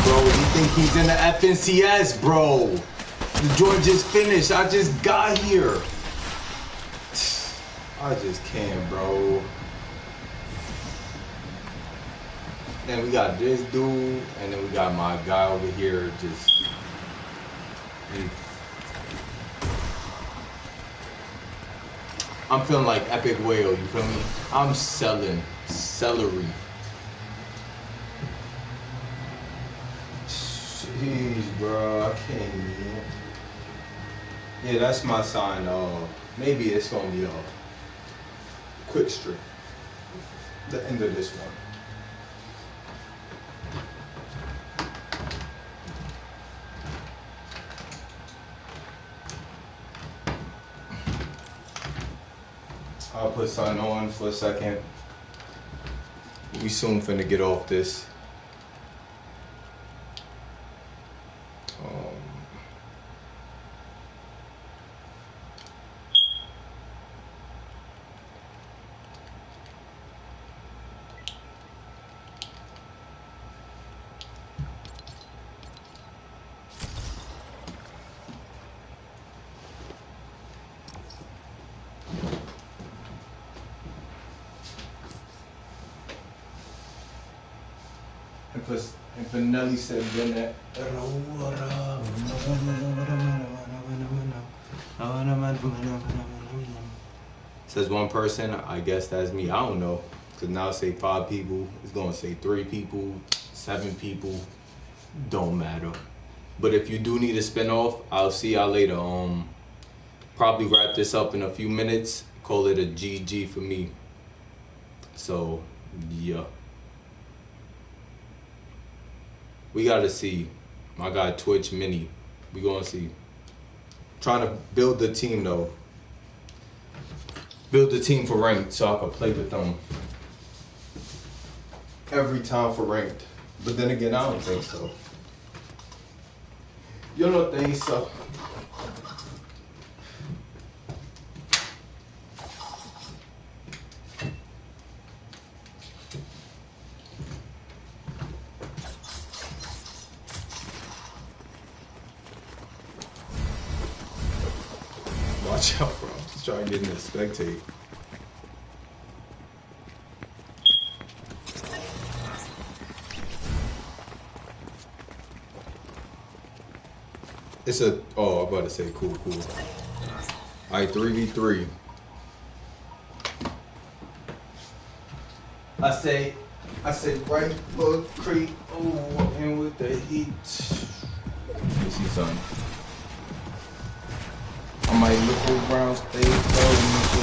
Bro, you think he's in the FNCS, bro? The joint just finished. I just got here. I just can't, bro. Then we got this dude, and then we got my guy over here just... I'm feeling like Epic Whale, you feel me? I'm selling celery. Jeez, bro, I can't even. Yeah, that's my sign. Maybe it's gonna be a quick strip. The end of this one. I'll put something on for a second. We soon finna get off this. And Finelli said, "Bennett." Says one person. I guess that's me. I don't know, cause now say 5 people. It's gonna say 3 people, 7 people. Don't matter. But if you do need a spin-off, I'll see y'all later. Probably wrap this up in a few minutes. Call it a GG for me. So, yeah. We gotta see. My guy Twitch Mini. We gonna see. Trying to build the team though. Build the team for ranked so I can play with them every time for ranked. But then again, I don't think so. You don't think so? Watch out, bro. Let's try getting this spectate. It's a, oh, I'm about to say cool. Alright, 3v3. I say right foot creep, oh, and with the heat. You see something? I might look around, stay close,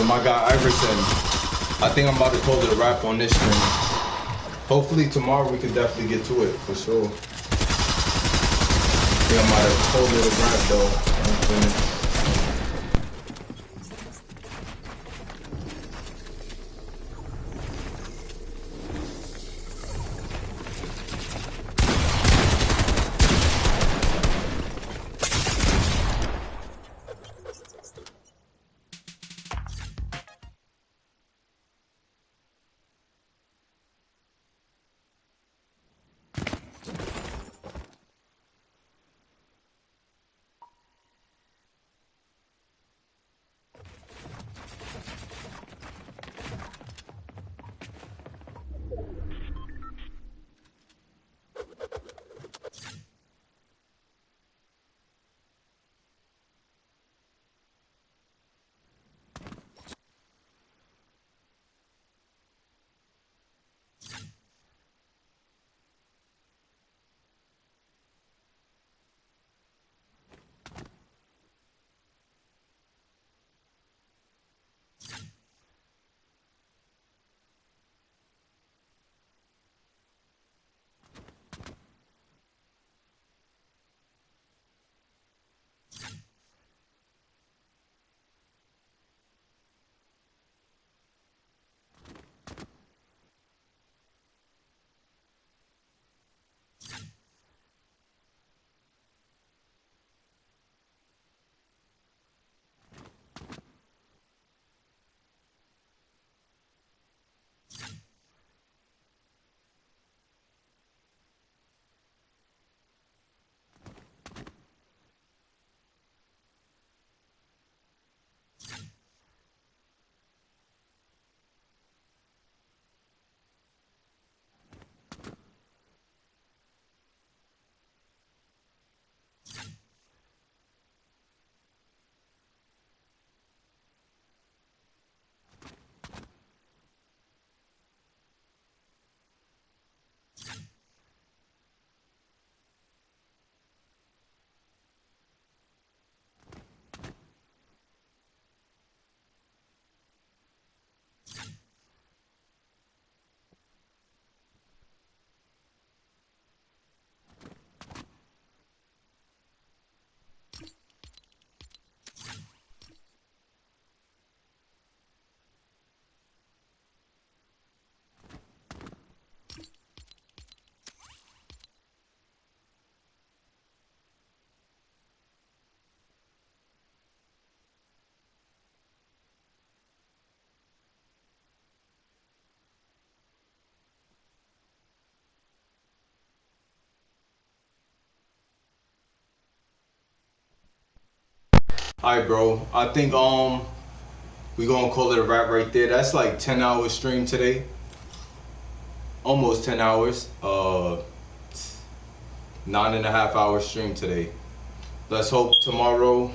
with my guy Iverson. I think I'm about to call it a wrap on this stream. Hopefully tomorrow we can definitely get to it for sure. I think I'm about to call it a wrap though. Alright bro, I think we gonna call it a wrap right there. That's like 10 hours stream today. Almost 10 hours. 9.5 hours stream today. Let's hope tomorrow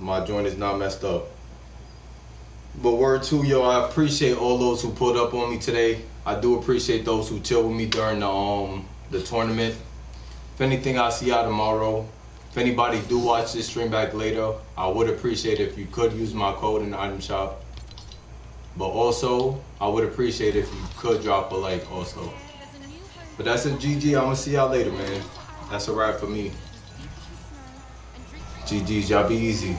my joint is not messed up. But word to yo, I appreciate all those who pulled up on me today. I do appreciate those who chilled with me during the tournament. If anything, I'll see y'all tomorrow. If anybody do watch this stream back later, I would appreciate it if you could use my code in the item shop. But also, I would appreciate it if you could drop a like also. But that's it, GG. I'm gonna see y'all later, man. That's a wrap for me. GG's, y'all be easy.